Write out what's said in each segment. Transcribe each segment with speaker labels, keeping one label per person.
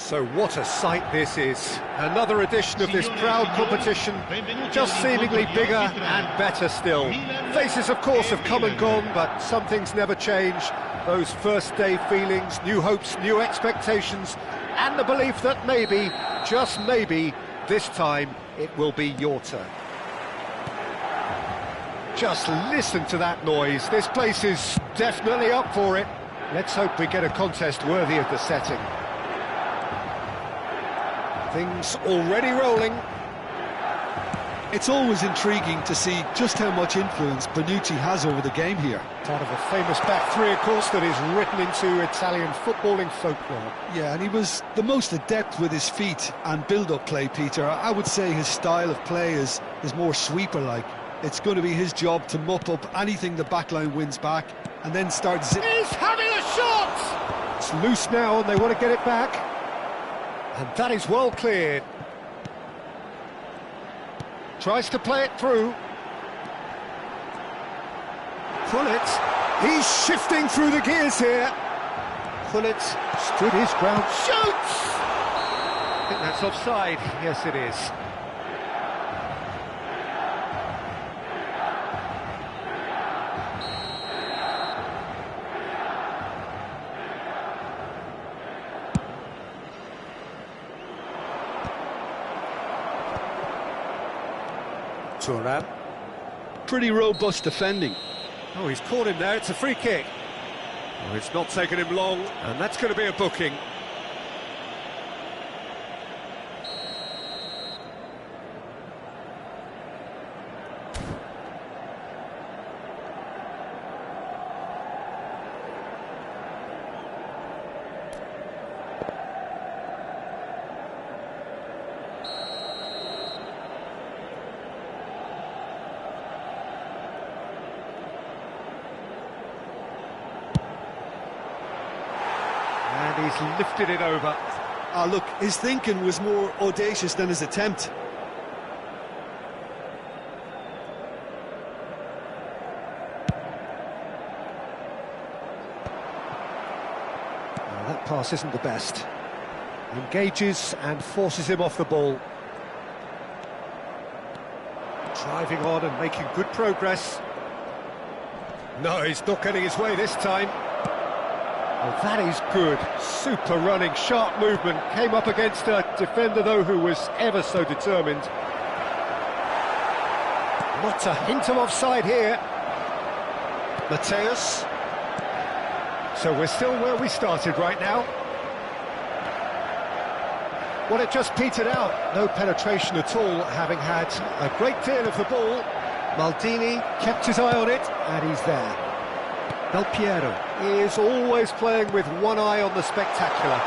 Speaker 1: So what a sight this is. Another edition of this proud competition, just seemingly bigger and better still. Faces, of course, have come and gone, but some things never change. Those first day feelings, new hopes, new expectations, and the belief that maybe, just maybe, this time it will be your turn. Just listen to that noise. This place is definitely up for it. Let's hope we get a contest worthy of the setting. Things already rolling.
Speaker 2: It's always intriguing to see just how much influence Bonucci has over the game here.
Speaker 1: Part of a famous back three, of course, that is written into Italian footballing folklore.
Speaker 2: Yeah, and he was the most adept with his feet and build-up play, Peter. I would say his style of play is more sweeper-like. It's going to be his job to mop up anything the backline wins back and then start
Speaker 1: He's having a shot! It's loose now and they want to get it back. And that is well cleared. Tries to play it through. Pullet, he's shifting through the gears here. Pullet stood his ground, shoots! I think that's offside. Yes, it is. Turan.
Speaker 2: Pretty robust defending.
Speaker 1: Oh, he's caught him there, it's a free kick. Oh, it's not taken him long, and that's going to be a booking. And he's lifted it over.
Speaker 2: Look, his thinking was more audacious than his attempt.
Speaker 1: That pass isn't the best. Engages and forces him off the ball. Driving on and making good progress. No, he's not getting his way this time. Oh, that is good. Super running, sharp movement. Came up against a defender, though, who was ever so determined. Not a hint of offside here. Mateus. So we're still where we started right now. Well, it just petered out. No penetration at all, having had a great deal of the ball. Maldini kept his eye on it, and he's there. Del Piero is always playing with one eye on the spectacular.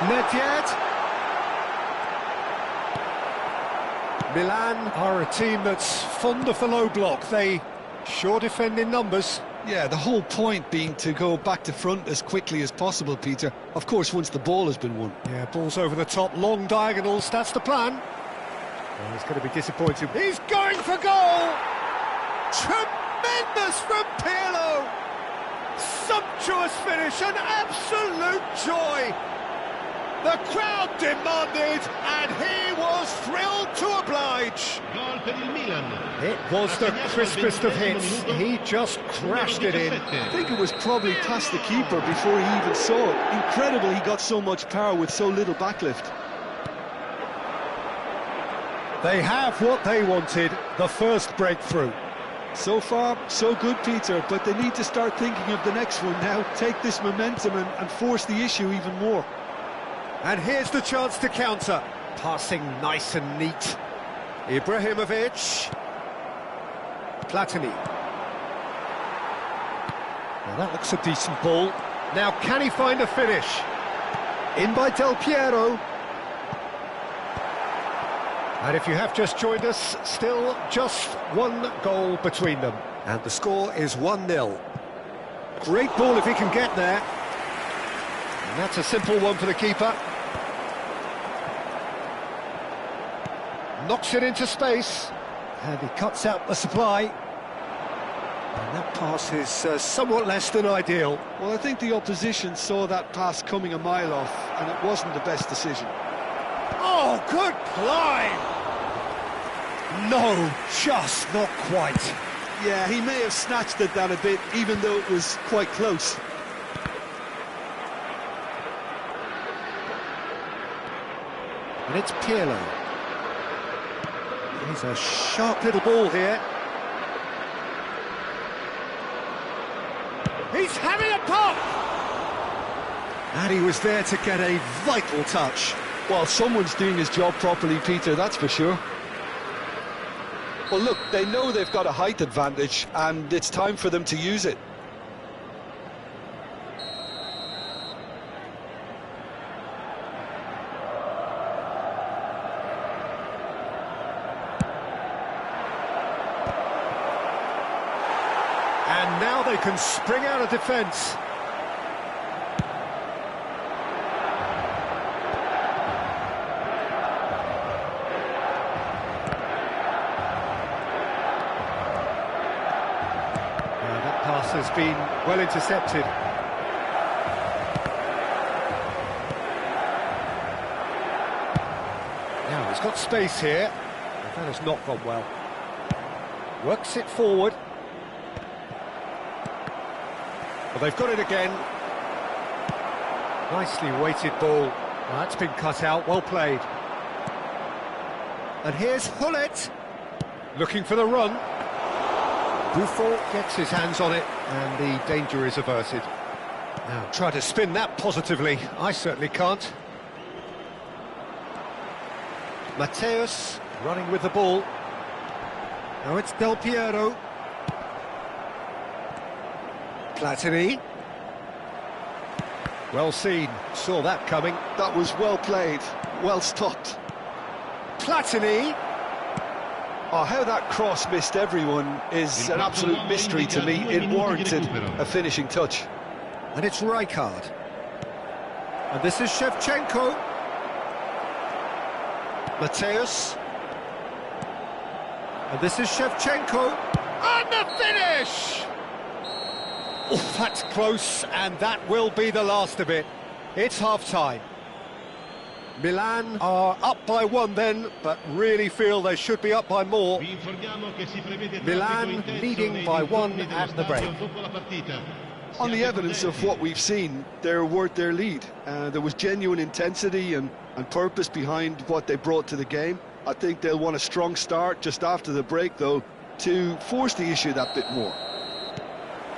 Speaker 1: Nedved. Milan are a team that's fond of the low block. They sure defend in numbers.
Speaker 2: Yeah, the whole point being to go back to front as quickly as possible, Peter. Of course, once the ball has been won.
Speaker 1: Yeah, balls over the top, long diagonals, that's the plan. Oh, he's going to be disappointed. He's going for goal! Tremendous from Pirlo! Sumptuous finish, an absolute joy! The crowd demanded, and he was thrilled to oblige. It was the crispest of hits. He just crashed it in.
Speaker 2: I think it was probably past the keeper before he even saw it. Incredible he got so much power with so little backlift.
Speaker 1: They have what they wanted, the first breakthrough.
Speaker 2: So far, so good, Peter, but they need to start thinking of the next one now. Take this momentum and force the issue even more.
Speaker 1: And here's the chance to counter. Passing nice and neat. Ibrahimovic. Platini. Well, that looks a decent ball. Now, can he find a finish? In by Del Piero. And if you have just joined us, still just one goal between them. And the score is 1-0. Great ball if he can get there. And that's a simple one for the keeper. Knocks it into space. And he cuts out the supply. And that pass is somewhat less than ideal.
Speaker 2: Well, I think the opposition saw that pass coming a mile off, and it wasn't the best decision.
Speaker 1: Oh, good climb! No, just not quite.
Speaker 2: Yeah, he may have snatched it down a bit, even though it was quite close.
Speaker 1: And it's Pirlo. He's a sharp little ball here. He's having a pop! And he was there to get a vital touch.
Speaker 2: Well, someone's doing his job properly, Peter, that's for sure. Well, look, they know they've got a height advantage, and it's time for them to use it.
Speaker 1: And now they can spring out of defence. That pass has been well intercepted. Now he's got space here. That has not gone well. Works it forward. Well, they've got it again. Nicely weighted ball. Well, that's been cut out, well played. And here's Hullet, looking for the run. Buffon gets his hands on it, and the danger is averted. Now, try to spin that positively. I certainly can't. Mateus running with the ball. Now it's Del Piero. Platini. Well seen, saw that coming.
Speaker 2: That was well played, well stopped.
Speaker 1: Platini.
Speaker 2: Oh, how that cross missed everyone is an absolute mystery to me. It warranted a finishing touch.
Speaker 1: And it's Rijkaard. And this is Shevchenko. Mateus. And this is Shevchenko. And the finish! Oh, that's close, and that will be the last of it. It's half-time. Milan are up by one then, but really feel they should be up by more. Milan leading by one at the break.
Speaker 2: On the evidence of what we've seen, they're worth their lead. There was genuine intensity and purpose behind what they brought to the game. I think they'll want a strong start just after the break, though, to force the issue that bit more.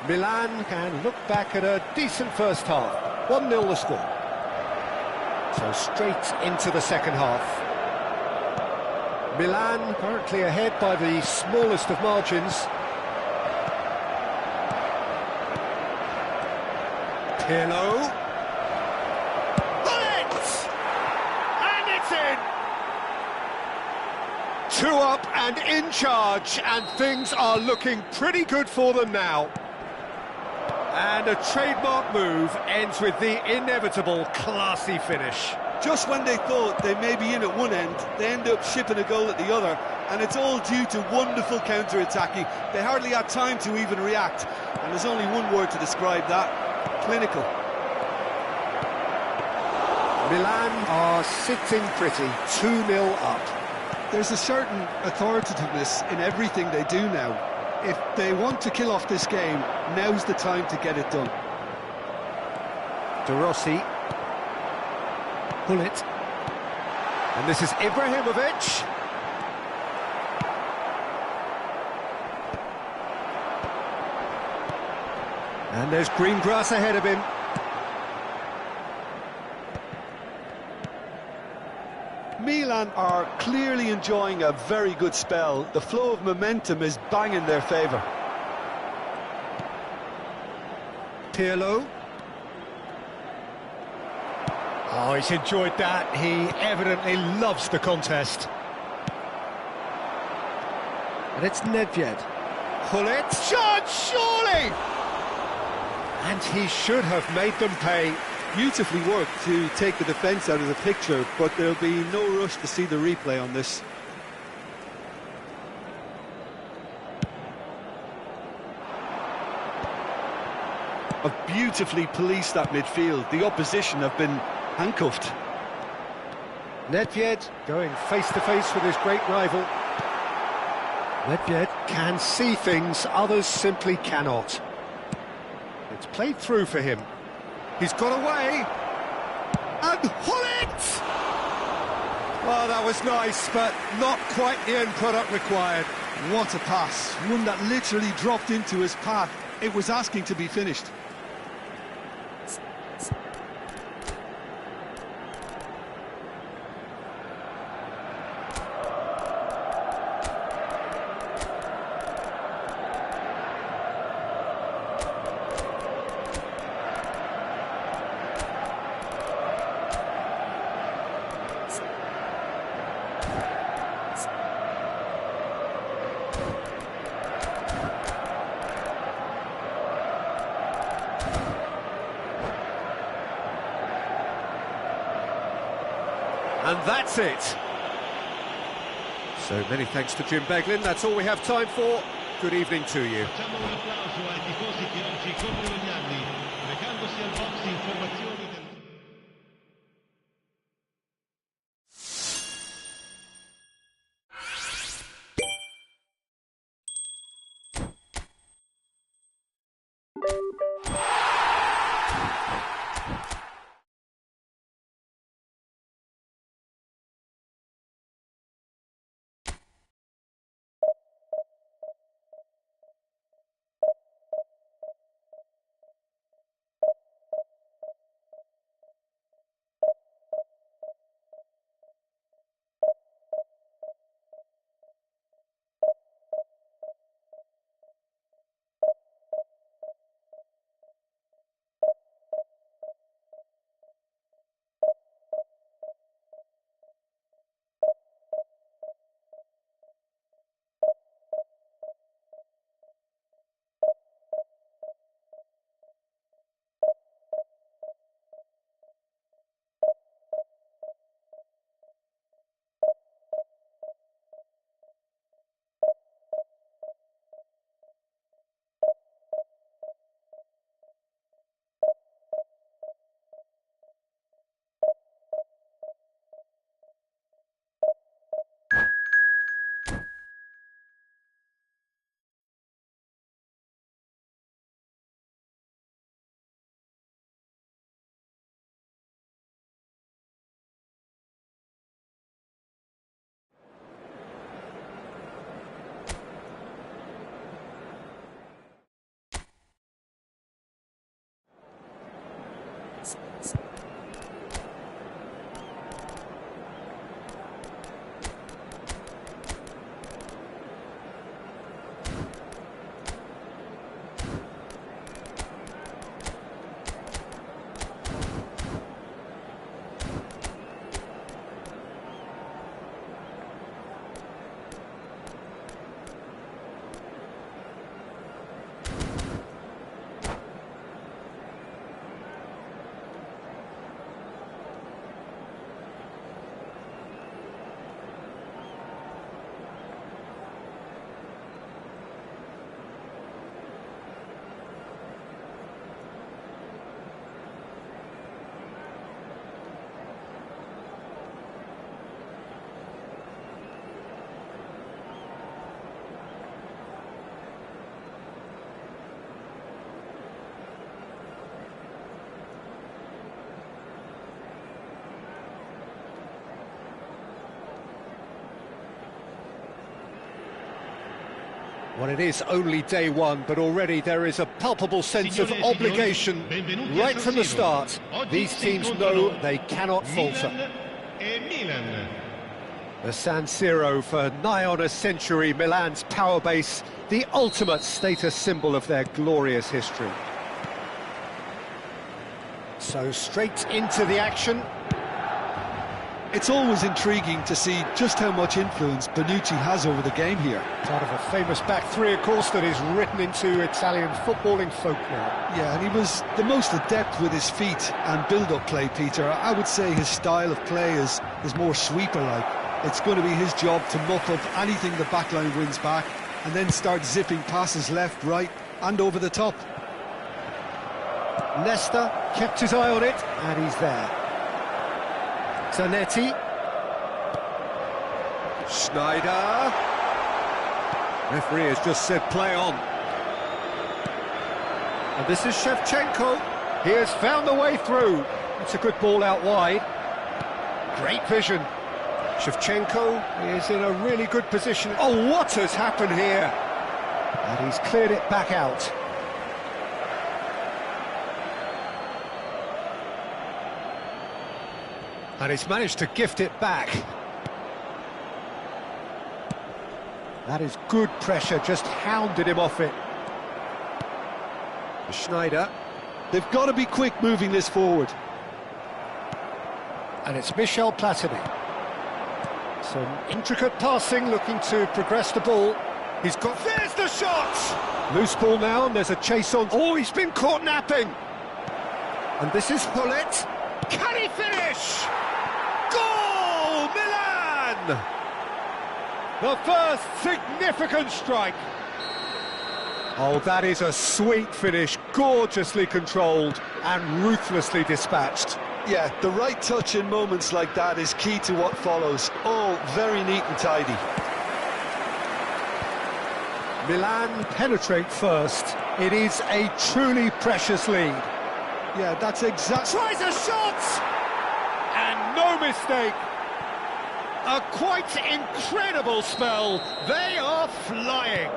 Speaker 1: Milan can look back at a decent first half. 1-0 the score. So straight into the second half. Milan currently ahead by the smallest of margins. Pirlo. Hullet! And it's in! 2 up and in charge, and things are looking pretty good for them now. And a trademark move ends with the inevitable classy finish.
Speaker 2: Just when they thought they may be in at one end, they end up shipping a goal at the other, and it's all due to wonderful counter-attacking. They hardly had time to even react, and there's only one word to describe that: clinical.
Speaker 1: Milan are sitting pretty, 2-0 up.
Speaker 2: There's a certain authoritativeness in everything they do now. If they want to kill off this game, now's the time to get it done.
Speaker 1: De Rossi. Hullet. And this is Ibrahimovic. And there's green grass ahead of him.
Speaker 2: Milan are clearly enjoying a very good spell. The flow of momentum is bang in their favour.
Speaker 1: Pirlo. Oh, he's enjoyed that. He evidently loves the contest. And it's Nedved. Hullet. Shot, surely! And he should have made them pay.
Speaker 2: Beautifully worked to take the defence out of the picture, but there'll be no rush to see the replay on this. Have beautifully policed that midfield. The opposition have been Handcuffed.
Speaker 1: Nedved going face-to-face with his great rival. Nedved can see things others simply cannot. It's played through for him. He's got away. And Hullet! Well, that was nice, but not quite the end product required.
Speaker 2: What a pass. One that literally dropped into his path. It was asking to be finished.
Speaker 1: And that's it. So many thanks to Jim Beglin. That's all we have time for. Good evening to you.
Speaker 3: Facciamo un applauso ai tifosi che oggi compiono gli anni, recandosi al box informazioni del...
Speaker 1: Well, it is only day one, but already there is a palpable sense of obligation right from the start. These teams know they cannot falter. The San Siro for nigh on a century, Milan's power base, the ultimate status symbol of their glorious history. So straight into the action.
Speaker 2: It's always intriguing to see just how much influence Bonucci has over the game here.
Speaker 1: Part of a famous back three, of course, that is written into Italian footballing folklore.
Speaker 2: Yeah, and he was the most adept with his feet and build-up play, Peter. I would say his style of play is more sweeper-like. It's going to be his job to mop up anything the backline wins back and then start zipping passes left, right and over the top.
Speaker 1: Nesta kept his eye on it, and he's there. Zanetti. Schneider. Referee has just said play on. And this is Shevchenko. He has found the way through. It's a good ball out wide. Great vision. Shevchenko is in a really good position. Oh, what has happened here? And he's cleared it back out. And he's managed to gift it back. That is good pressure, just hounded him off it. Schneider.
Speaker 2: They've got to be quick moving this forward.
Speaker 1: And it's Michel Platini. Some intricate passing, looking to progress the ball. He's got... There's the shot! Loose ball now, and there's a chase on... Oh, he's been caught napping! And this is Hullet. Can he finish? Goal! Milan! The first significant strike. Oh, that is a sweet finish, gorgeously controlled and ruthlessly dispatched.
Speaker 2: Yeah, the right touch in moments like that is key to what follows. All very neat and tidy.
Speaker 1: Milan penetrate first. It is a truly precious lead.
Speaker 2: Yeah, that's exactly...
Speaker 1: Tries a shot! And no mistake. A quite incredible spell. They are flying.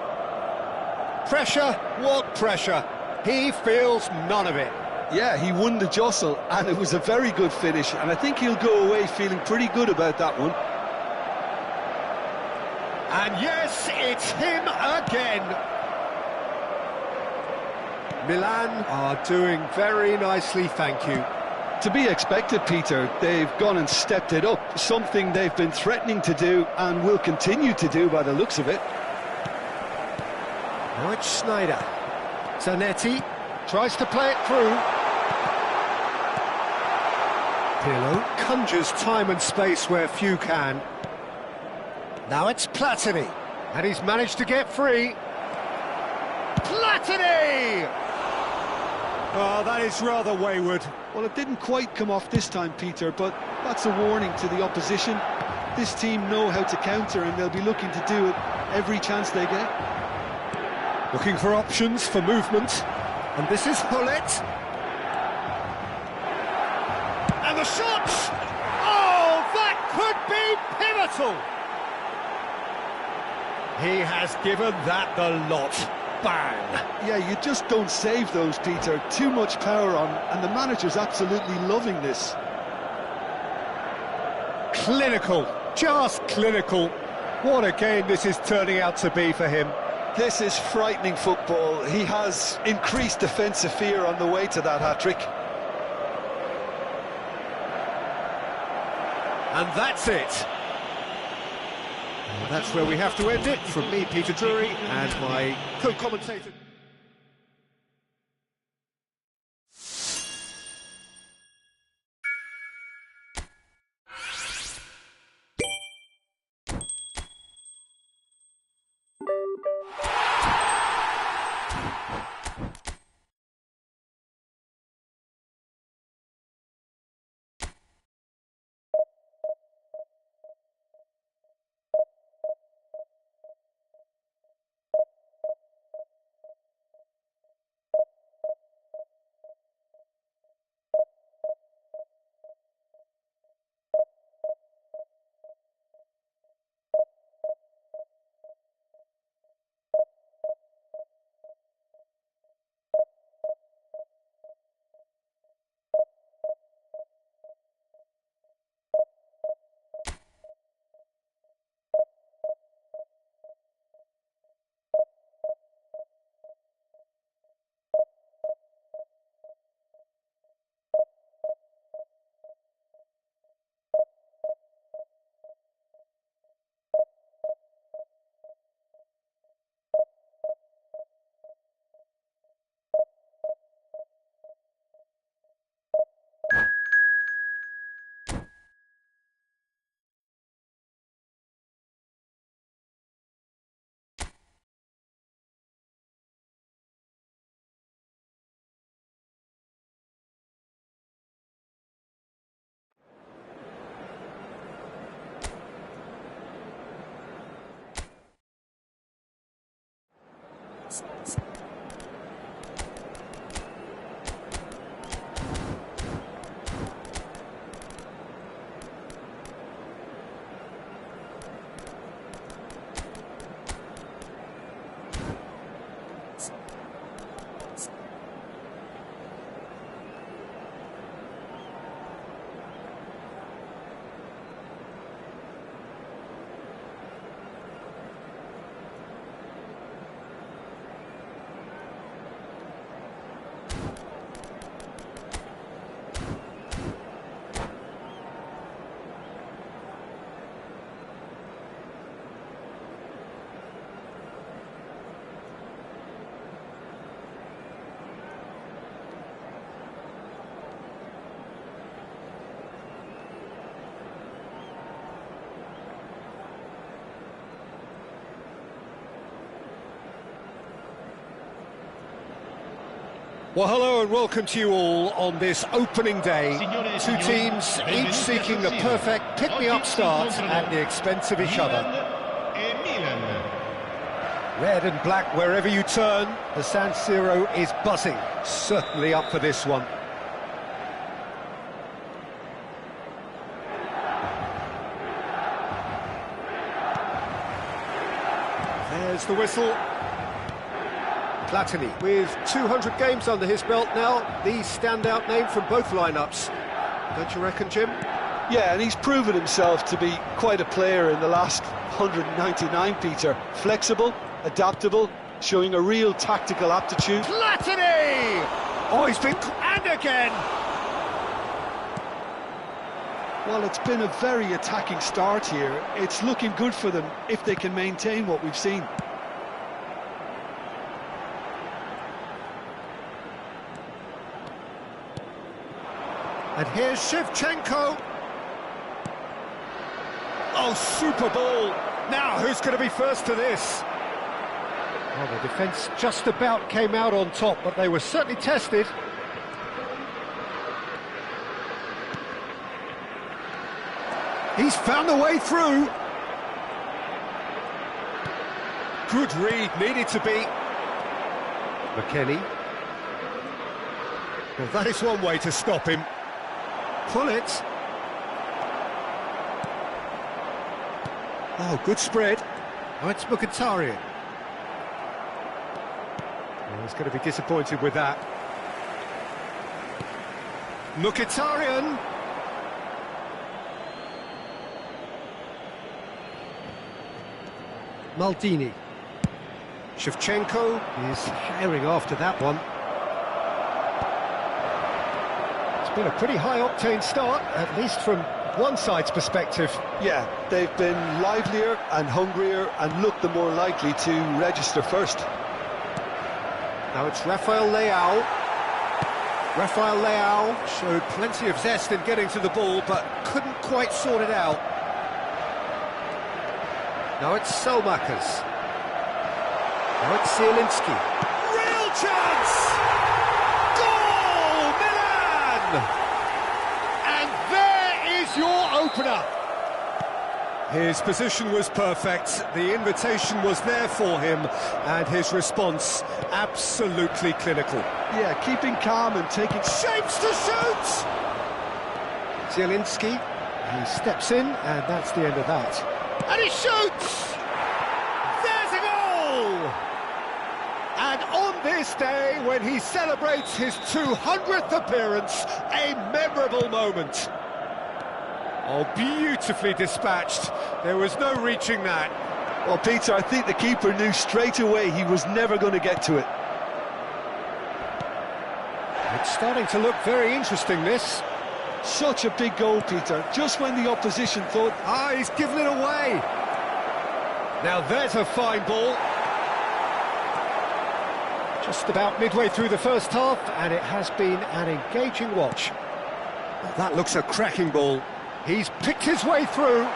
Speaker 1: Pressure, what pressure? He feels none of it.
Speaker 2: Yeah, he won the jostle, and it was a very good finish, and I think he'll go away feeling pretty good about that one.
Speaker 1: And yes, it's him again. Milan are doing very nicely, thank you.
Speaker 2: To be expected, Peter. They've gone and stepped it up, something they've been threatening to do and will continue to do by the looks of it.
Speaker 1: Now it's Schneider. Zanetti tries to play it through. Pirlo conjures time and space where few can. Now it's Platini, and he's managed to get free. Platini! Oh, that is rather wayward.
Speaker 2: Well, it didn't quite come off this time, Peter, but that's a warning to the opposition. This team know how to counter, and they'll be looking to do it every chance they get.
Speaker 1: Looking for options for movement. And this is Hullet. And the shot! Oh, that could be pivotal! He has given that the lot. Bang!
Speaker 2: Yeah, you just don't save those, Peter. Too much power on, and the manager's absolutely loving this.
Speaker 1: Clinical, just clinical. What a game this is turning out to be for him.
Speaker 2: This is frightening football. He has increased defensive fear on the way to that hat-trick.
Speaker 1: And that's it. And that's where we have to end it. From me, Peter Drury, and my co-commentator... Well, hello and welcome to you all on this opening day. Two teams, each seeking the perfect pick-me-up start at the expense of each other. Red and black wherever you turn, the San Siro is buzzing. Certainly up for this one. There's the whistle. Platini, with 200 games under his belt now, the standout name from both lineups. Don't you reckon, Jim?
Speaker 2: Yeah, and he's proven himself to be quite a player in the last 199, Peter. Flexible, adaptable, showing a real tactical aptitude.
Speaker 1: Platini! Oh, he's been... and again!
Speaker 2: Well, it's been a very attacking start here. It's looking good for them if they can maintain what we've seen.
Speaker 1: And here's Shevchenko. Oh, super ball. Now, who's going to be first to this? Well, the defence just about came out on top, but they were certainly tested. He's found a way through. Good read, needed to be. McKennie. Well, that is one way to stop him. Pull it. Oh, good spread. Oh, it's Mkhitaryan. Oh, he's going to be disappointed with that. Mkhitaryan. Maldini. Shevchenko is herring after that one. Been a pretty high-octane start, at least from one side's perspective.
Speaker 2: Yeah, they've been livelier and hungrier and looked the more likely to register first.
Speaker 1: Now it's Rafael Leo. Rafael Leo showed plenty of zest in getting to the ball, but couldn't quite sort it out. Now it's Selmakers. Now it's Zielinski. Real chance! And there is your opener. His position was perfect, the invitation was there for him, and his response absolutely clinical.
Speaker 2: Yeah, keeping calm and taking...
Speaker 1: Shapes to shoot! Zielinski, he steps in, and that's the end of that. And he shoots! There's a goal! And on this day, when he celebrates his 200th appearance, a memorable moment. Oh, beautifully dispatched. There was no reaching that.
Speaker 2: Well, Peter, I think the keeper knew straight away he was never going to get to it.
Speaker 1: It's starting to look very interesting, this.
Speaker 2: Such a big goal, Peter, just when the opposition thought...
Speaker 1: Ah, he's given it away. Now there's a fine ball. Just about midway through the first half, and it has been an engaging watch. Well, that looks a cracking ball. He's picked his way through.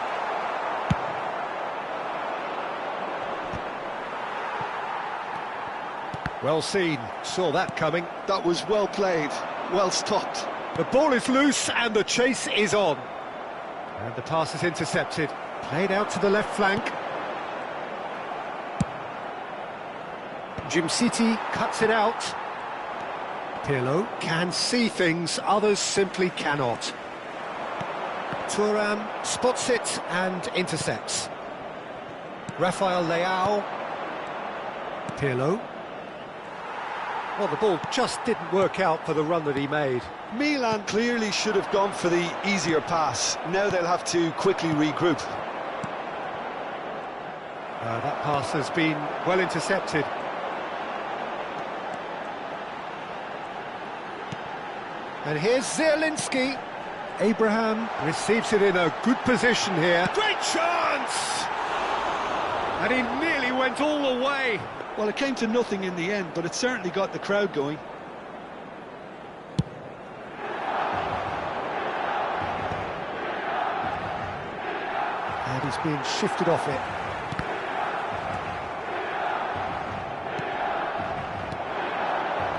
Speaker 1: Well seen, saw that coming.
Speaker 2: That was well played, well stopped.
Speaker 1: The ball is loose and the chase is on. And the pass is intercepted. Played out to the left flank. Jim City cuts it out. Pirlo can see things others simply cannot. Thuram spots it and intercepts. Rafael Leao. Pirlo. Well, the ball just didn't work out for the run that he made.
Speaker 2: Milan clearly should have gone for the easier pass. Now they'll have to quickly regroup.
Speaker 1: That pass has been well intercepted. And here's Zielinski. Abraham receives it in a good position here. Great chance! And he nearly went all the way.
Speaker 2: Well, it came to nothing in the end, but it certainly got the crowd going.
Speaker 1: And he's being shifted off it.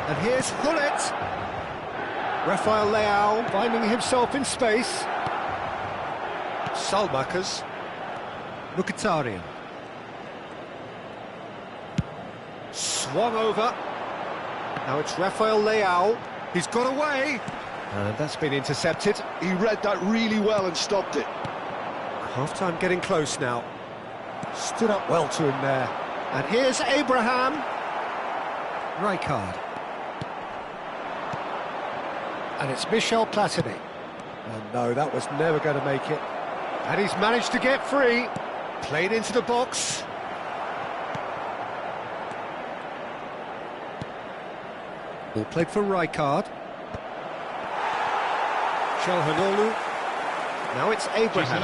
Speaker 1: And here's Hullet. Rafael Leao finding himself in space. Salmakers. Mkhitaryan. Swung over. Now it's Rafael Leao. He's got away. And that's been intercepted.
Speaker 2: He read that really well and stopped it.
Speaker 1: Half-time getting close now. Stood up well to him there. And here's Abraham. Rijkaard. And it's Michel Platini. Oh no, that was never going to make it. And he's managed to get free. Played into the box. Ball played for Rijkaard. Çalhanoğlu. Now it's Abraham.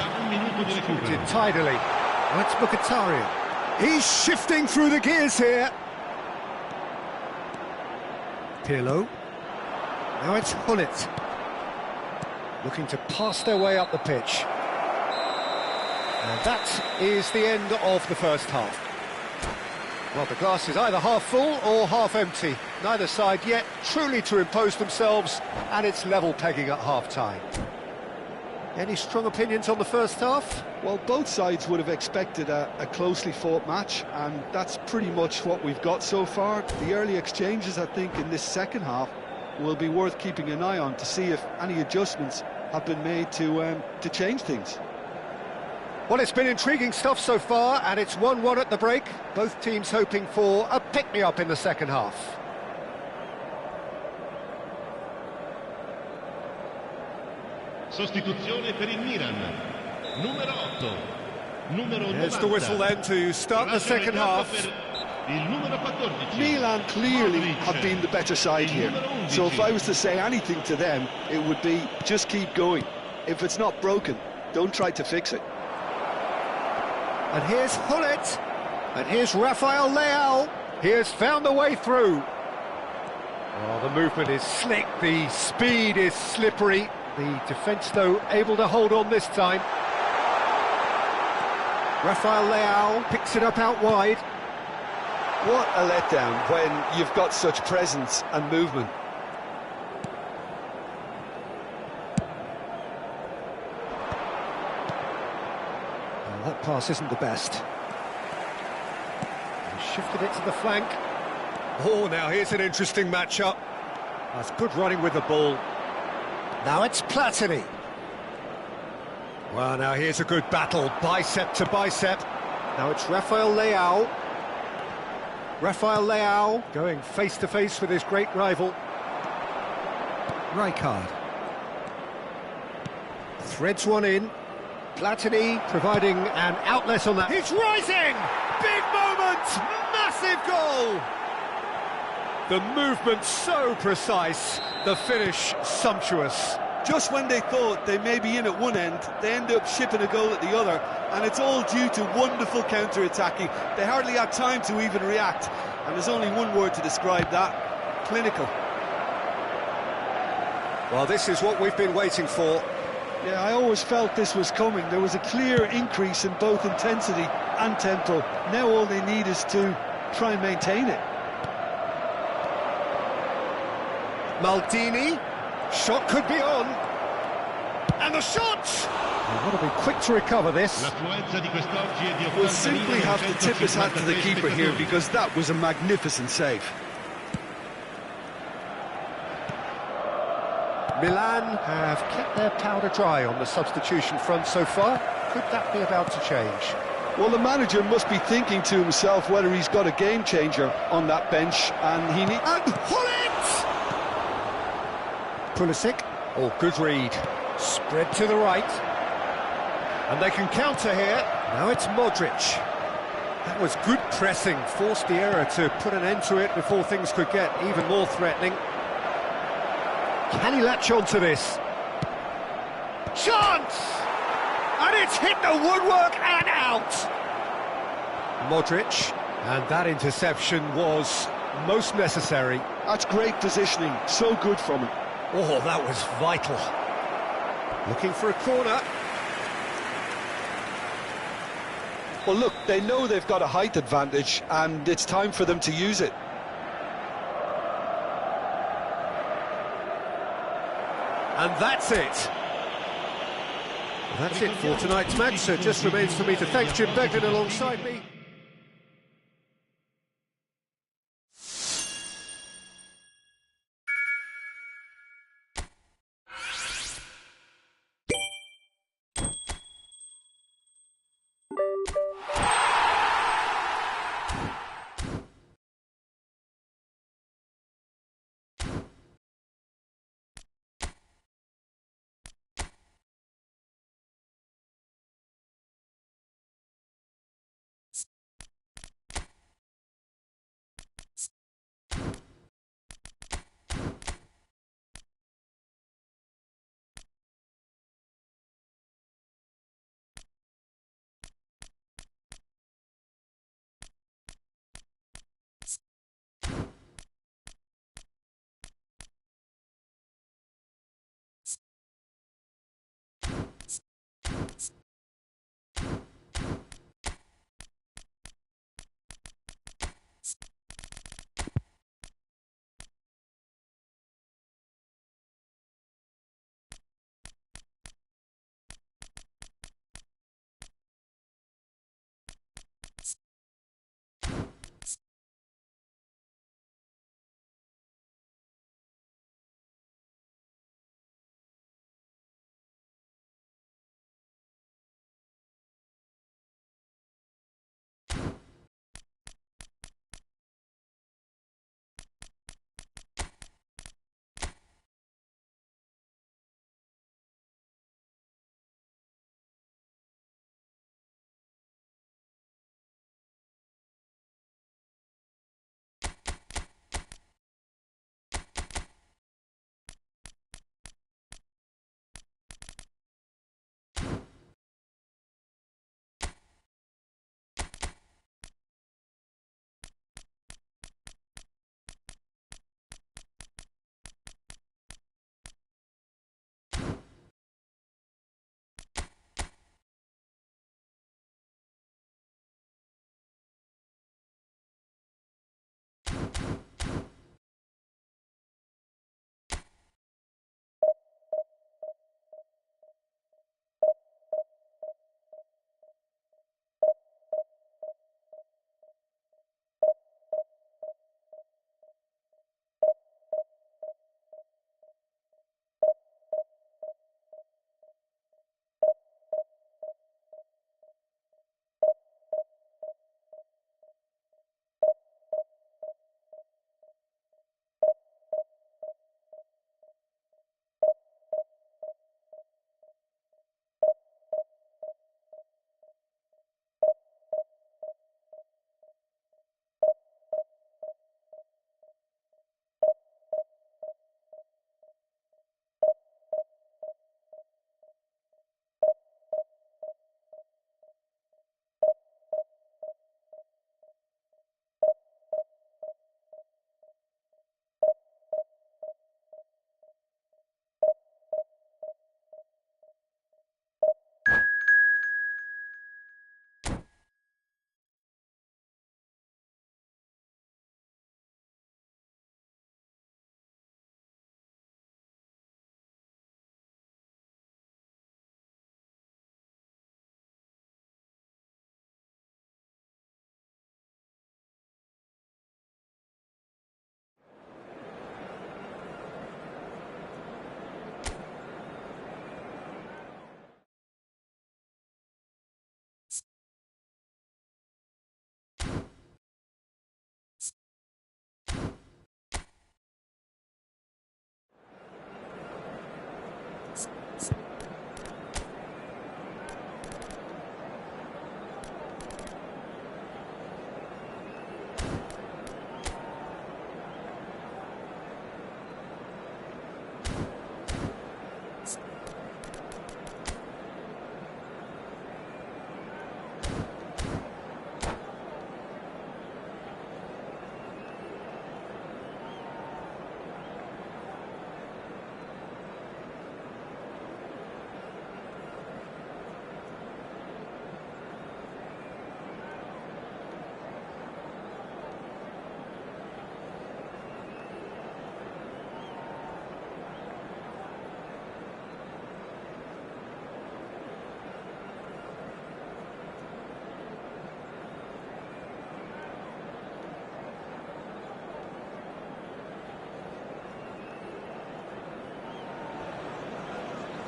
Speaker 1: Did tidily. Now it's Mkhitaryan. He's shifting through the gears here. Pirlo. Now it's Hullet. Looking to pass their way up the pitch. And that is the end of the first half. Well, the glass is either half full or half empty. Neither side yet truly to impose themselves, and it's level pegging at half-time. Any strong opinions on the first half?
Speaker 2: Well, both sides would have expected a closely fought match, and that's pretty much what we've got so far. The early exchanges, I think, in this second half will be worth keeping an eye on to see if any adjustments have been made to change things.
Speaker 1: Well, it's been intriguing stuff so far, and it's 1-1 at the break. Both teams hoping for a pick-me-up in the second half.
Speaker 3: Sostituzione per il Milan. Numero 8. Numero 90.
Speaker 1: There's the whistle then to start the second half.
Speaker 2: Milan clearly have been the better side here. So if I was to say anything to them, it would be just keep going. If it's not broken, don't try to fix it.
Speaker 1: And here's Hullet. And here's Rafael Leao. He has found a way through. Oh, the movement is slick, the speed is slippery. The defence, though, able to hold on this time. Rafael Leao picks it up out wide.
Speaker 2: What a letdown when you've got such presence and movement.
Speaker 1: Well, that pass isn't the best. He shifted it to the flank. Oh, now here's an interesting matchup. That's good running with the ball. Now it's Platini. Well, now here's a good battle, bicep to bicep. Now it's Rafael Leao. Rafael Leao going face-to-face with his great rival. Rijkaard. Threads one in. Platini providing an outlet on that. He's rising! Big moment! Massive goal! The movement so precise, the finish sumptuous.
Speaker 2: Just when they thought they may be in at one end, they end up shipping a goal at the other, and it's all due to wonderful counter-attacking. They hardly had time to even react, and there's only one word to describe that: clinical.
Speaker 1: Well, this is what we've been waiting for.
Speaker 2: Yeah, I always felt this was coming. There was a clear increase in both intensity and tempo. Now all they need is to try and maintain it.
Speaker 1: Maldini, shot could be on, and the shot! They've got to be quick to recover this.
Speaker 3: L'affluenza di quest'oggi è di
Speaker 2: Will simply have to tip his hat to the keeper here
Speaker 3: spettatori.
Speaker 2: because that was a magnificent save.
Speaker 1: Milan have kept their powder dry on the substitution front so far. Could that be about to change?
Speaker 2: Well, the manager must be thinking to himself whether he's got a game changer on that bench, and he needs...
Speaker 1: And Hullet! Pulisic, oh, good read. Spread to the right. And they can counter here. Now it's Modric. That was good pressing, forced the error to put an end to it before things could get even more threatening. Can he latch on to this? Chance! And it's hit the woodwork and out! Modric, and that interception was most necessary.
Speaker 2: That's great positioning, so good from him.
Speaker 1: Oh, that was vital. Looking for a corner.
Speaker 2: Well, look, they know they've got a height advantage, and it's time for them to use it.
Speaker 1: And that's it. That's it for tonight's match. So it just remains for me to thank Jim Beglin alongside me.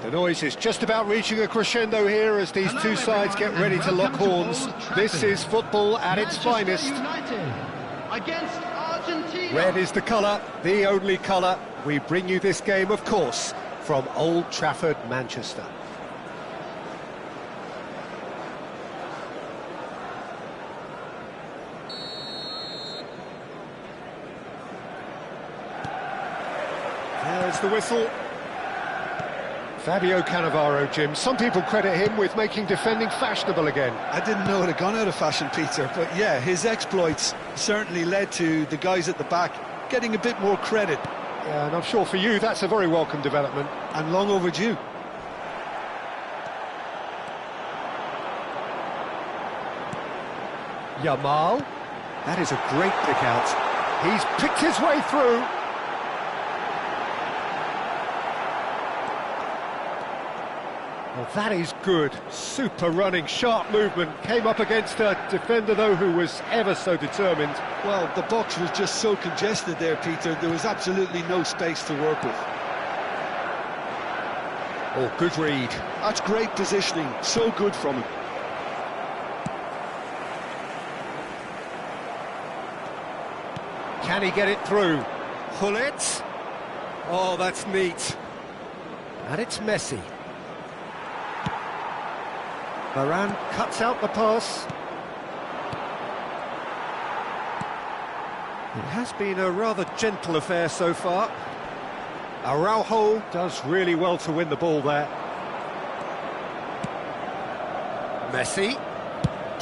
Speaker 1: The noise is just about reaching a crescendo here as these two sides get ready to lock horns. This is football at its finest.
Speaker 3: Against Argentina.
Speaker 1: Red is the colour, the only colour. We bring you this game, of course, from Old Trafford, Manchester. There's the whistle. Fabio Cannavaro, Jim. Some people credit him with making defending fashionable again.
Speaker 2: I didn't know it had gone out of fashion, Peter, but yeah, his exploits certainly led to the guys at the back getting a bit more credit.
Speaker 1: Yeah, and I'm sure for you that's a very welcome development.
Speaker 2: And long overdue.
Speaker 1: Yamal. That is a great pick out. He's picked his way through. Well, that is good. Super running, sharp movement. Came up against a defender, though, who was ever so determined.
Speaker 2: Well, the box was just so congested there, Peter. There was absolutely no space to work with.
Speaker 1: Oh, good read.
Speaker 2: That's great positioning. So good from him.
Speaker 1: Can he get it through? Hullet. Oh, that's neat. And it's Messi. Varane cuts out the pass. It has been a rather gentle affair so far. Araujo does really well to win the ball there. Messi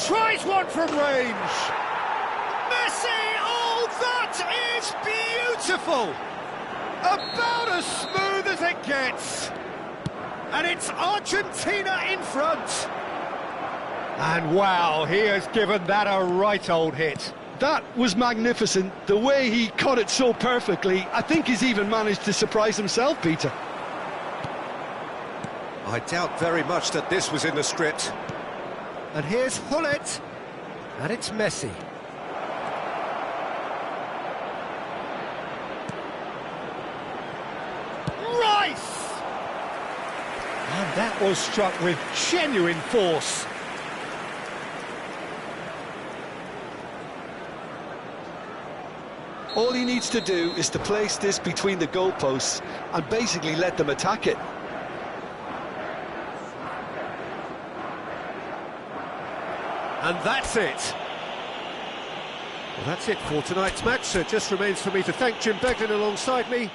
Speaker 1: tries one from range. Messi! Oh, that is beautiful! About as smooth as it gets. And it's Argentina in front. And wow, he has given that a right old hit.
Speaker 2: That was magnificent. The way he caught it so perfectly, I think he's even managed to surprise himself, Peter.
Speaker 1: I doubt very much that this was in the script. And here's Hullet. And it's Messi. Rice! And that was struck with genuine force.
Speaker 2: All he needs to do is to place this between the goalposts and basically let them attack it.
Speaker 1: And that's it. Well, that's it for tonight's match, so it just remains for me to thank Jim Beglin alongside me.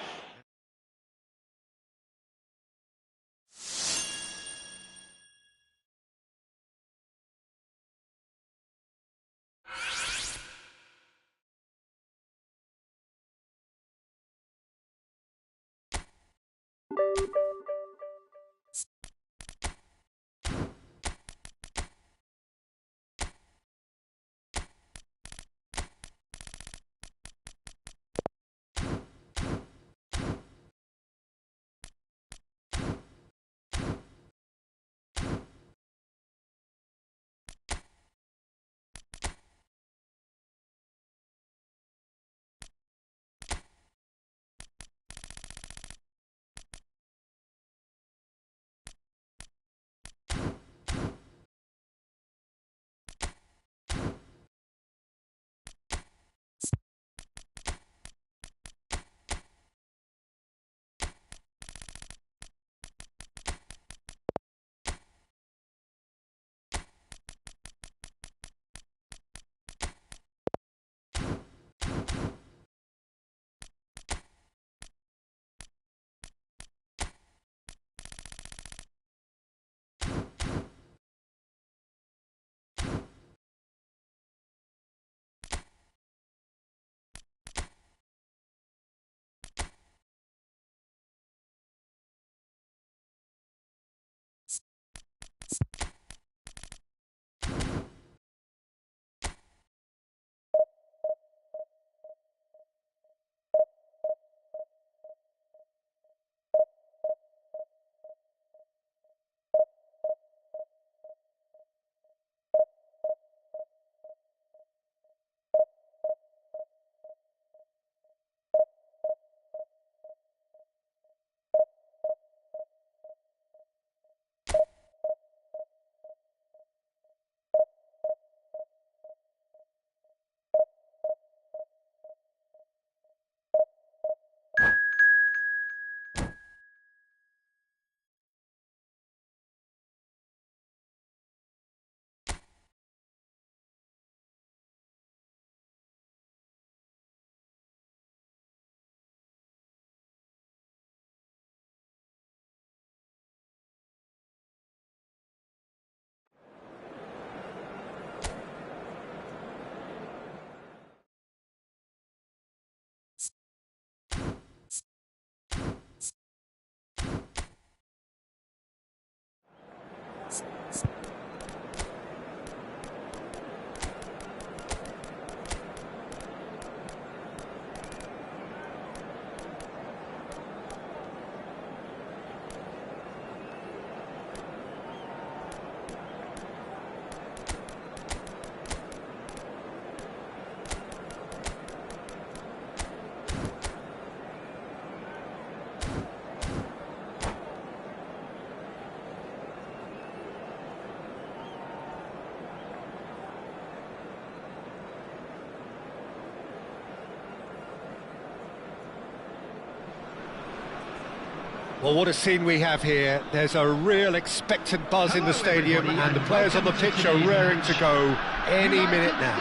Speaker 1: Well, what a scene we have here. There's a real expectant buzz in the stadium, and the players on the pitch are raring to go any minute now.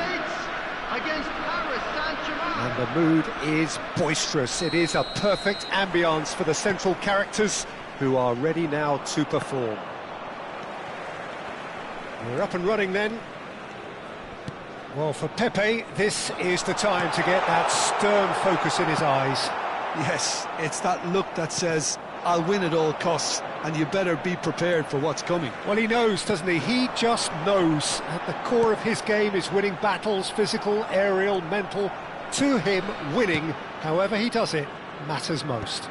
Speaker 1: And the mood is boisterous. It is a perfect ambience for the central characters who are ready now to perform. We're up and running then. Well, for Pepe, this is the time to get that stern focus in his eyes.
Speaker 2: Yes, it's that look that says, I'll win at all costs, and you better be prepared for what's coming.
Speaker 1: Well, he knows, doesn't he? He just knows. At the core of his game is winning battles, physical, aerial, mental. To him, winning, however he does it, matters most.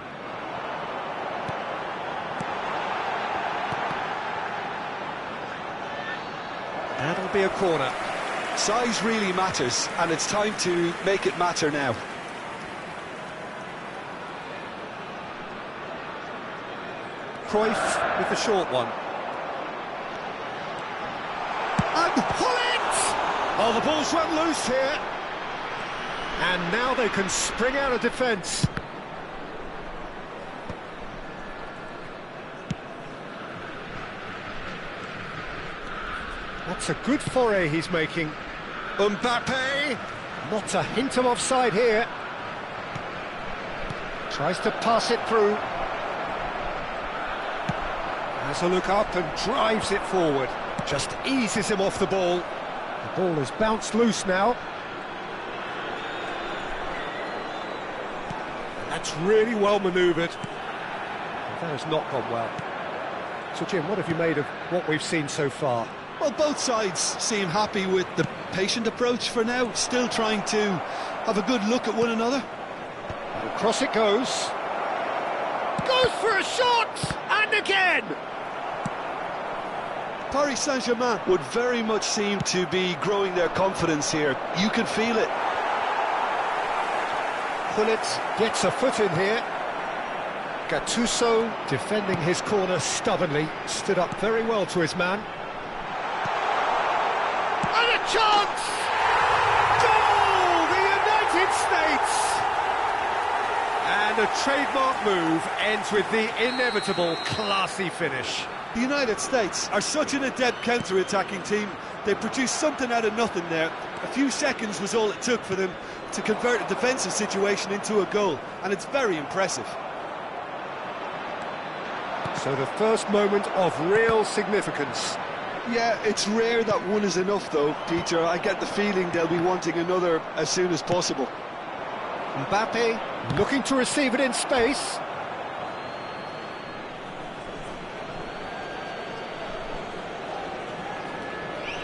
Speaker 1: That'll be a corner.
Speaker 2: Size really matters, and it's time to make it matter now.
Speaker 1: Cruyff with the short one. And pull it! Oh, the ball's run loose here. And now they can spring out of defence. That's a good foray he's making. Mbappe! Not a hint of offside here. Tries to pass it through. Has a look up and drives it forward. Just eases him off the ball. The ball has bounced loose now. That's really well manoeuvred. That has not gone well. So, Jim, what have you made of what we've seen so far?
Speaker 2: Well, both sides seem happy with the patient approach for now, still trying to have a good look at one another.
Speaker 1: And across it goes. Goes for a shot! And again!
Speaker 2: Paris Saint-Germain would very much seem to be growing their confidence here. You can feel it.
Speaker 1: Gullit gets a foot in here. Gattuso defending his corner stubbornly, stood up very well to his man. And a chance! Goal! The United States! And a trademark move ends with the inevitable classy finish.
Speaker 2: The United States are such an adept counter-attacking team. They produced something out of nothing there. A few seconds was all it took for them to convert a defensive situation into a goal, and it's very impressive.
Speaker 1: So the first moment of real significance.
Speaker 2: Yeah, it's rare that one is enough though, Peter. I get the feeling they'll be wanting another as soon as possible.
Speaker 1: Mbappe looking to receive it in space.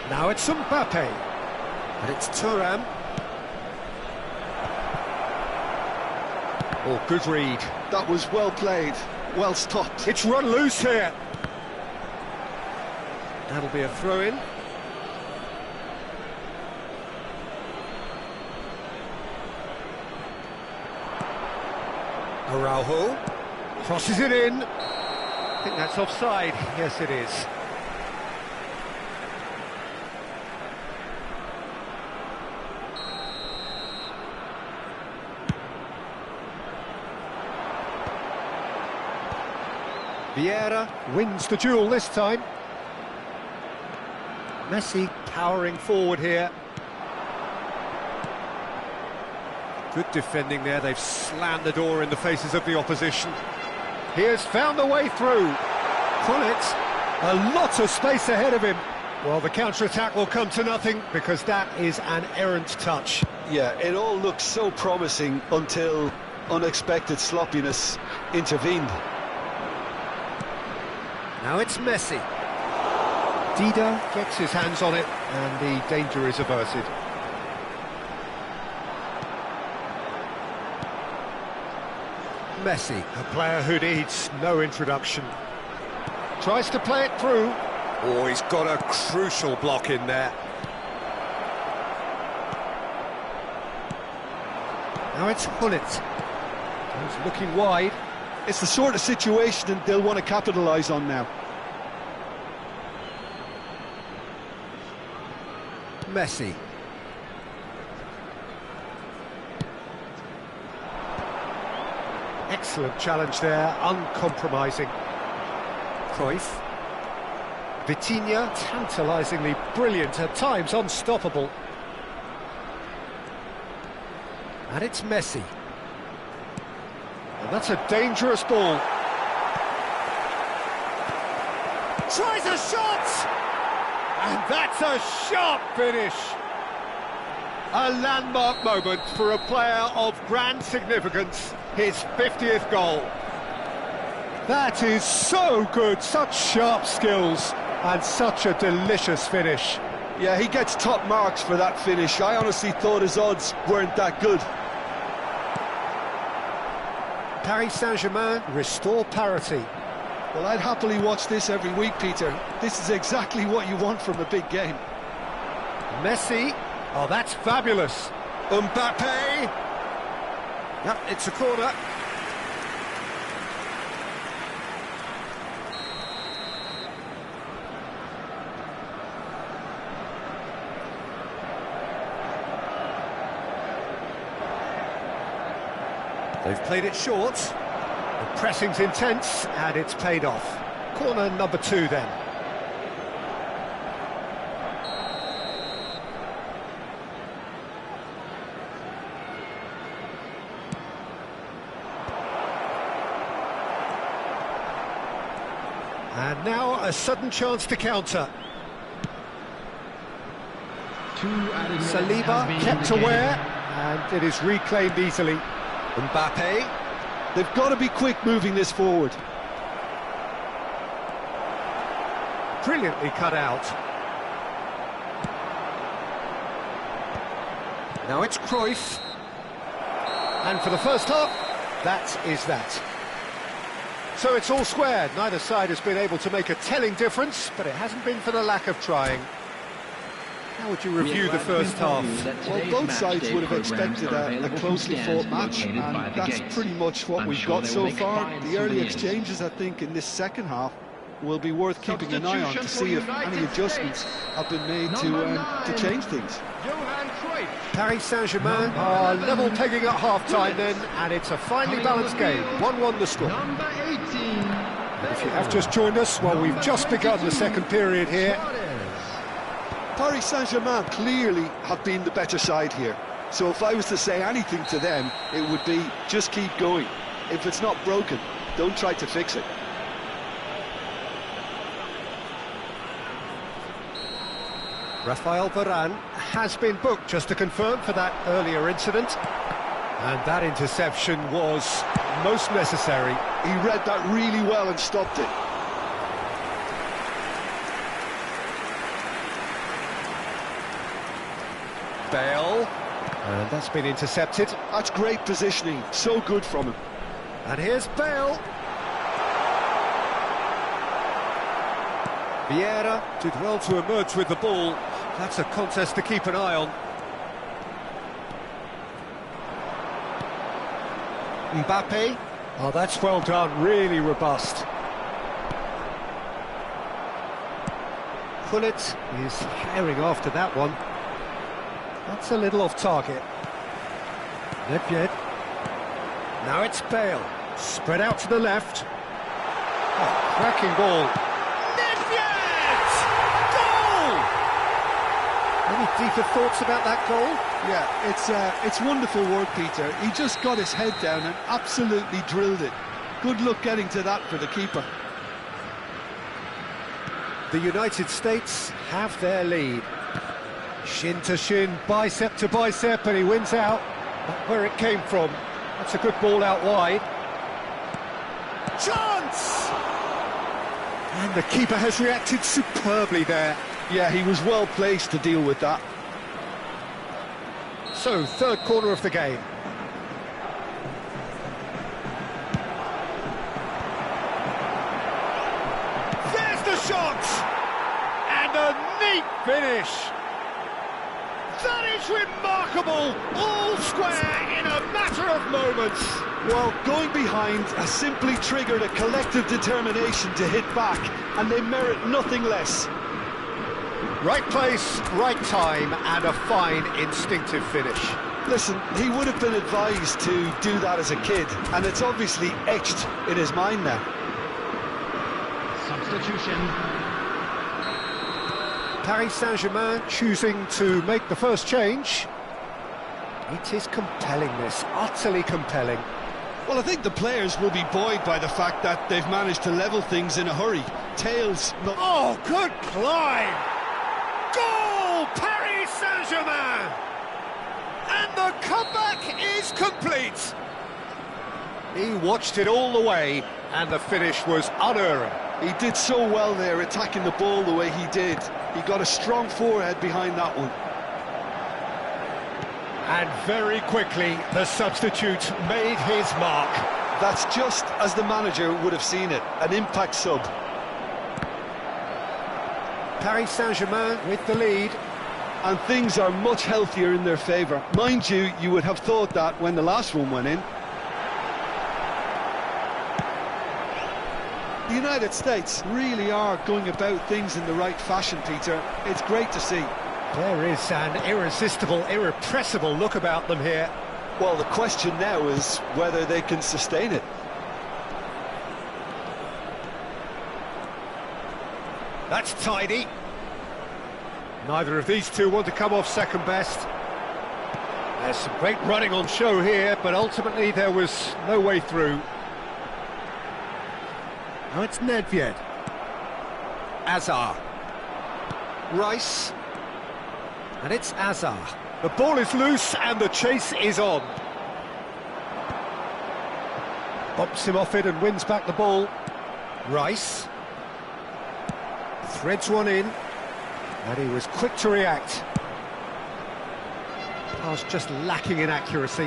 Speaker 1: Now it's Mbappe, and it's Thuram. Oh, good read.
Speaker 2: That was well played, well stopped.
Speaker 1: It's run loose here. That'll be a throw-in. Araujo crosses it in. I think that's offside. Yes, it is. Vieira wins the duel this time. Messi powering forward here. Good defending there, they've slammed the door in the faces of the opposition. He has found the way through. Gullit, a lot of space ahead of him. Well, the counter-attack will come to nothing because that is an errant touch.
Speaker 2: Yeah, it all looks so promising until unexpected sloppiness intervened.
Speaker 1: Now it's Messi. Dida gets his hands on it, and the danger is averted. Messi, a player who needs no introduction. Tries to play it through. Oh, he's got a crucial block in there. Now it's Hullet. He's looking wide.
Speaker 2: It's the sort of situation that they'll want to capitalise on now.
Speaker 1: Messi. Excellent challenge there, uncompromising. Cruyff. Vitinha, tantalisingly brilliant, at times unstoppable. And it's Messi. And that's a dangerous ball. Tries a shot! And that's a sharp finish. A landmark moment for a player of grand significance, his 50th goal. That is so good, such sharp skills, and such a delicious finish.
Speaker 2: Yeah, he gets top marks for that finish. I honestly thought his odds weren't that good.
Speaker 1: Paris Saint-Germain restore parity.
Speaker 2: Well, I'd happily watch this every week, Peter. This is exactly what you want from a big game.
Speaker 1: Messi, oh, that's fabulous. Mbappe. Yep, it's a corner. They've played it short. The pressing's intense, and it's paid off. Corner number 2 then. And now a sudden chance to counter. Saliba kept aware, and it is reclaimed easily. Mbappe.
Speaker 2: They've got to be quick moving this forward.
Speaker 1: Brilliantly cut out. Now it's Cruyff. And for the first half, that is that. So it's all squared. Neither side has been able to make a telling difference, but it hasn't been for the lack of trying. How would you review the first half?
Speaker 2: Well, both sides would have expected a closely fought match, and that's pretty much what we've got so far. The early exchanges, I think, in this second half will be worth keeping an eye on to see if any adjustments have been made to change things.
Speaker 1: Paris Saint-Germain are level pegging at half-time then, and it's a finely balanced game. 1-1 the score. If you have just joined us, well, we've just begun the second period here.
Speaker 2: Paris Saint-Germain clearly have been the better side here. So if I was to say anything to them, it would be just keep going. If it's not broken, don't try to fix it.
Speaker 1: Raphael Varane has been booked, just to confirm, for that earlier incident. And that interception was most necessary.
Speaker 2: He read that really well and stopped it.
Speaker 1: Bale, and that's been intercepted.
Speaker 2: That's great positioning, so good from him.
Speaker 1: And here's Bale. Vieira did well to emerge with the ball. That's a contest to keep an eye on. Mbappe, oh, that's well done, really robust. Hullet is herring after that one. That's a little off target. Nedved. Now it's Bale. Spread out to the left. Oh, cracking ball. Nedved! Goal! Any deeper thoughts about that goal?
Speaker 2: Yeah, it's wonderful work, Peter. He just got his head down and absolutely drilled it. Good luck getting to that for the keeper.
Speaker 1: The United States have their lead. Shin to shin, bicep to bicep, and he wins out. Not where it came from. That's a good ball out wide. Chance! And the keeper has reacted superbly there.
Speaker 2: Yeah, he was well placed to deal with that.
Speaker 1: So, third corner of the game. There's the shot! And a neat finish! That is remarkable! All square in a matter of moments!
Speaker 2: Well, going behind has simply triggered a collective determination to hit back, and they merit nothing less.
Speaker 1: Right place, right time, and a fine instinctive finish.
Speaker 2: Listen, he would have been advised to do that as a kid, and it's obviously etched in his mind now.
Speaker 3: Substitution.
Speaker 1: Paris Saint-Germain choosing to make the first change. It is compelling, this, utterly compelling.
Speaker 2: Well, I think the players will be buoyed by the fact that they've managed to level things in a hurry. Tails not...
Speaker 1: Oh, good climb! Goal! Paris Saint-Germain! And the comeback is complete! He watched it all the way, and the finish was unerring.
Speaker 2: He did so well there, attacking the ball the way he did. He got a strong forehead behind that one.
Speaker 1: And very quickly, the substitute made his mark.
Speaker 2: That's just as the manager would have seen it, an impact sub.
Speaker 1: Paris Saint-Germain with the lead.
Speaker 2: And things are much healthier in their favour. Mind you, you would have thought that when the last one went in. The United States really are going about things in the right fashion, Peter. It's great to see.
Speaker 1: There is an irresistible, irrepressible look about them here.
Speaker 2: Well, the question now is whether they can sustain it.
Speaker 1: That's tidy. Neither of these two want to come off second best. There's some great running on show here, but ultimately there was no way through. Now it's Nedved. Azar. Rice. And it's Azar. The ball is loose and the chase is on. Bumps him off it and wins back the ball. Rice. Threads one in. And he was quick to react. Pass just lacking in accuracy.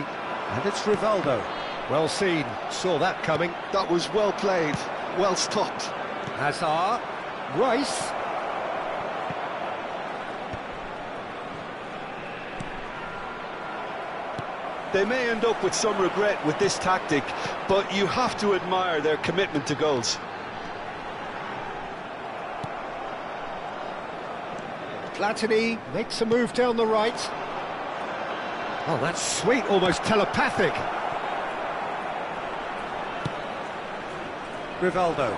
Speaker 1: And it's Rivaldo. Well seen. Saw that coming.
Speaker 2: That was well played. Well stopped.
Speaker 1: Hazard, Rice.
Speaker 2: They may end up with some regret with this tactic, but you have to admire their commitment to goals.
Speaker 1: Platini makes a move down the right. Oh, that's sweet, almost telepathic. Rivaldo.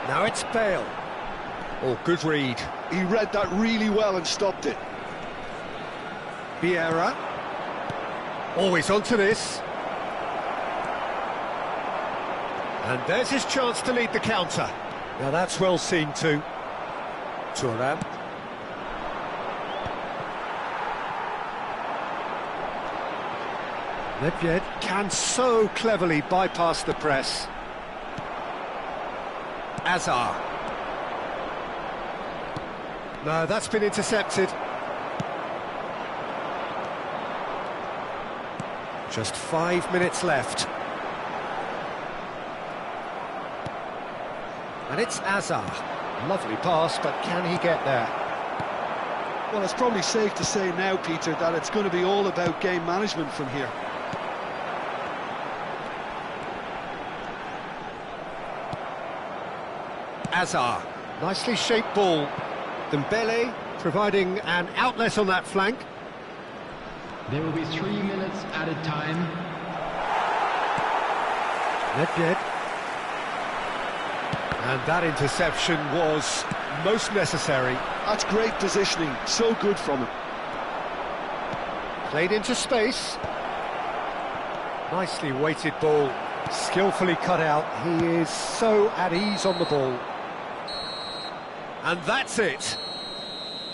Speaker 1: Now it's Bale. Oh, good read.
Speaker 2: He read that really well and stopped it.
Speaker 1: Vieira. Always onto this. And there's his chance to lead the counter. Now that's well seen too. Thuram. Nedved can so cleverly bypass the press. Azar. No, that's been intercepted. Just 5 minutes left. And it's Azar. Lovely pass, but can he get there?
Speaker 2: Well, it's probably safe to say now, Peter, that it's going to be all about game management from here.
Speaker 1: Azar, nicely shaped ball. Dembele providing an outlet on that flank.
Speaker 3: There will be 3 minutes added time.
Speaker 1: Nedved. And that interception was most necessary.
Speaker 2: That's great positioning, so good from him.
Speaker 1: Played into space. Nicely weighted ball, skillfully cut out. He is so at ease on the ball. And that's it.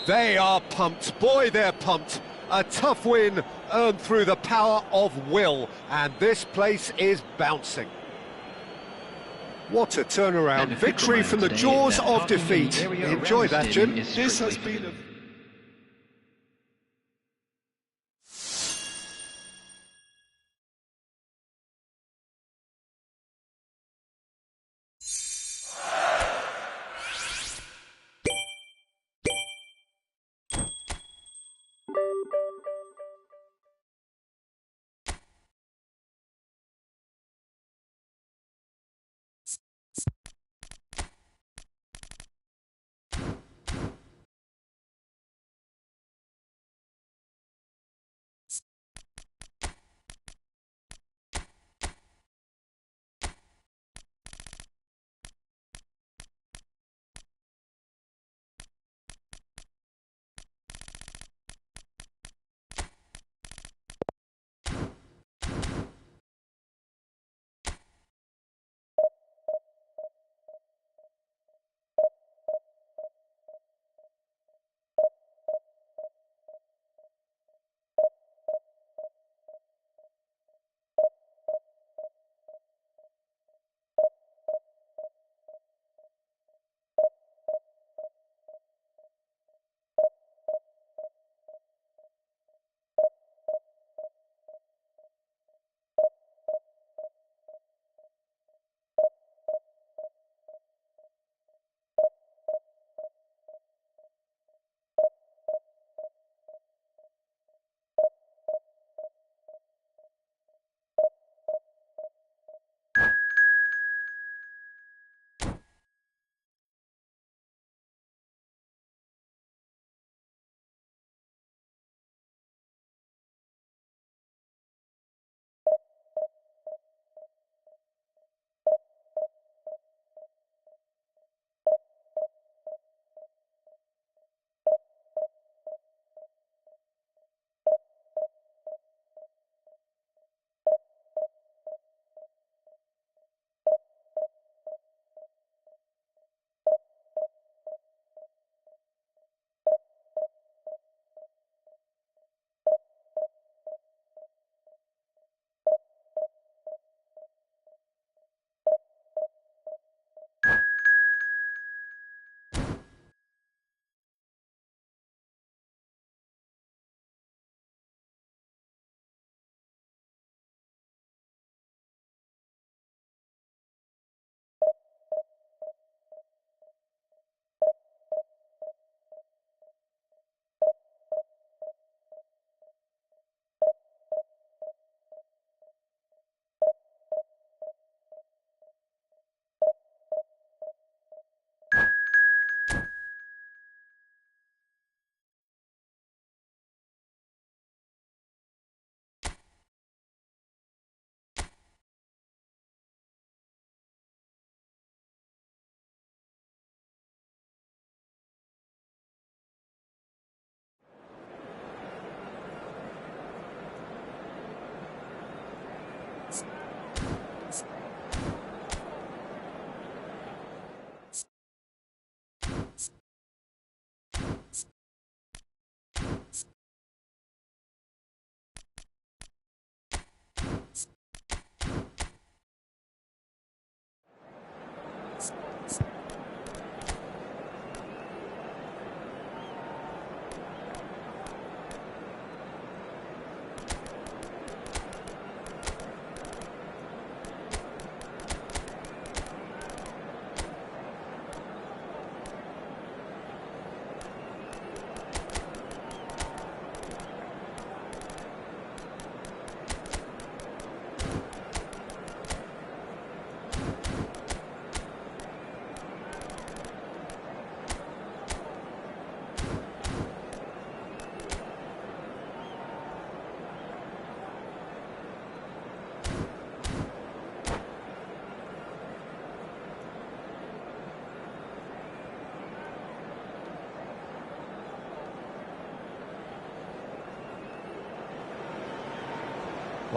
Speaker 1: They are pumped. Boy, they're pumped. A tough win earned through the power of will. And this place is bouncing. What a turnaround. Victory from the jaws of defeat. Enjoy that, Jim.
Speaker 2: This has been a...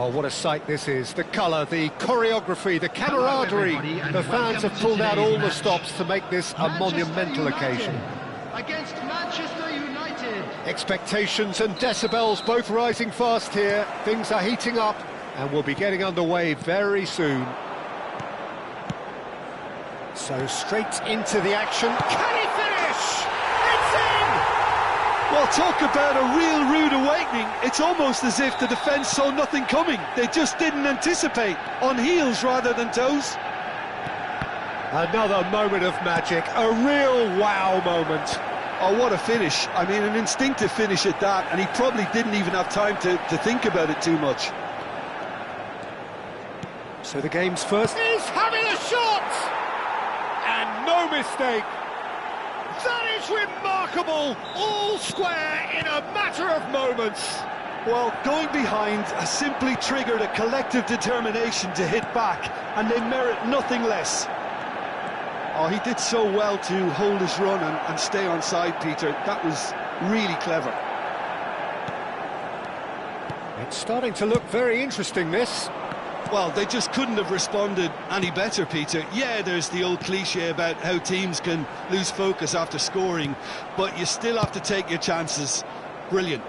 Speaker 1: Well, what a sight this is. The colour, the choreography, the camaraderie. The fans have pulled out all the stops to make this a monumental occasion.
Speaker 3: Against Manchester United.
Speaker 1: Expectations and decibels both rising fast here. Things are heating up and we'll be getting underway very soon. So straight into the action. Can he finish? It's in!
Speaker 2: Well, talk about a real rude awakening. It's almost as if the defence saw nothing coming. They just didn't anticipate, on heels rather than toes.
Speaker 1: Another moment of magic, a real wow moment.
Speaker 2: Oh, what a finish. I mean, an instinctive finish at that, and he probably didn't even have time to think about it too much.
Speaker 1: So the game's first is having a shot! And no mistake. That is remarkable, all square in a matter of moments.
Speaker 2: Well, going behind has simply triggered a collective determination to hit back, and they merit nothing less. Oh, he did so well to hold his run and stay on side, Peter. That was really clever.
Speaker 1: It's starting to look very interesting, this.
Speaker 2: Well, they just couldn't have responded any better, Peter. Yeah, there's the old cliche about how teams can lose focus after scoring, but you still have to take your chances. Brilliant.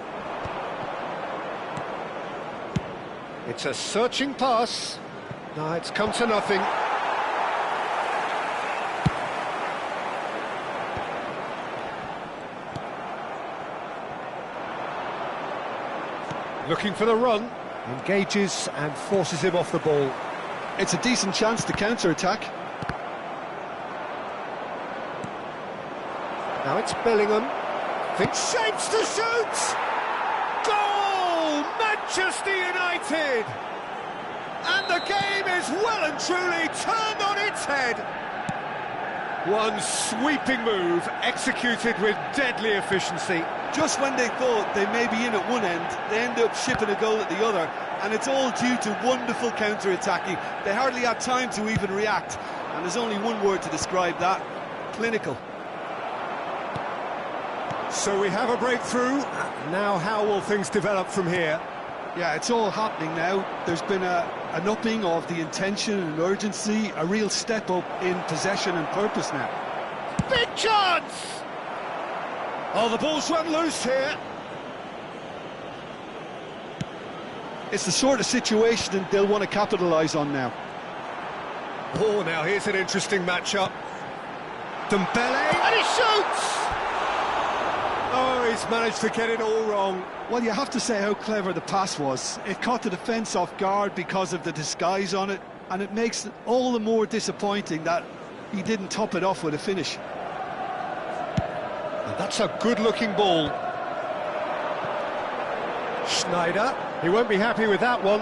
Speaker 1: It's a searching pass. No, it's come to nothing. Looking for the run. Engages and forces him off the ball.
Speaker 2: It's a decent chance to counter-attack.
Speaker 1: Now it's Bellingham. Thinks shapes to shoot! Goal! Manchester United! And the game is well and truly turned on its head. One sweeping move, executed with deadly efficiency.
Speaker 2: Just when they thought they may be in at one end, they end up shipping a goal at the other, and it's all due to wonderful counter-attacking. They hardly had time to even react, and there's only one word to describe that: clinical.
Speaker 1: So we have a breakthrough. Now how will things develop from here?
Speaker 2: Yeah, it's all happening now. There's been an upping of the intention and urgency, a real step up in possession and purpose now.
Speaker 1: Big chance! Oh, the ball's run loose here.
Speaker 2: It's the sort of situation that they'll want to capitalise on now.
Speaker 1: Oh, now here's an interesting matchup. Dembele, and he shoots! Oh, he's managed to get it all wrong.
Speaker 2: Well, you have to say how clever the pass was. It caught the defence off guard because of the disguise on it, and it makes it all the more disappointing that he didn't top it off with a finish.
Speaker 1: And that's a good-looking ball. Schneider, he won't be happy with that one.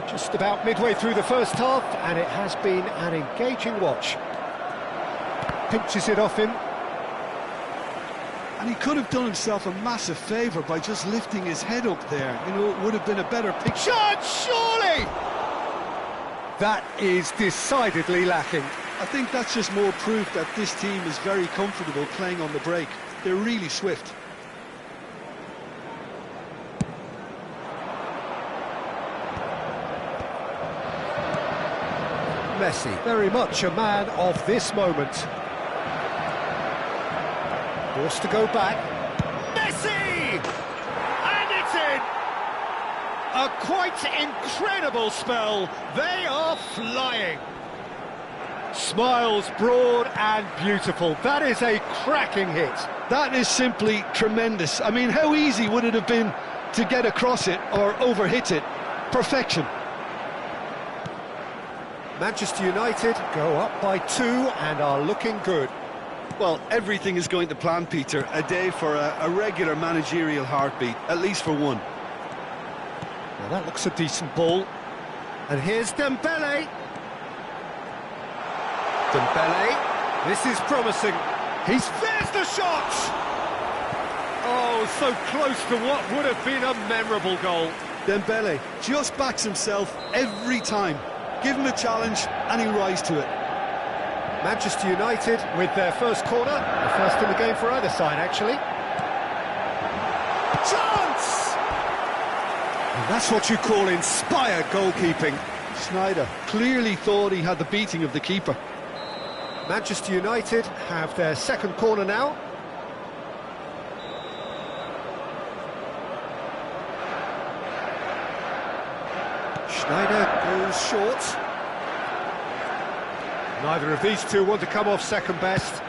Speaker 1: Just about midway through the first half, and it has been an engaging watch. Pinches it off him.
Speaker 2: And he could have done himself a massive favour by just lifting his head up there. You know, it would have been a better picture.
Speaker 1: Shot, surely! That is decidedly lacking.
Speaker 2: I think that's just more proof that this team is very comfortable playing on the break. They're really swift.
Speaker 1: Messi, very much a man of this moment. Forced to go back. Messi! And it's in! A quite incredible spell. They are flying. Smiles broad and beautiful. That is a cracking hit.
Speaker 2: That is simply tremendous. I mean, how easy would it have been to get across it or overhit it? Perfection.
Speaker 1: Manchester United go up by 2 and are looking good.
Speaker 2: Well, everything is going to plan, Peter. A day for a regular managerial heartbeat, at least for one.
Speaker 1: Well, that looks a decent ball. And here's Dembele. Dembele, this is promising. There's the shot! Oh, so close to what would have been a memorable goal.
Speaker 2: Dembele just backs himself every time. Give him a challenge and he'll rise to it.
Speaker 1: Manchester United with their first corner, the first in the game for either side, actually. Chance! And that's what you call inspired goalkeeping.
Speaker 2: Schneider clearly thought he had the beating of the keeper.
Speaker 1: Manchester United have their second corner now. Schneider goes short. Neither of these two want to come off second best.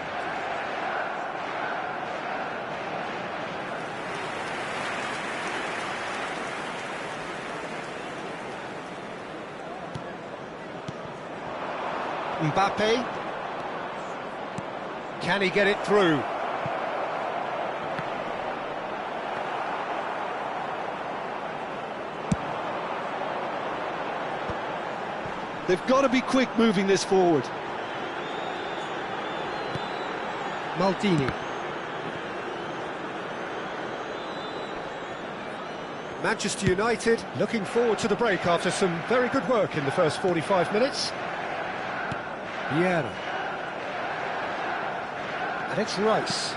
Speaker 1: Mbappe. Can he get it through?
Speaker 2: They've got to be quick moving this forward.
Speaker 1: Maldini. Manchester United looking forward to the break after some very good work in the first 45 minutes. Vieira. And it's Rice.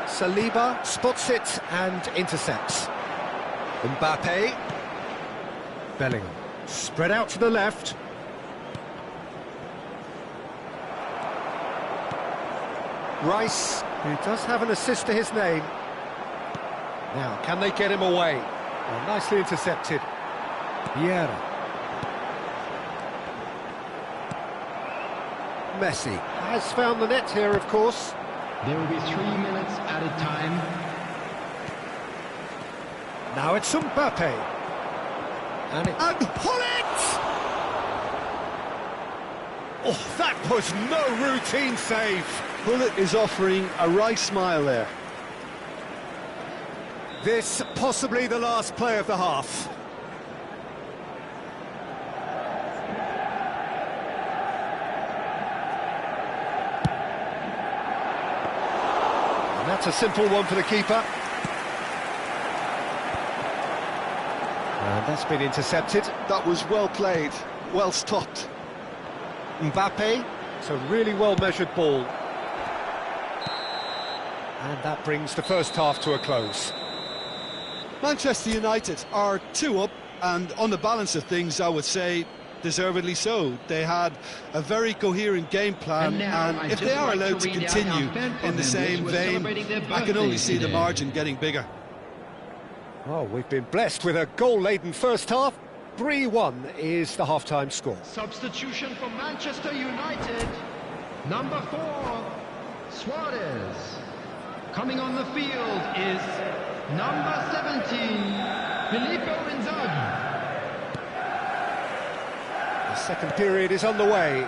Speaker 1: Saliba spots it and intercepts. Mbappe. Bellingham. Spread out to the left. Rice, who does have an assist to his name. Now, can they get him away? Well, nicely intercepted. Vieira. Messi has found the net here, of course.
Speaker 3: There will be 3 minutes added time.
Speaker 1: Now it's Mbappe. And pull it! Oh, that was no routine save.
Speaker 2: Bullet is offering a right smile there.
Speaker 1: This possibly the last play of the half. And that's a simple one for the keeper. And that's been intercepted.
Speaker 2: That was well played, well stopped.
Speaker 1: Mbappe, it's a really well-measured ball. And that brings the first half to a close.
Speaker 2: Manchester United are 2 up, and on the balance of things, I would say, deservedly so. They had a very coherent game plan, and if they are allowed to continue in the same vein, I can only see the margin getting bigger.
Speaker 1: Oh, we've been blessed with a goal-laden first half. 3-1 is the half-time score.
Speaker 3: Substitution for Manchester United. Number 4, Suarez. Coming on the field is number 17, Filippo Inzaghi.
Speaker 1: The second period is underway.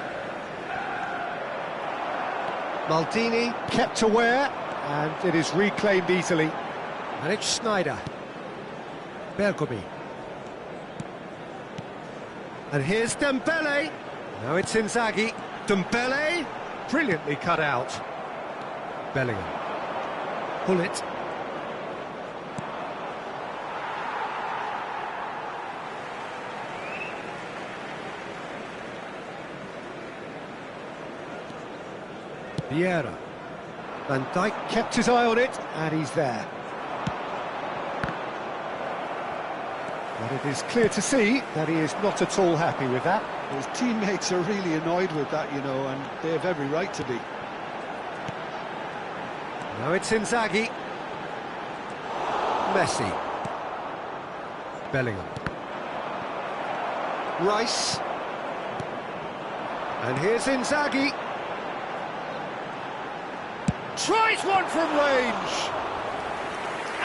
Speaker 1: Maldini kept aware, and it is reclaimed easily. And it's Sneijder. Bergomi. And here's Dembele. Now it's Inzaghi. Dembele, brilliantly cut out. Bellingham. Pull it. Vieira. Van Dijk kept his eye on it, and he's there. But it is clear to see that he is not at all happy with that.
Speaker 2: His teammates are really annoyed with that, you know, and they have every right to be.
Speaker 1: Now it's Inzaghi. Messi. Bellingham. Rice. And here's Inzaghi. Tries one from range.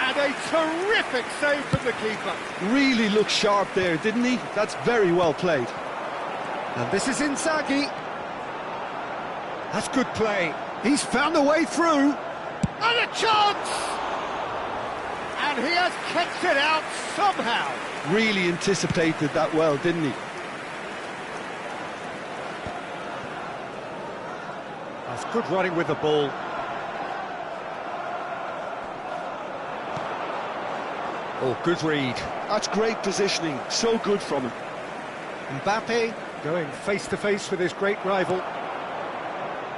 Speaker 1: And a terrific save from the keeper.
Speaker 2: Really looked sharp there, didn't he? That's very well played.
Speaker 1: And this is Inzaghi. That's good play. He's found a way through. And a chance! And he has kept it out somehow.
Speaker 2: Really anticipated that well, didn't he?
Speaker 1: That's good running with the ball. Oh, good read.
Speaker 2: That's great positioning. So good from him.
Speaker 1: Mbappe going face-to-face with his great rival.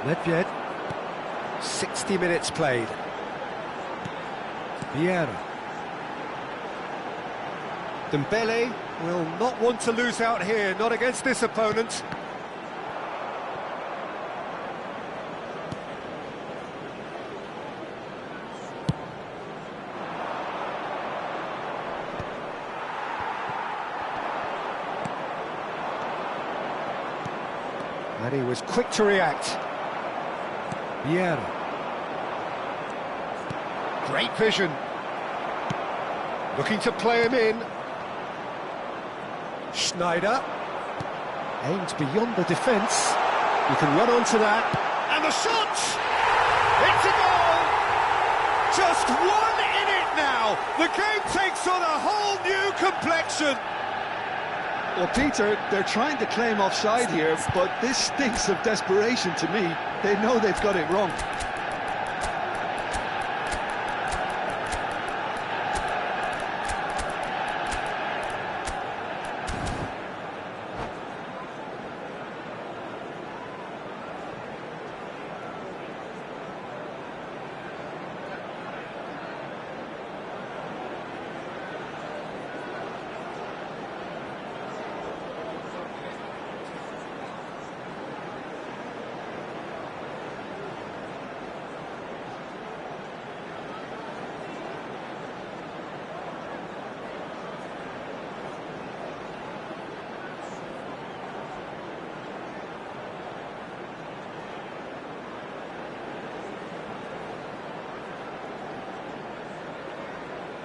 Speaker 1: Nedved. 60 minutes played. Vieira. Dembele will not want to lose out here, not against this opponent. And he was quick to react. Vieira. Great vision. Looking to play him in. Schneider. Aimed beyond the defence. You can run onto that. And the shot! It's a goal! Just 1 in it now! The game takes on a whole new complexion!
Speaker 2: Well, Peter, they're trying to claim offside here, but this stinks of desperation to me. They know they've got it wrong.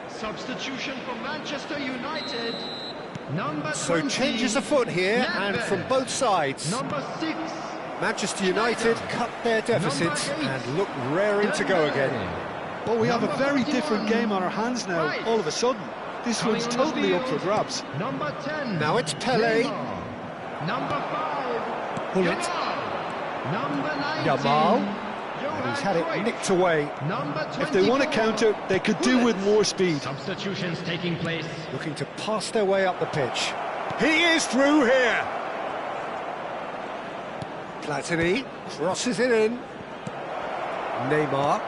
Speaker 3: Substitution for Manchester United. Number 20.
Speaker 1: So changes afoot here, and from both sides.
Speaker 3: Number 6.
Speaker 1: Manchester United cut their deficit and look raring to go again.
Speaker 2: Well, we have a very different game on our hands now, all of a sudden. This one's totally up for grabs.
Speaker 3: Number 10.
Speaker 1: Now it's Pele.
Speaker 3: Number 5.
Speaker 1: Bullet.
Speaker 3: Number 19.
Speaker 1: Yamal. And he's had it nicked away.
Speaker 3: Number 24.
Speaker 2: If they want to counter, they could do with more speed.
Speaker 3: Substitutions taking place.
Speaker 1: Looking to pass their way up the pitch. He is through here. Platini crosses it in. Neymar.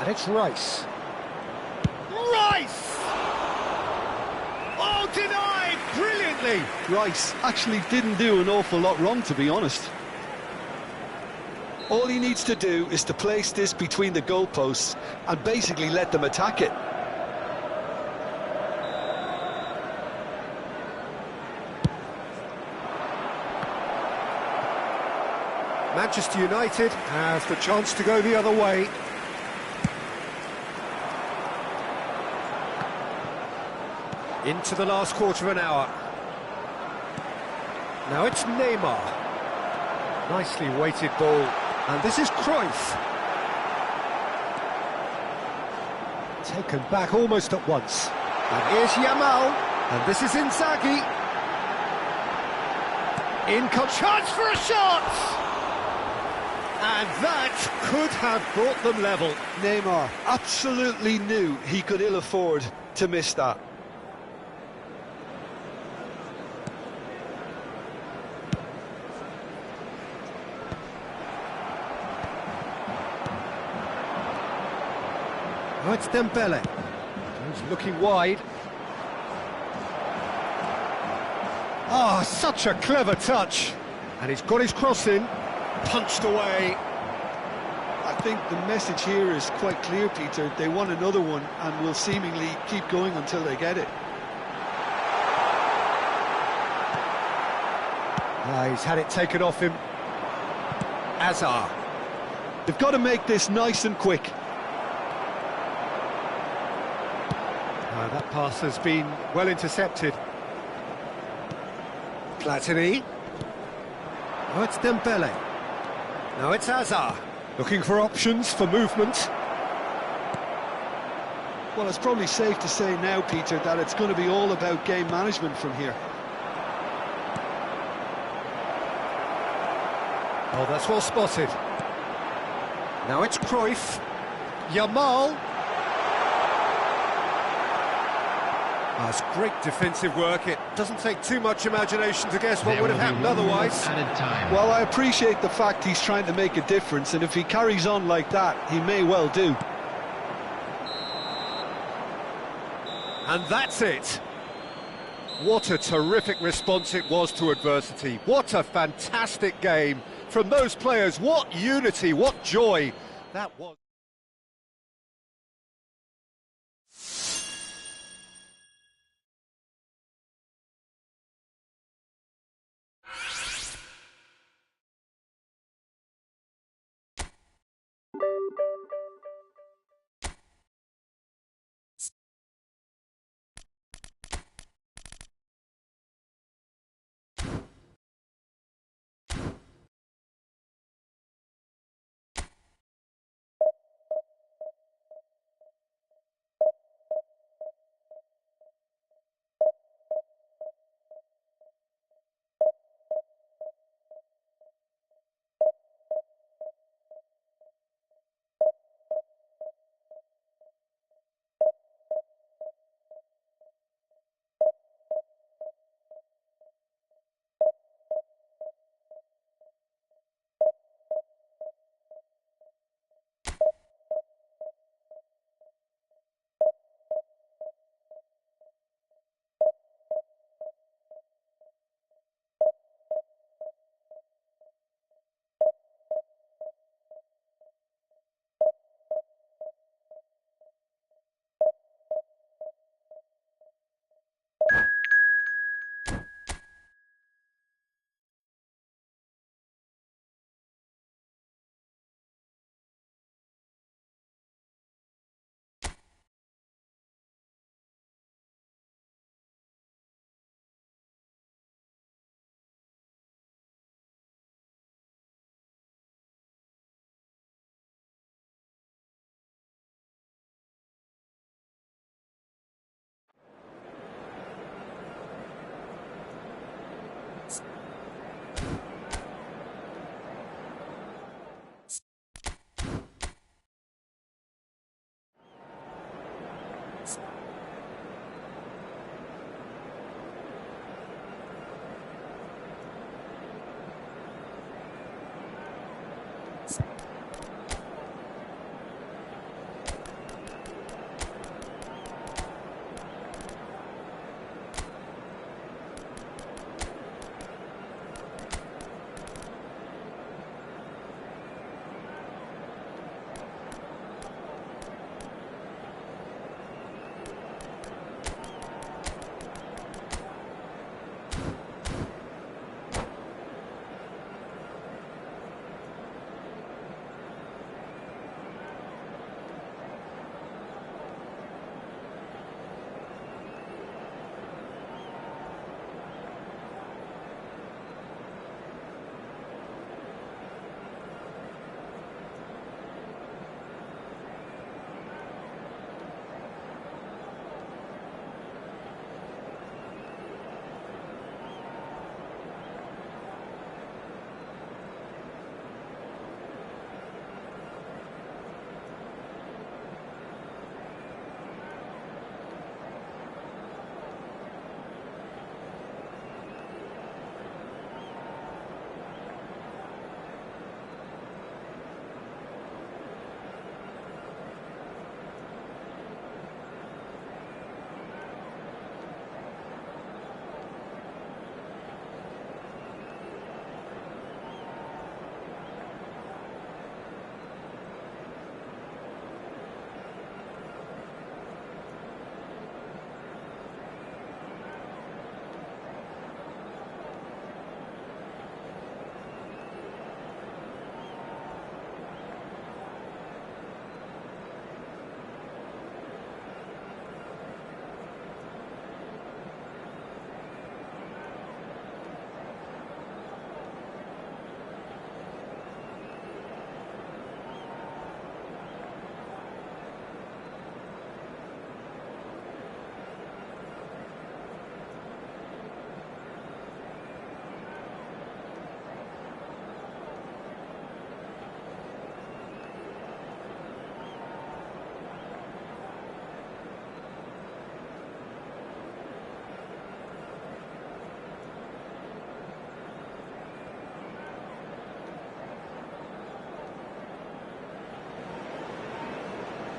Speaker 1: And it's Rice. Rice! Oh, denied brilliantly.
Speaker 2: Rice actually didn't do an awful lot wrong, to be honest. All he needs to do is to place this between the goalposts and basically let them attack it.
Speaker 1: Manchester United have the chance to go the other way. Into the last quarter of an hour. Now it's Neymar. Nicely weighted ball. And this is Cruyff. Taken back almost at once. And here's Yamal. And this is Inzaghi. In comes chance for a shot! And that could have brought them level.
Speaker 2: Neymar absolutely knew he could ill afford to miss that.
Speaker 1: Oh, it's Dembele. He's looking wide. Ah, such a clever touch. And he's got his cross in. Punched away.
Speaker 2: I think the message here is quite clear, Peter. They want another one and will seemingly keep going until they get it.
Speaker 1: He's had it taken off him. Azar.
Speaker 2: They've got to make this nice and quick.
Speaker 1: That pass has been well intercepted. Platini. Oh, it's Dembele. Now it's Azar. Looking for options for movement.
Speaker 2: Well, it's probably safe to say now, Peter, that it's going to be all about game management from here.
Speaker 1: Oh, that's well spotted. Now it's Cruyff. Yamal. That's great defensive work. It doesn't take too much imagination to guess what would have happened otherwise.
Speaker 2: Well, I appreciate the fact he's trying to make a difference, and if he carries on like that, he may well do.
Speaker 1: And that's it. What a terrific response it was to adversity. What a fantastic game from those players. What unity, what joy that was.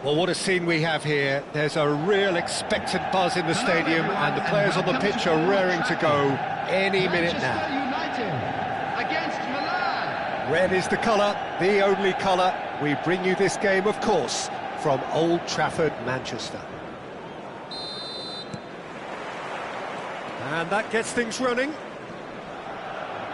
Speaker 1: Well, what a scene we have here. There's a real expectant buzz in the stadium, and the players on the pitch are raring to go any minute now.
Speaker 3: Against Milan.
Speaker 1: Red is the colour, the only colour. We bring you this game, of course, from Old Trafford, Manchester. And that gets things running.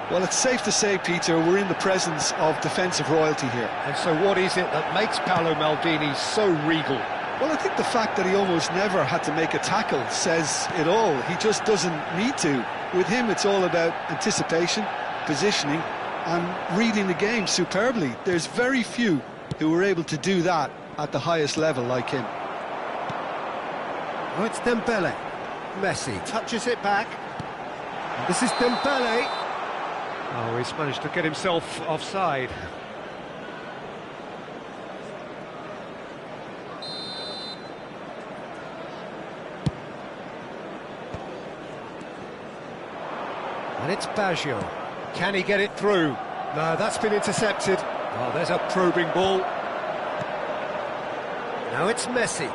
Speaker 2: Well, it's safe to say, Peter, we're in the presence of defensive royalty here.
Speaker 1: And so what is it that makes Paolo Maldini so regal?
Speaker 2: Well, I think the fact that he almost never had to make a tackle says it all. He just doesn't need to. With him, it's all about anticipation, positioning, and reading the game superbly. There's very few who were able to do that at the highest level like him.
Speaker 1: Oh, it's Dembele. Messi touches it back. And this is Dembele. Oh, he's managed to get himself offside. And it's Baggio. Can he get it through? No, that's been intercepted. Oh, there's a probing ball. Now it's Messi.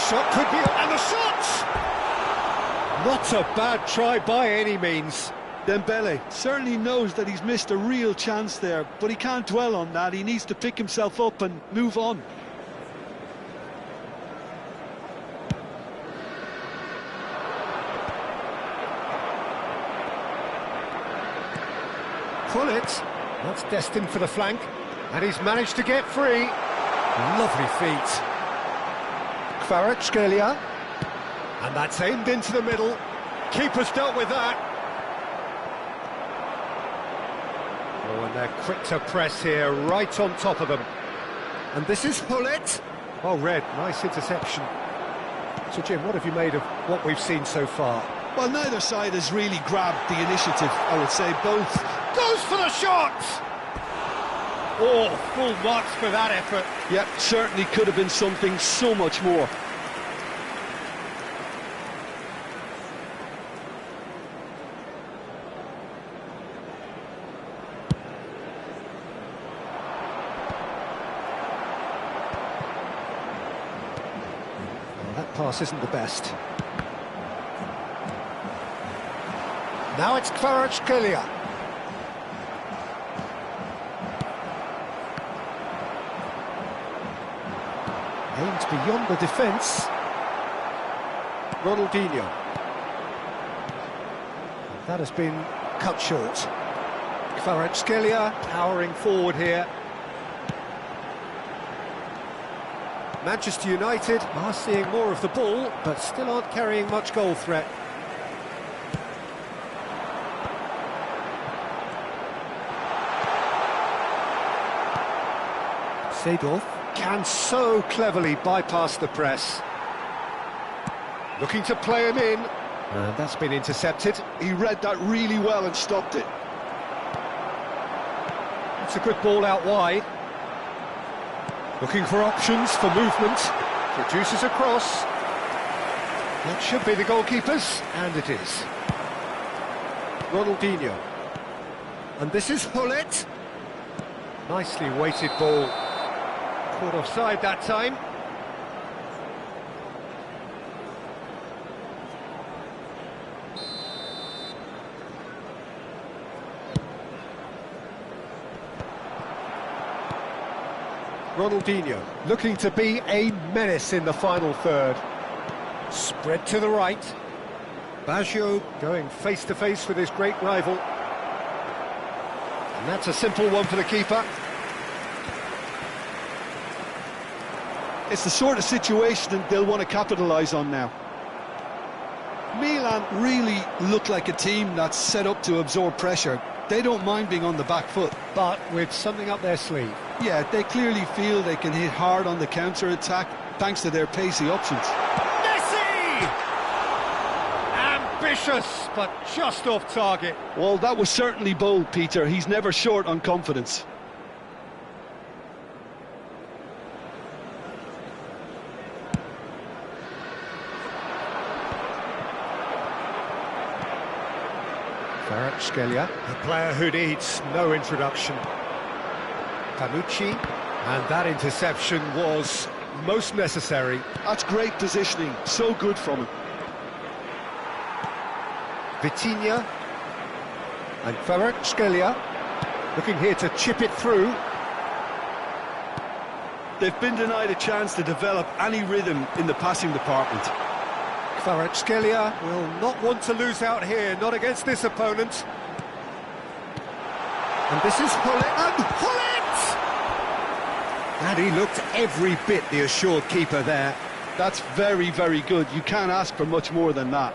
Speaker 1: Shot could be... and the shot! Not a bad try by any means.
Speaker 2: Dembele certainly knows that he's missed a real chance there, but he can't dwell on that. He needs to pick himself up and move on.
Speaker 1: Pull it. That's destined for the flank. And he's managed to get free. Lovely feet. Kvaratskhelia. And that's aimed into the middle. Keeper's dealt with that. Oh, and they're quick to press here, right on top of them. And this is Hullet. Oh, Red, nice interception. So, Jim, what have you made of what we've seen so far?
Speaker 2: Well, neither side has really grabbed the initiative, I would say. Both.
Speaker 1: Goes for the shot! Oh, full marks for that effort.
Speaker 2: Yep, certainly could have been something so much more.
Speaker 1: That pass isn't the best. Now it's Kvaratskhelia. Aimed beyond the defence. Ronaldinho. That has been cut short. Kvaratskhelia powering forward here. Manchester United are seeing more of the ball, but still aren't carrying much goal threat. Seedorf can so cleverly bypass the press. Looking to play him in. And that's been intercepted.
Speaker 2: He read that really well and stopped it.
Speaker 1: It's a good ball out wide. Looking for options for movement. Produces a cross. That should be the goalkeeper's, and it is. Ronaldinho. And this is Hullet. Nicely weighted ball. Caught offside that time. Ronaldinho looking to be a menace in the final third. Spread to the right. Baggio going face to face with his great rival. And that's a simple one for the keeper.
Speaker 2: It's the sort of situation that they'll want to capitalise on now. Milan really look like a team that's set up to absorb pressure. They don't mind being on the back foot.
Speaker 1: But with something up their sleeve.
Speaker 2: Yeah, they clearly feel they can hit hard on the counter-attack thanks to their pacey options.
Speaker 1: Messi! Ambitious, but just off target.
Speaker 2: Well, that was certainly bold, Peter. He's never short on confidence.
Speaker 1: Kvaratskhelia, a player who needs no introduction. Panucci, and that interception was most necessary.
Speaker 2: That's great positioning, so good from him.
Speaker 1: Vitinha and Kvaratskhelia looking here to chip it through.
Speaker 2: They've been denied a chance to develop any rhythm in the passing department.
Speaker 1: Kvaratskhelia will not want to lose out here, not against this opponent. And this is Hullet, and Hullet! And he looked every bit the assured keeper there.
Speaker 2: That's very, very good. You can't ask for much more than that.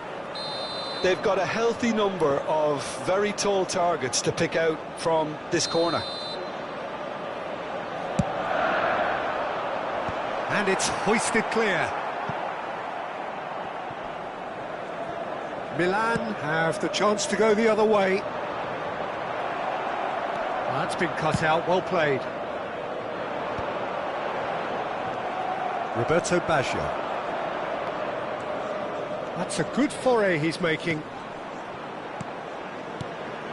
Speaker 2: They've got a healthy number of very tall targets to pick out from this corner.
Speaker 1: And it's hoisted clear. Milan have the chance to go the other way. That's been cut out, well played. Roberto Baggio. That's a good foray he's making.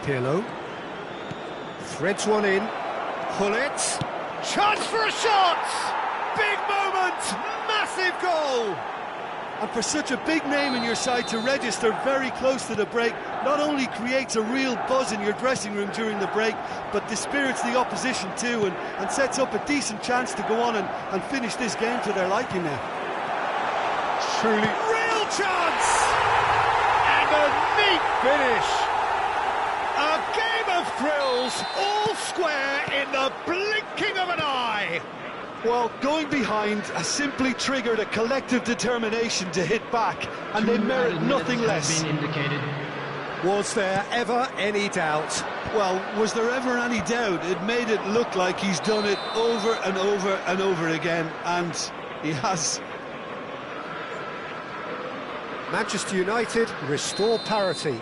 Speaker 1: Pirlo. Threads one in. Hullet. Chance for a shot! Big moment! Massive goal!
Speaker 2: And for such a big name in your side to register very close to the break, not only creates a real buzz in your dressing room during the break, but dispirits the opposition too, and sets up a decent chance to go on and finish this game to their liking now.
Speaker 1: Truly real chance! And a neat finish! A game of thrills, all square in the blinking of an eye!
Speaker 2: Well, going behind has simply triggered a collective determination to hit back, and they merit nothing less.
Speaker 1: Was there ever any doubt?
Speaker 2: Well, was there ever any doubt? It made it look like he's done it over and over and over again, and he has.
Speaker 1: Manchester United restore parity.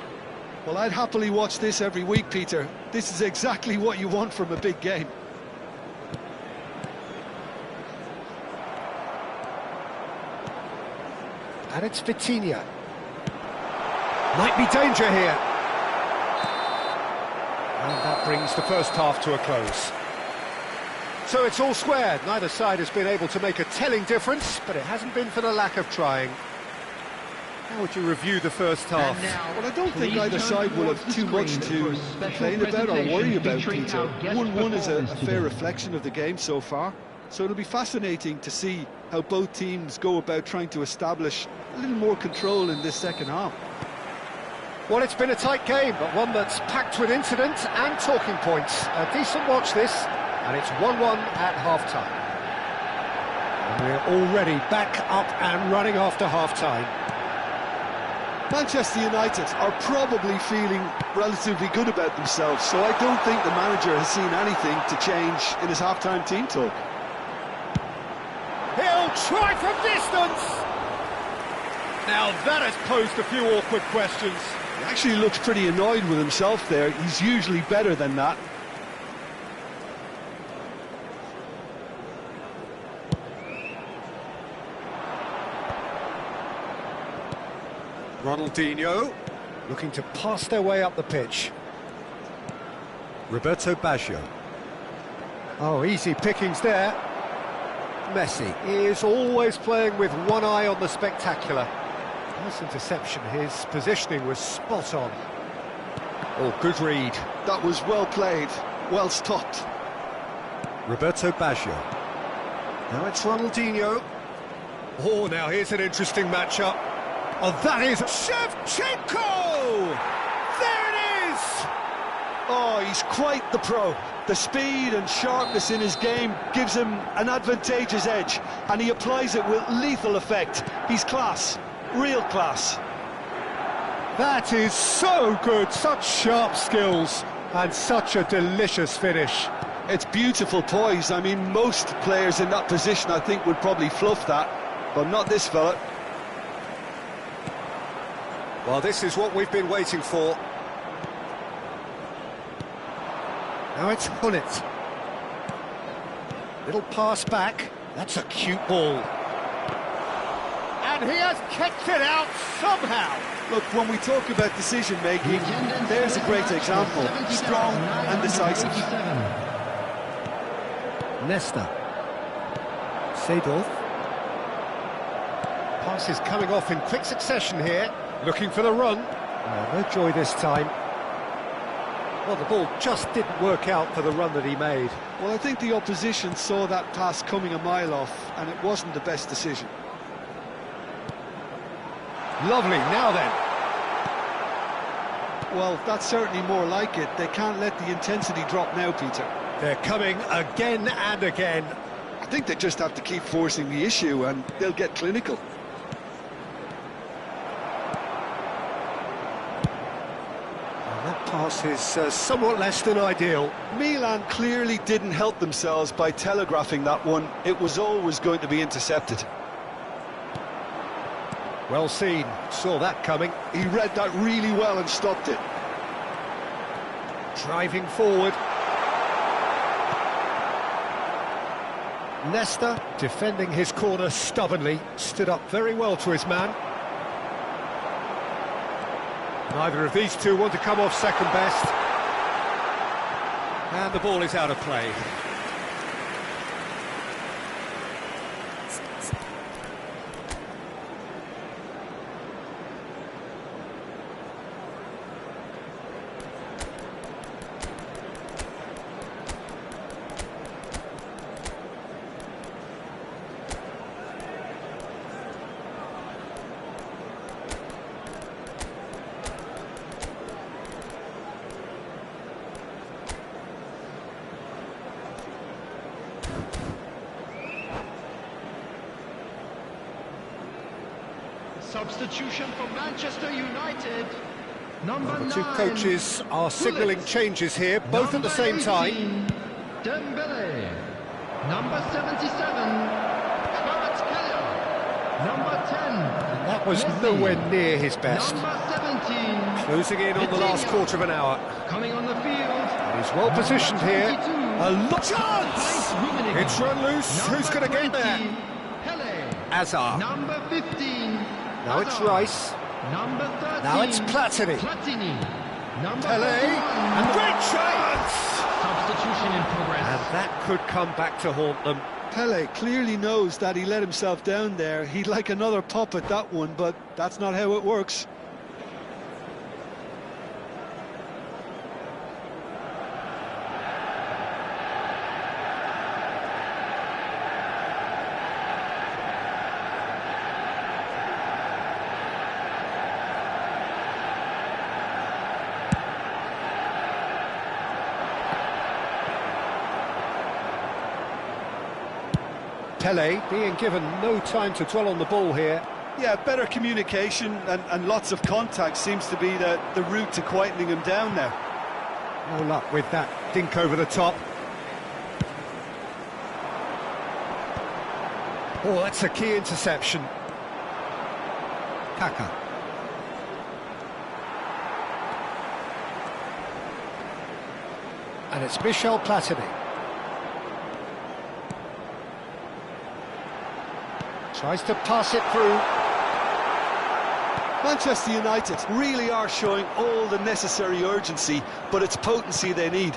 Speaker 2: Well, I'd happily watch this every week, Peter. This is exactly what you want from a big game.
Speaker 1: And it's Vitinha. Might be danger here. And that brings the first half to a close. So it's all square. Neither side has been able to make a telling difference, but it hasn't been for the lack of trying. How would you review the first half?
Speaker 2: Well, I don't think either side will have too much to complain about or worry about, Peter. 1-1 is a fair reflection of the game so far. So it'll be fascinating to see how both teams go about trying to establish a little more control in this second half.
Speaker 1: Well, it's been a tight game, but one that's packed with incident and talking points. A decent watch this, and it's 1-1 at half-time. And we're already back up and running after half-time.
Speaker 2: Manchester United are probably feeling relatively good about themselves, so I don't think the manager has seen anything to change in his half-time team talk.
Speaker 1: He'll try from distance! Now that has posed a few awkward questions.
Speaker 2: He actually looks pretty annoyed with himself there. He's usually better than that.
Speaker 1: Ronaldinho looking to pass their way up the pitch. Roberto Baggio. Oh, easy pickings there. Messi is always playing with one eye on the spectacular. Nice interception, his positioning was spot on. Oh, good read.
Speaker 2: That was well played, well stopped.
Speaker 1: Roberto Baggio. Now it's Ronaldinho. Oh, now here's an interesting matchup. Oh, that is Shevchenko! There it is!
Speaker 2: Oh, he's quite the pro. The speed and sharpness in his game gives him an advantageous edge, and he applies it with lethal effect. He's class, real class.
Speaker 1: That is so good, such sharp skills, and such a delicious finish.
Speaker 2: It's beautiful poise. I mean, most players in that position, I think, would probably fluff that, but not this fella.
Speaker 1: Well, this is what we've been waiting for. Now it's Hullet. Little pass back. That's a cute ball. And he has kicked it out somehow.
Speaker 2: Look, when we talk about decision-making, there's a great example. Strong and decisive.
Speaker 1: Nesta. Seedorf. Pass is coming off in quick succession here, looking for the run. No joy this time. Well, the ball just didn't work out for the run that he made.
Speaker 2: Well, I think the opposition saw that pass coming a mile off, and it wasn't the best decision.
Speaker 1: Lovely, now then.
Speaker 2: Well, that's certainly more like it. They can't let the intensity drop now, Peter.
Speaker 1: They're coming again and again.
Speaker 2: I think they just have to keep forcing the issue, and they'll get clinical.
Speaker 1: That pass is somewhat less than ideal.
Speaker 2: Milan clearly didn't help themselves by telegraphing that one. It was always going to be intercepted.
Speaker 1: Well seen, saw that coming.
Speaker 2: He read that really well and stopped it.
Speaker 1: Driving forward. Nesta, defending his corner stubbornly, stood up very well to his man. Neither of these two want to come off second best. And the ball is out of play.
Speaker 3: Substitution for Manchester United. Number 9.
Speaker 1: The two coaches are signalling changes here, both at the same time.
Speaker 3: Dembele. Number 77. Kvaratskhelia. Number 10.
Speaker 1: That was nowhere near his best.
Speaker 3: Number 17.
Speaker 1: Closing in on the last quarter of an hour.
Speaker 3: Coming on the field.
Speaker 1: He's well positioned here.
Speaker 3: 22.
Speaker 1: A chance! It's run loose. Who's going to get there?
Speaker 3: Pele.
Speaker 1: Azar.
Speaker 3: Number 15.
Speaker 1: Now it's Rice.
Speaker 3: Number 13.
Speaker 1: Now it's Platini.
Speaker 3: Platini. Number
Speaker 1: Pele.
Speaker 3: 41.
Speaker 1: And great chance!
Speaker 3: Substitution in progress.
Speaker 1: And that could come back to haunt them.
Speaker 2: Pele clearly knows that he let himself down there. He'd like another pop at that one, but that's not how it works.
Speaker 1: Pele being given no time to dwell on the ball here.
Speaker 2: Yeah, better communication and lots of contact seems to be the route to quietening him down now.
Speaker 1: No luck with that dink over the top. Oh, that's a key interception. Kaka. And it's Michel Platini. Tries to pass it through.
Speaker 2: Manchester United really are showing all the necessary urgency, but it's potency they need.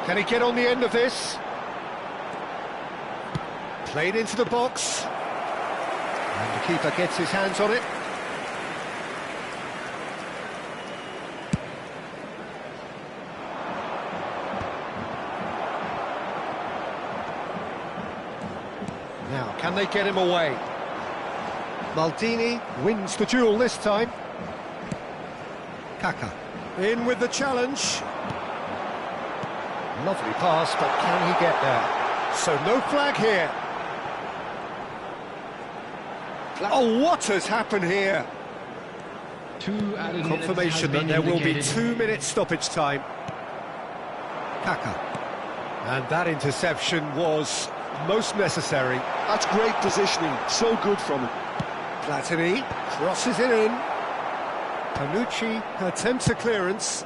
Speaker 1: Can he get on the end of this? Played into the box. And the keeper gets his hands on it. Now, can they get him away? Maldini wins the duel this time. Kaka in with the challenge. Lovely pass, but can he get there? So no flag here. Oh, what has happened here? Confirmation that there will be 2 minutes stoppage time. Kaka. And that interception was most necessary.
Speaker 2: That's great positioning, so good from him.
Speaker 1: Platini crosses it in. Panucci attempts a clearance.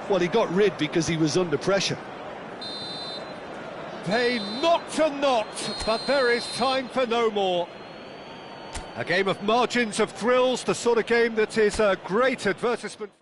Speaker 2: Well, he got rid because he was under pressure.
Speaker 1: They knocked and knocked, but there is time for no more. A game of margins of thrills, the sort of game that is a great advertisement.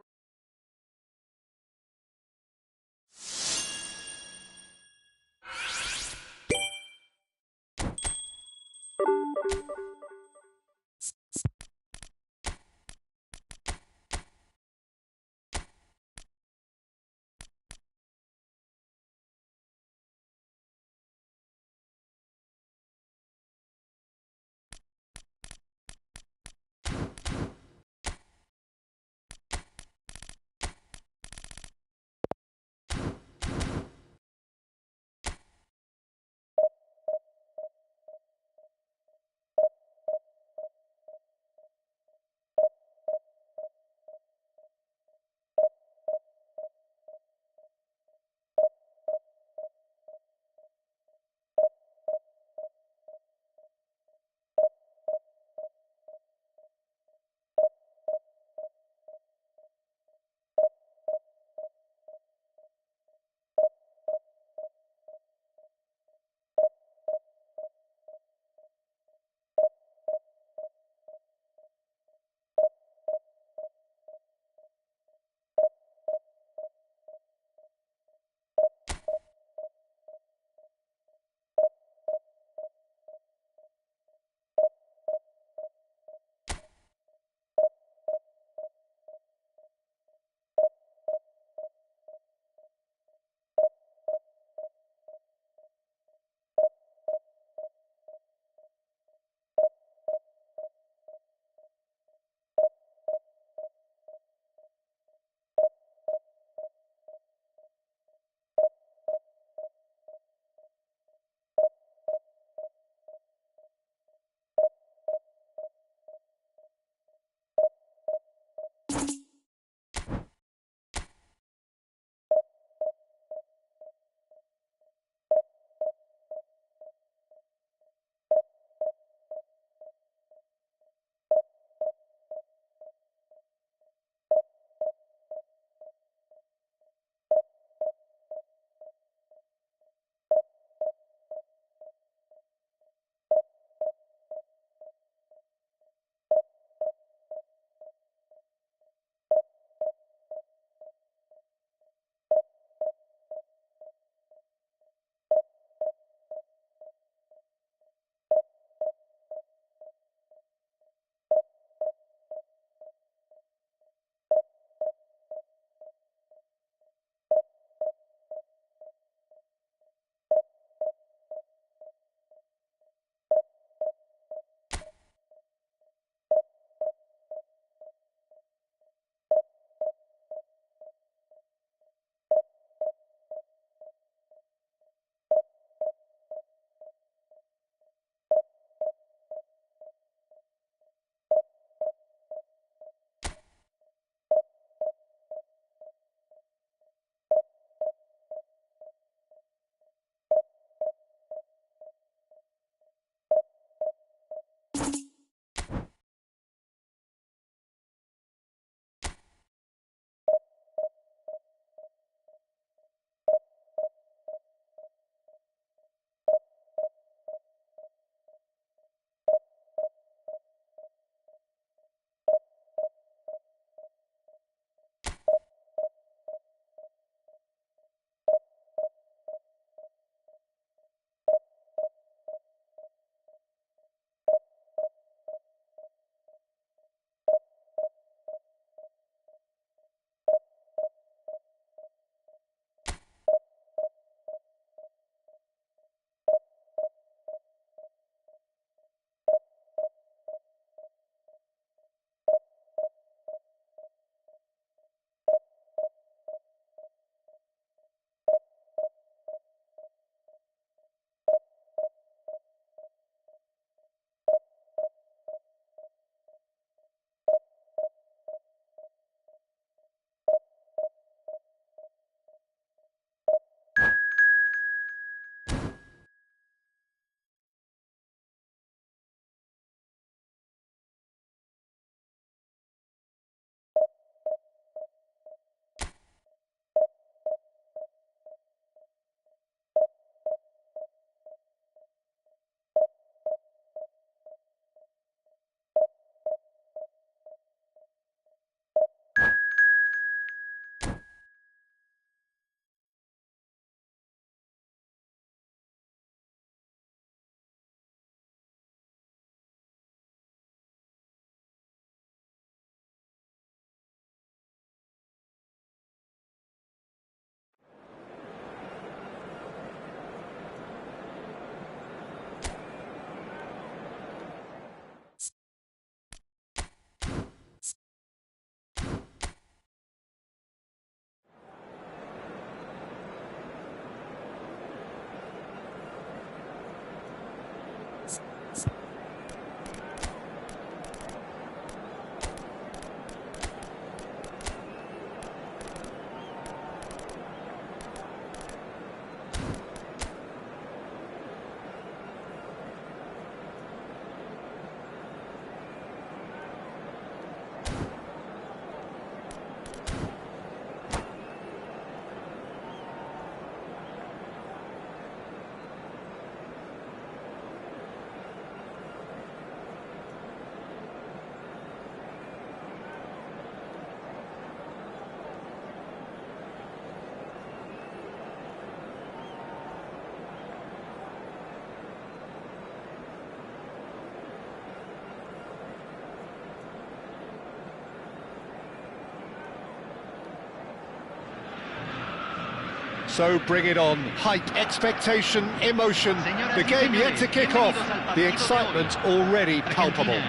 Speaker 1: So bring it on. Hype, expectation, emotion. The game yet to kick off. The excitement already palpable.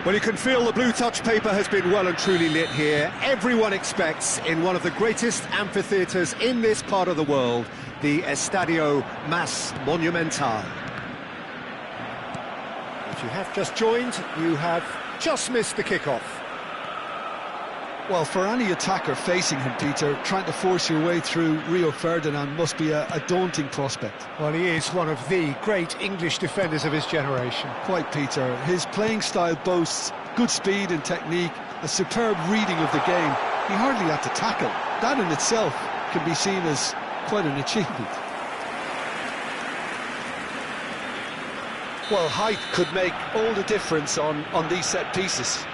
Speaker 1: Well, you can feel the blue touch paper has been well and truly lit here. Everyone expects, in one of the greatest amphitheatres in this part of the world, the Estadio Más Monumental. If you have just joined, you have just missed the kickoff.
Speaker 2: Well, for any attacker facing him, Peter, trying to force your way through Rio Ferdinand must be a daunting prospect.
Speaker 1: Well, he is one of the great English defenders of his generation.
Speaker 2: Quite, Peter. His playing style boasts good speed and technique, a superb reading of the game. He hardly had to tackle. That in itself can be seen as quite an achievement. Well, height could make all the difference on these set pieces.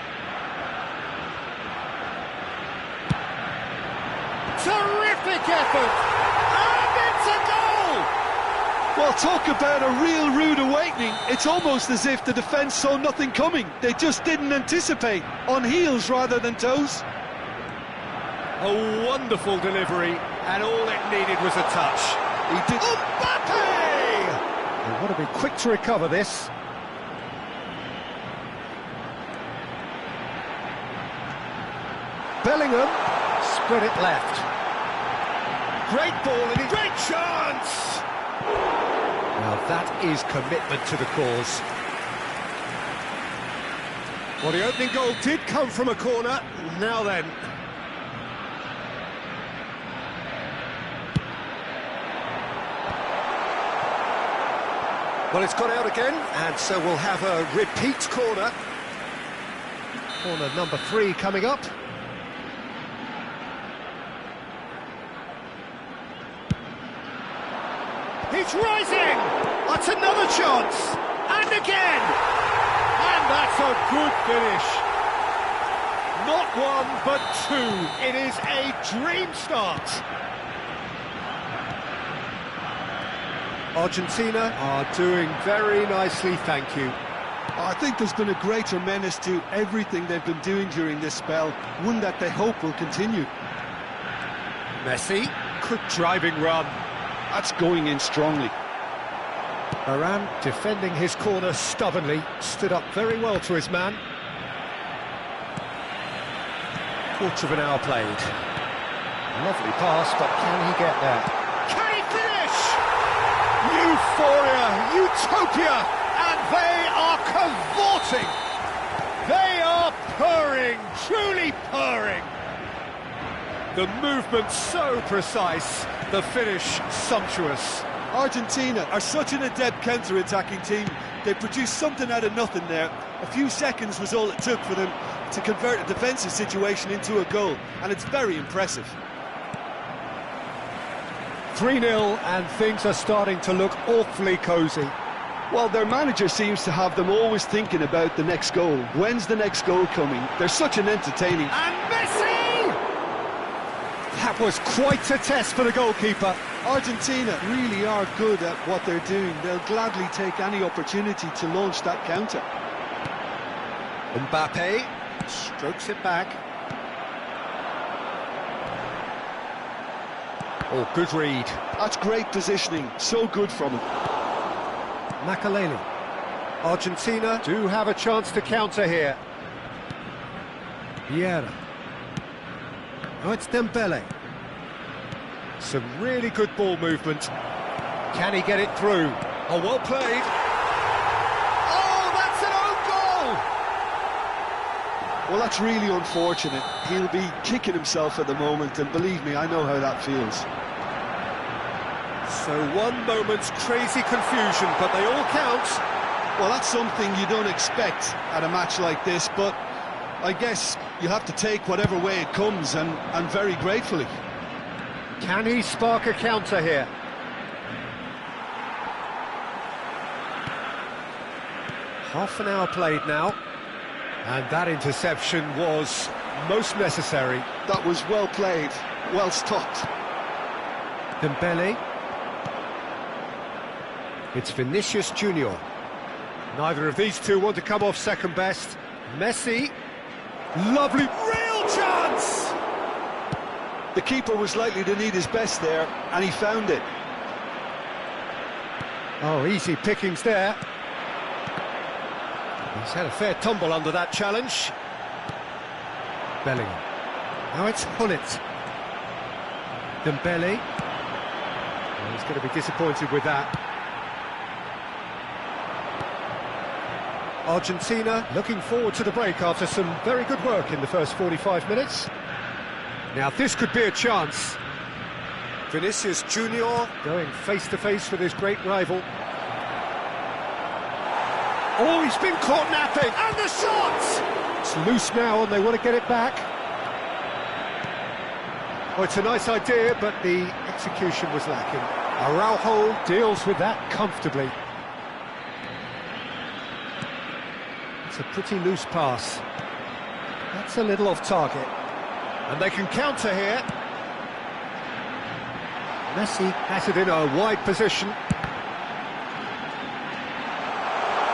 Speaker 1: Terrific effort! And it's a goal!
Speaker 2: Well, talk about a real rude awakening. It's almost as if the defence saw nothing coming. They just didn't anticipate, on heels rather than toes.
Speaker 1: A wonderful delivery, and all it needed was a touch. He did... Mbappe! They want to be quick to recover this. Bellingham spread it left. Great ball and a great chance! Now that is commitment to the cause. Well, the opening goal did come from a corner. Now then. Well, it's gone out again, and so we'll have a repeat corner. Corner number 3 coming up. He's rising! That's another chance! And again! And that's a good finish. Not one, but 2. It is a dream start. Argentina are doing very nicely, thank you.
Speaker 2: I think there's been a greater menace to everything they've been doing during this spell, one that they hope will continue.
Speaker 1: Messi, good driving run.
Speaker 2: That's going in strongly.
Speaker 1: Varane defending his corner stubbornly, stood up very well to his man. Quarter of an hour played. Lovely pass, but can he get there? Can he finish? Euphoria, utopia, and they are cavorting. They are purring, truly purring. The movement so precise, the finish sumptuous.
Speaker 2: Argentina are such an adept counter-attacking team. They produced something out of nothing there. A few seconds was all it took for them to convert a defensive situation into a goal, and it's very impressive.
Speaker 1: 3-0, and things are starting to look awfully cosy.
Speaker 2: Well, their manager seems to have them always thinking about the next goal. When's the next goal coming? They're such an entertaining...
Speaker 1: And Messi! That was quite a test for the goalkeeper.
Speaker 2: Argentina really are good at what they're doing. They'll gladly take any opportunity to launch that counter.
Speaker 1: Mbappe strokes it back. Oh, good read.
Speaker 2: That's great positioning. So good from him.
Speaker 1: Makaleli. Argentina do have a chance to counter here. Vieira. Oh, it's Dembele. Some really good ball movement. Can he get it through? Oh, well played. Oh, that's an own goal!
Speaker 2: Well, that's really unfortunate. He'll be kicking himself at the moment, and believe me, I know how that feels.
Speaker 1: So one moment's crazy confusion, but they all count.
Speaker 2: Well, that's something you don't expect at a match like this, but I guess you have to take whatever way it comes, and very gratefully.
Speaker 1: Can he spark a counter here? Half an hour played now, and that interception was most necessary.
Speaker 2: That was well played, well stopped.
Speaker 1: Dembele. It's Vinicius Junior. Neither of these two want to come off second best. Messi. Lovely, real chance!
Speaker 2: The keeper was likely to need his best there, and he found it.
Speaker 1: Oh, easy pickings there. He's had a fair tumble under that challenge. Bellingham. Now it's Hullet. Dembele. Well, he's going to be disappointed with that. Argentina looking forward to the break after some very good work in the first 45 minutes. Now this could be a chance. Vinicius Junior going face-to-face with his great rival. Oh, he's been caught napping, and the shot! It's loose now, and they want to get it back. Oh, it's a nice idea, but the execution was lacking. Araujo deals with that comfortably. It's a pretty loose pass. That's a little off target. And they can counter here. Messi has it in a wide position.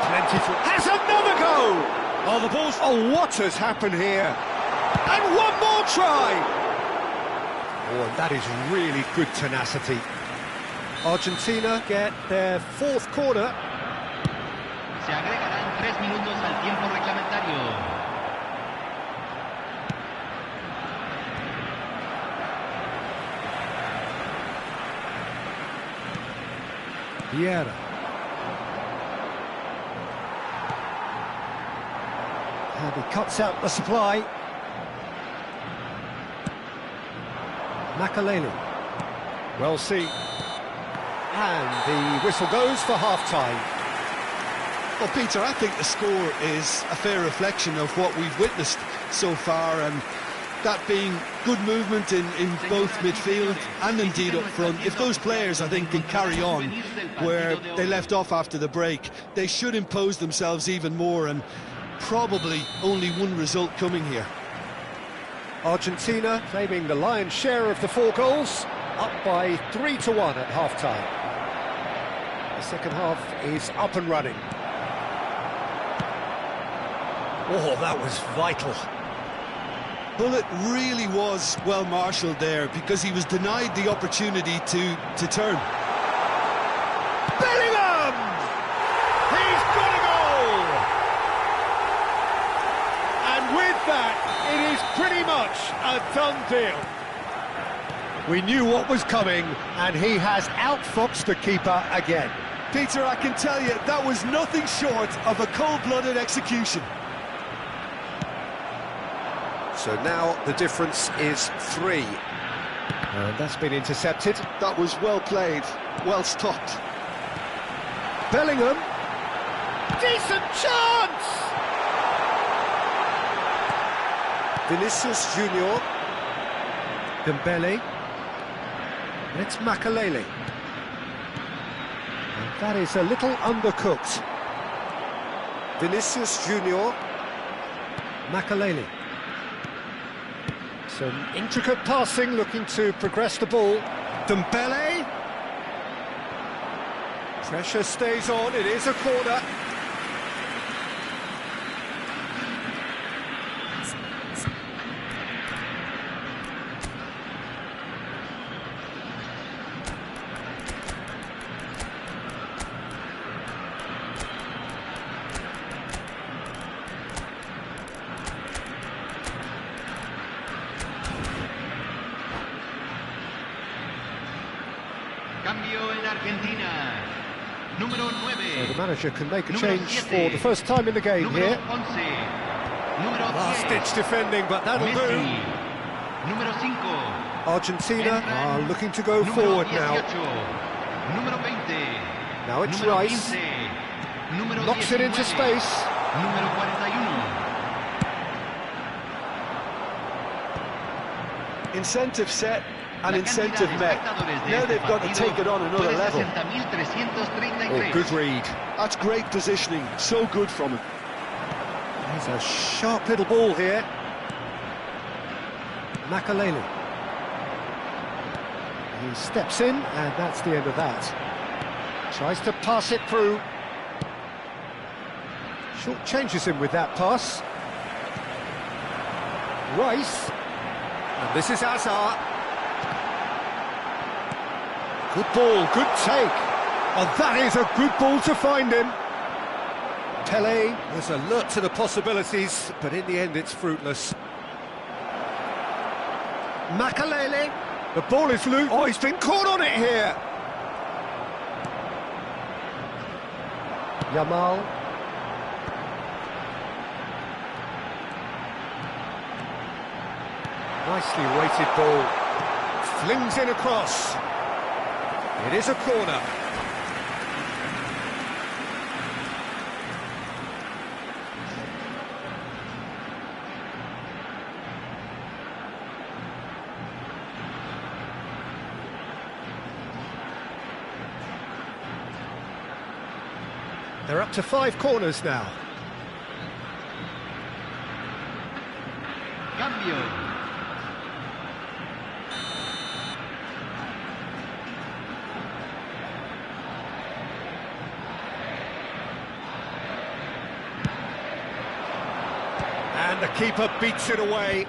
Speaker 1: Plenty to... Has another go! Oh, the ball's... Oh, what has happened here? And one more try! Oh, and that is really good tenacity. Argentina get their fourth corner.
Speaker 4: Se agregarán 3 minutos al tiempo reglamentario.
Speaker 1: Vieira. And he cuts out the supply. Makaleli. Well seen. And the whistle goes for half-time.
Speaker 2: Well, Peter, I think the score is a fair reflection of what we've witnessed so far, and that being good movement in both midfield and indeed up front. If those players, I think, can carry on where they left off after the break, they should impose themselves even more, and probably only one result coming here.
Speaker 1: Argentina claiming the lion's share of the 4 goals, up by 3-1 at half-time. The second half is up and running. Oh, that was vital.
Speaker 2: Hullet really was well marshalled there because he was denied the opportunity to turn.
Speaker 1: Bellingham! He's got a goal! And with that, it is pretty much a done deal. We knew what was coming, and he has outfoxed the keeper again.
Speaker 2: Peter, I can tell you, that was nothing short of a cold-blooded execution.
Speaker 1: So now the difference is 3. And that's been intercepted.
Speaker 2: That was well played, well stopped.
Speaker 1: Bellingham. Decent chance! Vinicius Junior. Dembele. It's Makaleli. And that is a little undercooked. Vinicius Junior. Makaleli. Some intricate passing, looking to progress the ball. Dembele. Pressure stays on, it is a corner.
Speaker 4: Cambio en Argentina. Número 9.
Speaker 1: So the manager can make a change for the first time in the game
Speaker 4: Número
Speaker 1: here.
Speaker 4: 11. Número 10.
Speaker 1: Last-ditch defending, but that'll
Speaker 4: Messi.
Speaker 1: do.
Speaker 4: Número 5.
Speaker 1: Argentina are looking to go forward now.
Speaker 4: Número 20.
Speaker 1: Now it's
Speaker 4: Número
Speaker 1: Rice.
Speaker 4: 15. Número
Speaker 1: Knocks it into
Speaker 4: 19.
Speaker 1: space.
Speaker 4: Número 41.
Speaker 2: Incentive set and incentive met. Now they've got to take it on another level.
Speaker 1: Oh, good read.
Speaker 2: That's great positioning, so good from him.
Speaker 1: There's a sharp little ball here. Makaleli. He steps in, and that's the end of that. Tries to pass it through. Short changes him with that pass. Rice. And this is Hazard. Good ball, good take. Oh, that is a good ball to find him. Pele was alert to the possibilities, but in the end it's fruitless. Makalele. The ball is loose. Oh, he's been caught on it here. Yamal. Nicely weighted ball. Flings in across. It is a corner. They're up to 5 corners now.
Speaker 4: Cambio.
Speaker 1: And the keeper beats it away.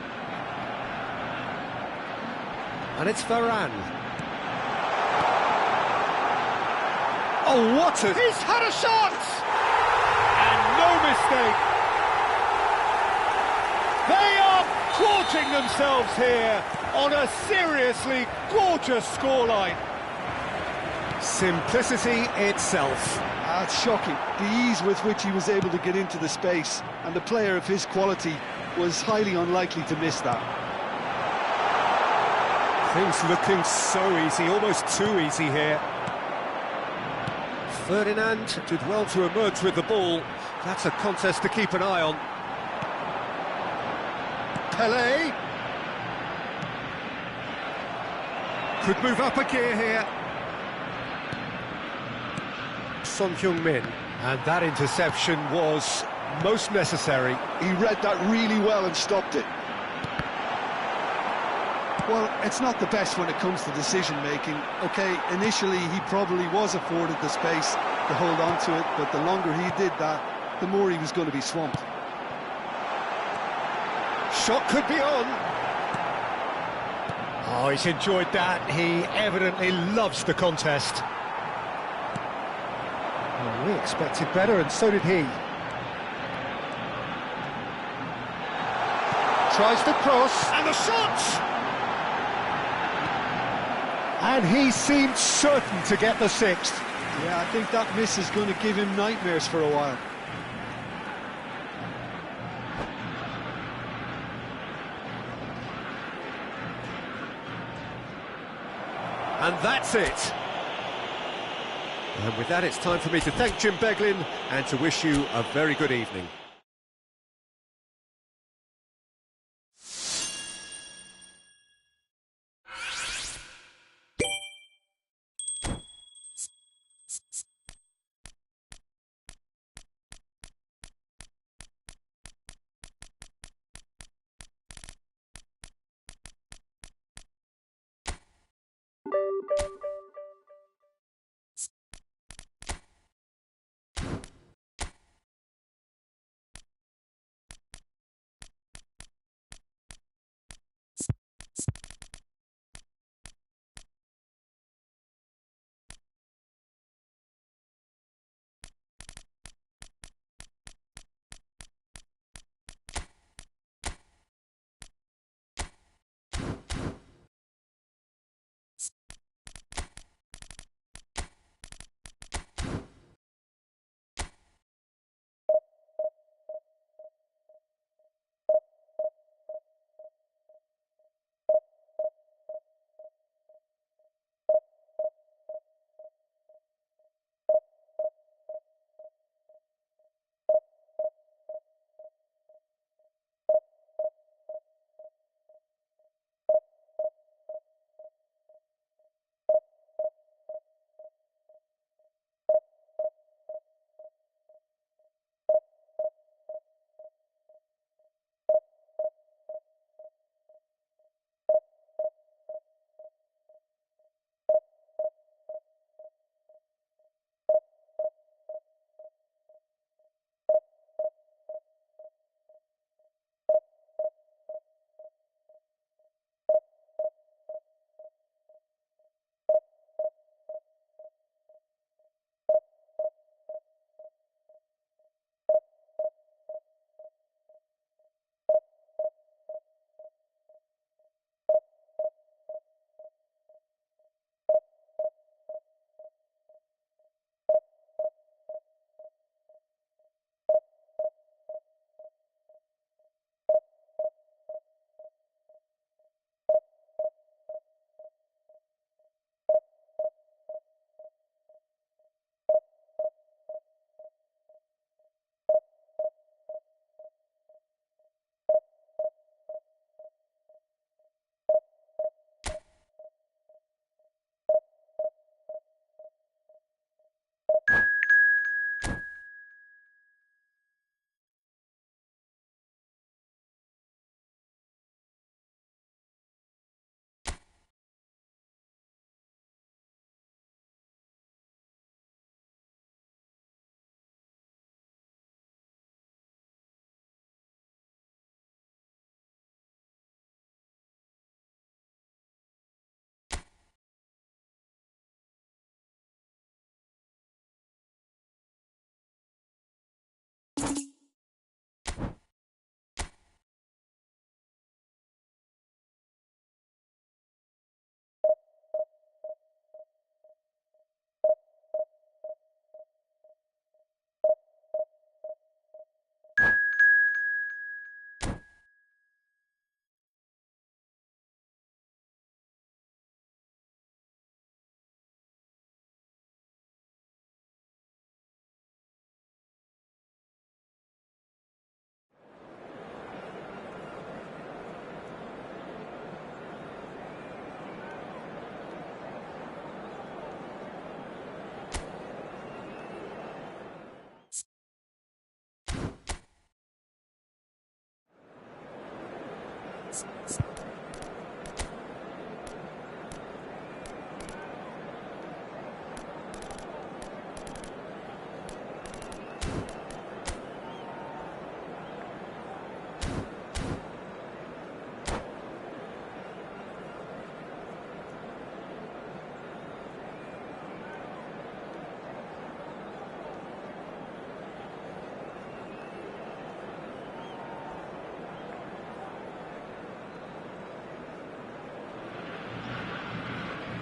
Speaker 1: And it's Varane. Oh, what a... He's had a shot! And no mistake. They are gorging themselves here on a seriously gorgeous scoreline. Simplicity itself.
Speaker 2: That's shocking. The ease with which he was able to get into the space, and the player of his quality was highly unlikely to miss that.
Speaker 1: Things looking so easy, almost too easy here. Ferdinand did well to emerge with the ball. That's a contest to keep an eye on. Pele. Could move up a gear here. Son Heung-min. And that interception was most necessary.
Speaker 2: He read that really well and stopped it. Well, it's not the best when it comes to decision-making. OK, initially he probably was afforded the space to hold on to it, but the longer he did that, the more he was going to be swamped.
Speaker 1: Shot could be on. Oh, he's enjoyed that. He evidently loves the contest. Well, we expected better, and so did he. Tries the cross, and the shot! And he seemed certain to get the 6th.
Speaker 2: Yeah, I think that miss is going to give him nightmares for a while.
Speaker 1: And that's it. And with that, it's time for me to thank Jim Beglin and to wish you a very good evening.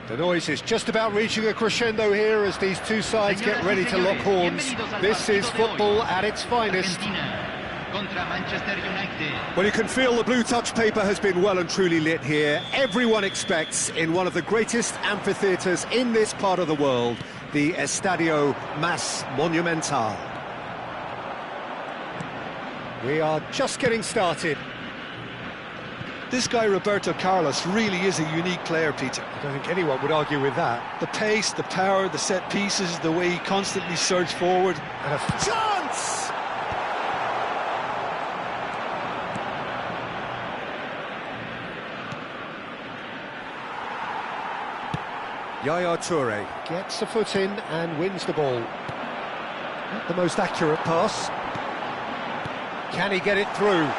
Speaker 1: The noise is just about reaching a crescendo here as these two sides get ready to lock horns. This is football at its finest.
Speaker 4: Contra Manchester United.
Speaker 1: Well, you can feel the blue touch paper has been well and truly lit here. Everyone expects, in one of the greatest amphitheatres in this part of the world, the Estadio Más Monumental. We are just getting started.
Speaker 2: This guy, Roberto Carlos, really is a unique player, Peter.
Speaker 1: I don't think anyone would argue with that.
Speaker 2: The pace, the power, the set pieces, the way he constantly surged forward.
Speaker 1: And a chance! Yaya Toure gets a foot in and wins the ball. Not the most accurate pass. Can he get it through?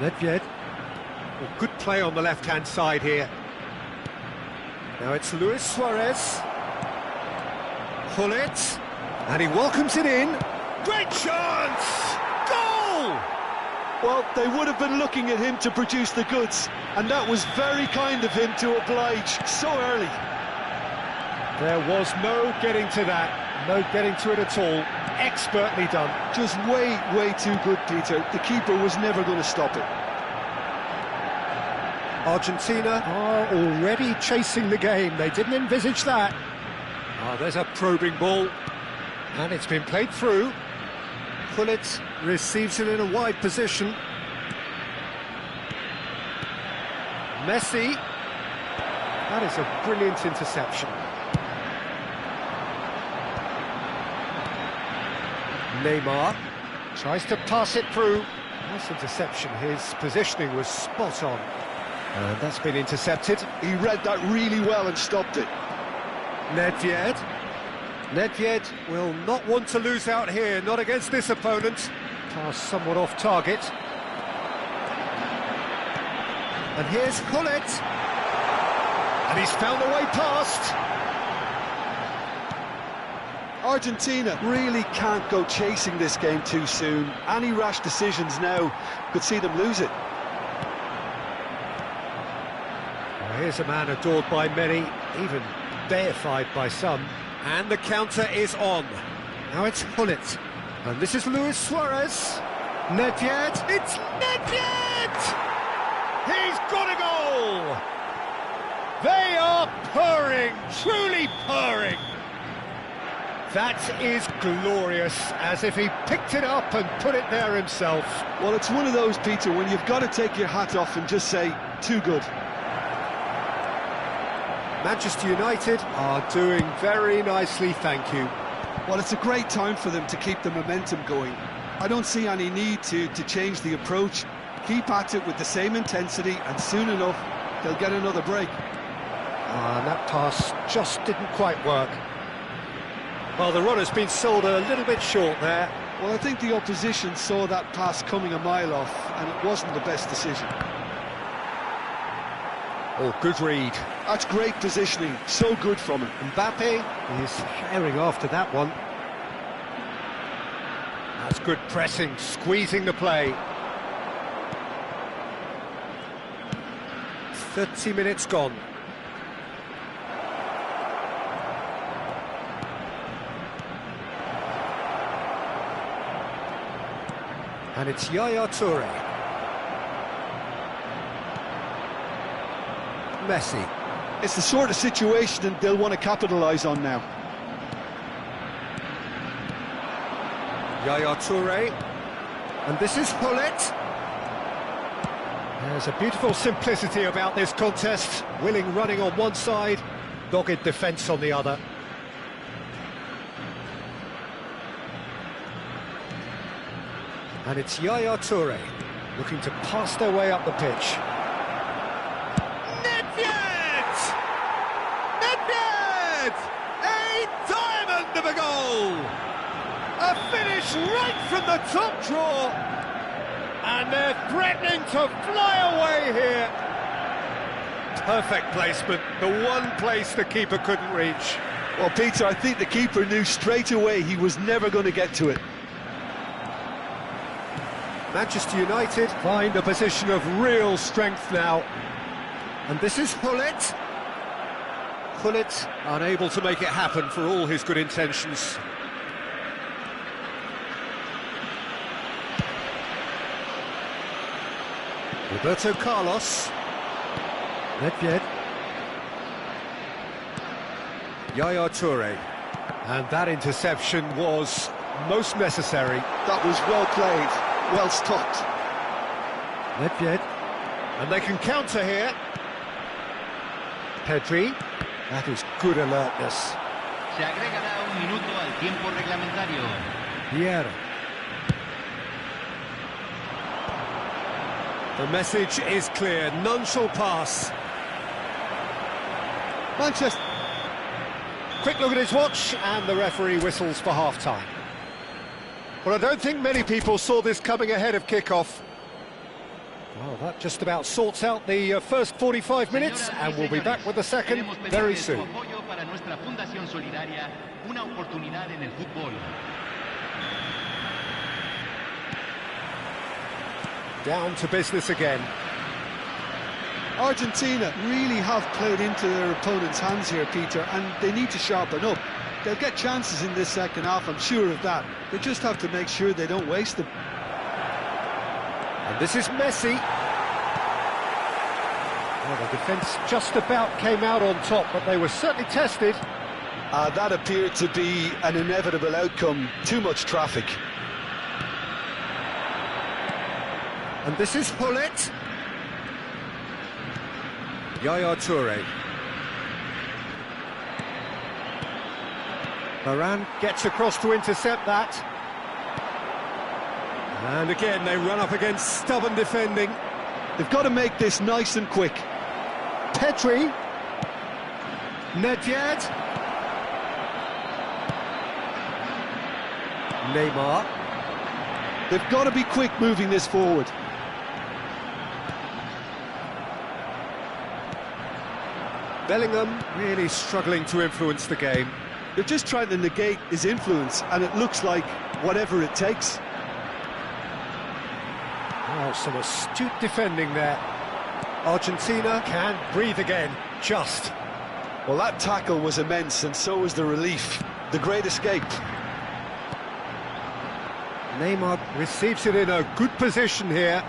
Speaker 1: Nedved. Well, good play on the left-hand side here. Now it's Luis Suarez. Gullit. And he welcomes it in. Great chance! Goal!
Speaker 2: Well, they would have been looking at him to produce the goods, and that was very kind of him to oblige so early.
Speaker 1: There was no getting to that, no getting to it at all. Expertly done.
Speaker 2: Just way too good, Peter. The keeper was never going to stop it.
Speaker 1: Argentina are already chasing the game. They didn't envisage that. Oh, there's a probing ball, and it's been played through. Gullit receives it in a wide position. Messi. That is a brilliant interception. Neymar tries to pass it through. Nice interception. His positioning was spot on. And that's been intercepted.
Speaker 2: He read that really well and stopped it.
Speaker 1: Nedved. Nedved will not want to lose out here, not against this opponent. Pass somewhat off target. And here's Gullit. And he's found a way past.
Speaker 2: Argentina really can't go chasing this game too soon. Any rash decisions now could see them lose it.
Speaker 1: Well, here's a man adored by many, even deified by some. And the counter is on. Now it's Gullit. And this is Luis Suarez. Nedved. It's Nedved! He's got a goal! They are purring, truly purring. That is glorious, as if he picked it up and put it there himself.
Speaker 2: Well, it's one of those, Peter, when you've got to take your hat off and just say, too good.
Speaker 1: Manchester United are doing very nicely, thank you.
Speaker 2: Well, it's a great time for them to keep the momentum going. I don't see any need to change the approach. Keep at it with the same intensity, and soon enough, they'll get another break.
Speaker 1: And that pass just didn't quite work. Well, the runner's been sold a little bit short there.
Speaker 2: Well, I think the opposition saw that pass coming a mile off, and it wasn't the best decision.
Speaker 1: Oh, good read.
Speaker 2: That's great positioning, so good from him.
Speaker 1: Mbappe is herring after that one. That's good pressing, squeezing the play. 30 minutes gone. And it's Yaya Toure. Messi.
Speaker 2: It's the sort of situation that they'll want to capitalise on now.
Speaker 1: Yaya Toure. And this is Gullit. There's a beautiful simplicity about this contest. Willing running on one side, dogged defence on the other. And it's Yaya Toure looking to pass their way up the pitch. Nedved! Nedved! A diamond of a goal! A finish right from the top draw! And they're threatening to fly away here. Perfect placement, the one place the keeper couldn't reach.
Speaker 2: Well, Peter, I think the keeper knew straight away he was never going to get to it.
Speaker 1: Manchester United find a position of real strength now. And this is Hullet. Hullet unable to make it happen for all his good intentions. Roberto Carlos. Nedved. Yaya Toure. And that interception was most necessary.
Speaker 2: That was well played, well stopped.
Speaker 1: Nedved. And they can counter here. Pedri. That is good alertness.
Speaker 4: Se agregará un minuto al tiempo reglamentario.
Speaker 1: Vieira. The message is clear, none shall pass. Manchester. Quick look at his watch, and the referee whistles for half-time. Well, I don't think many people saw this coming ahead of kick-off. Well, that just about sorts out the first 45 minutes, and we'll be back with the second very soon. Down to business again.
Speaker 2: Argentina really have played into their opponent's hands here, Peter, and they need to sharpen up. They'll get chances in this second half, I'm sure of that. They just have to make sure they don't waste them.
Speaker 1: And this is Messi. Well, the defence just about came out on top, but they were certainly tested.
Speaker 2: That appeared to be an inevitable outcome. Too much traffic.
Speaker 1: And this is Hullet. Yaya Toure. Varane gets across to intercept that. And again, they run up against stubborn defending.
Speaker 2: They've got to make this nice and quick.
Speaker 1: Pedri. Nedved. Neymar.
Speaker 2: They've got to be quick moving this forward.
Speaker 1: Bellingham really struggling to influence the game.
Speaker 2: They're just trying to negate his influence, and it looks like whatever it takes.
Speaker 1: Oh, some astute defending there. Argentina can breathe again, just.
Speaker 2: Well, that tackle was immense, and so was the relief. The great escape.
Speaker 1: Neymar receives it in a good position here.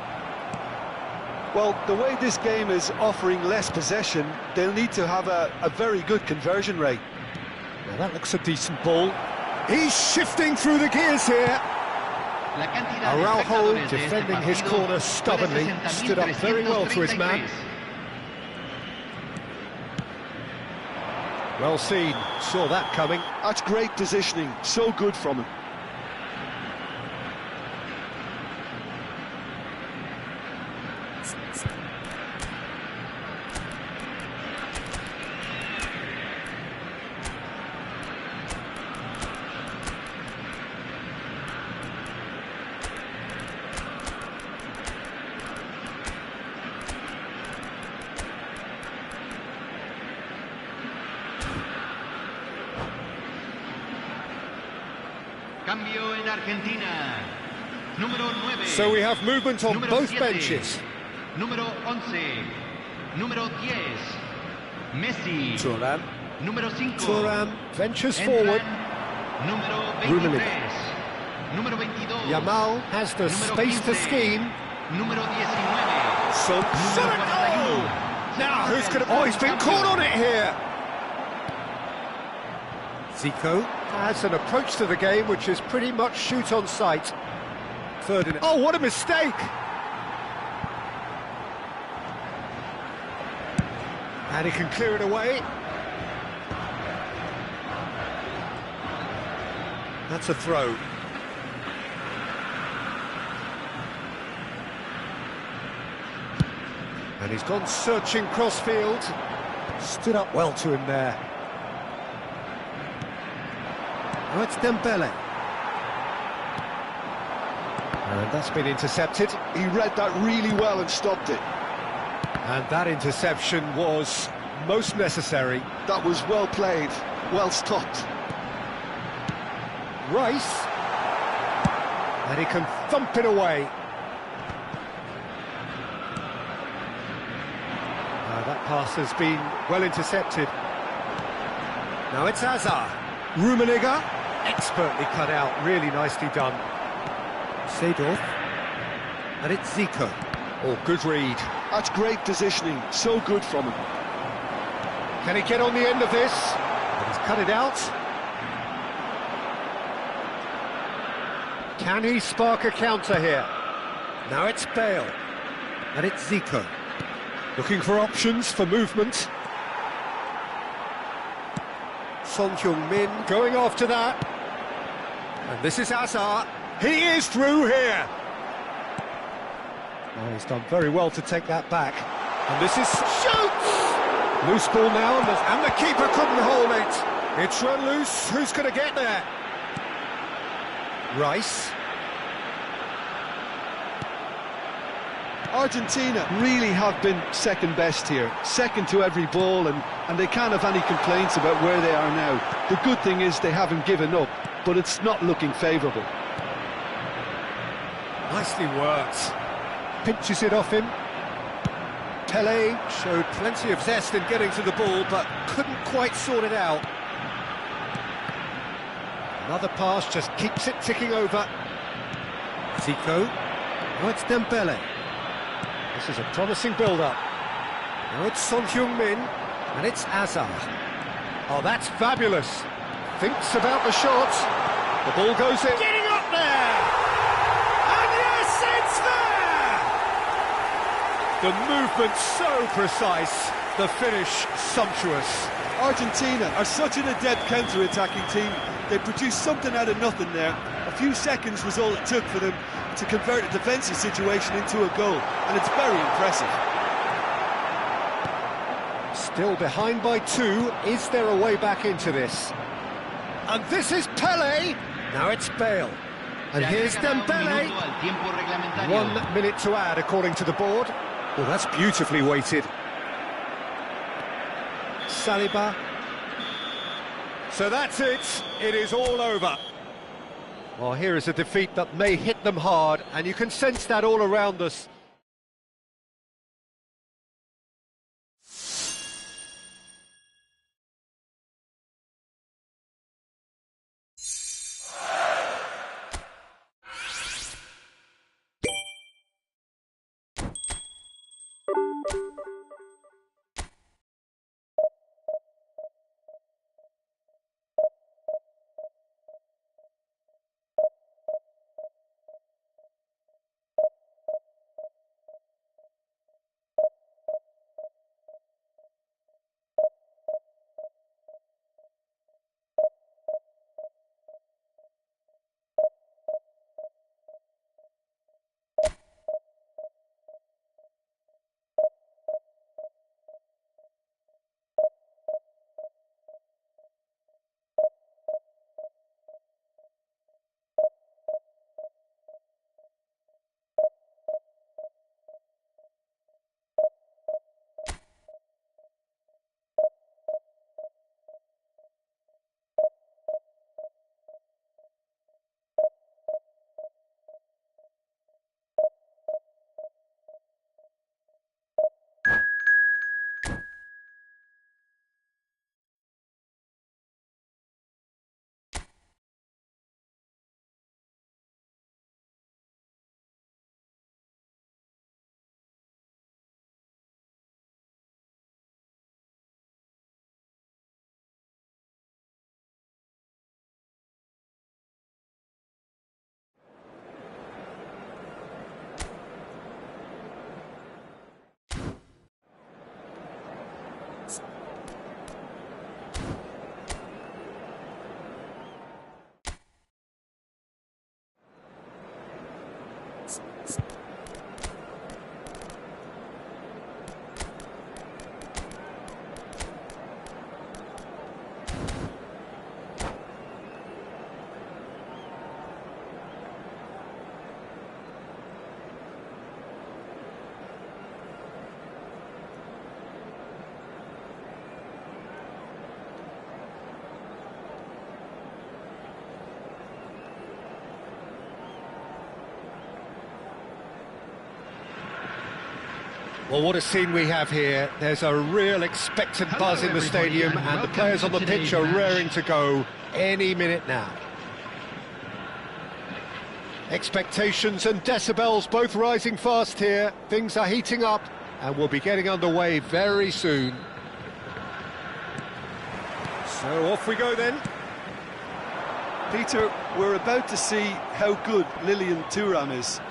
Speaker 2: Well, the way this game is offering less possession, they'll need to have a very good conversion rate.
Speaker 1: Now that looks a decent ball. He's shifting through the gears here. Araujo defending his corner stubbornly, stood up very well to his man. Well seen, saw that coming.
Speaker 2: That's great positioning, so good from him.
Speaker 4: Cambio en Argentina. Número 9.
Speaker 1: So we have movement on both benches.
Speaker 4: Número 11. Número 10. Messi.
Speaker 1: Thuram.
Speaker 4: Número 5.
Speaker 1: Thuram ventures forward.
Speaker 4: Número 23. Número 22.
Speaker 1: Yamal has the space to scheme.
Speaker 4: Número 19.
Speaker 1: Now who's going to... Oh, he's been caught on it here. Zico has an approach to the game which is pretty much shoot on sight. Third in... Oh, what a mistake! And he can clear it away. That's a throw. And he's gone searching crossfield. Stood up well to him there. Oh, it's Dembele. And that's been intercepted.
Speaker 2: He read that really well and stopped it.
Speaker 1: And that interception was most necessary.
Speaker 2: That was well played, well stopped.
Speaker 1: Rice. And he can thump it away. That pass has been well intercepted. Now it's Hazard. Rummenigge, expertly cut out, really nicely done. Seedorf. And it's Zico. Oh, good read.
Speaker 2: That's great positioning, so good from him.
Speaker 1: Can he get on the end of this? And he's cut it out. Can he spark a counter here? Now it's Bale. And it's Zico. Looking for options for movement. Son Heung-min going after that. And this is Hazard. He is through here. Oh, he's done very well to take that back. And this is... shoots! Loose ball now, and the keeper couldn't hold it. It's run loose. Who's going to get there? Rice.
Speaker 2: Argentina really have been second best here, second to every ball, and they can't have any complaints about where they are now. The good thing is they haven't given up, but it's not looking favourable.
Speaker 1: Nicely worked. Pinches it off him. Pelé showed plenty of zest in getting to the ball, but couldn't quite sort it out. Another pass just keeps it ticking over. Zico. Now it's Dembele. This is a promising build-up. Now it's Son Heung-min, and it's Hazard. Oh, that's fabulous. Thinks about the shot. The ball goes in. Getting up there! And yes, it's there! The movement so precise, the finish sumptuous.
Speaker 2: Argentina are such an adept counter-attacking team. They produced something out of nothing there. A few seconds was all it took for them to convert a defensive situation into a goal, and it's very impressive.
Speaker 1: Still behind by 2. Is there a way back into this? And this is Pelé. Now it's Bale. And here's Dembele. 1 minute to add, according to the board. Well, that's beautifully weighted. Saliba. So that's it. It is all over. Well, here is a defeat that may hit them hard, and you can sense that all around us. Well, what a scene we have here. There's a real expectant buzz in the stadium, and the players on the pitch are raring to go any minute now. Expectations and decibels both rising fast here. Things are heating up, and we'll be getting underway very soon. So off we go then.
Speaker 2: Peter, we're about to see how good Lilian Thuram is.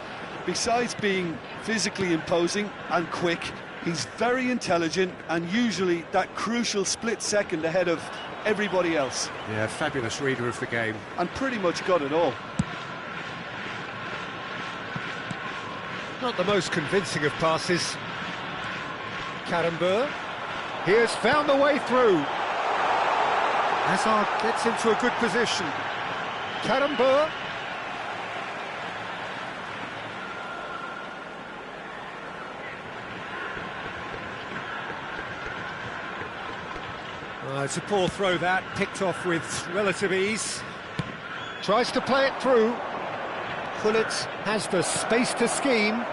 Speaker 2: Besides being physically imposing and quick, he's very intelligent and usually that crucial split second ahead of everybody else.
Speaker 1: Yeah, fabulous reader of the game.
Speaker 2: And pretty much got it all.
Speaker 1: Not the most convincing of passes. Karambur. He has found the way through. Hazard gets into a good position. Karambur. It's a poor throw that, picked off with relative ease. Tries to play it through. Gullit has the space to scheme.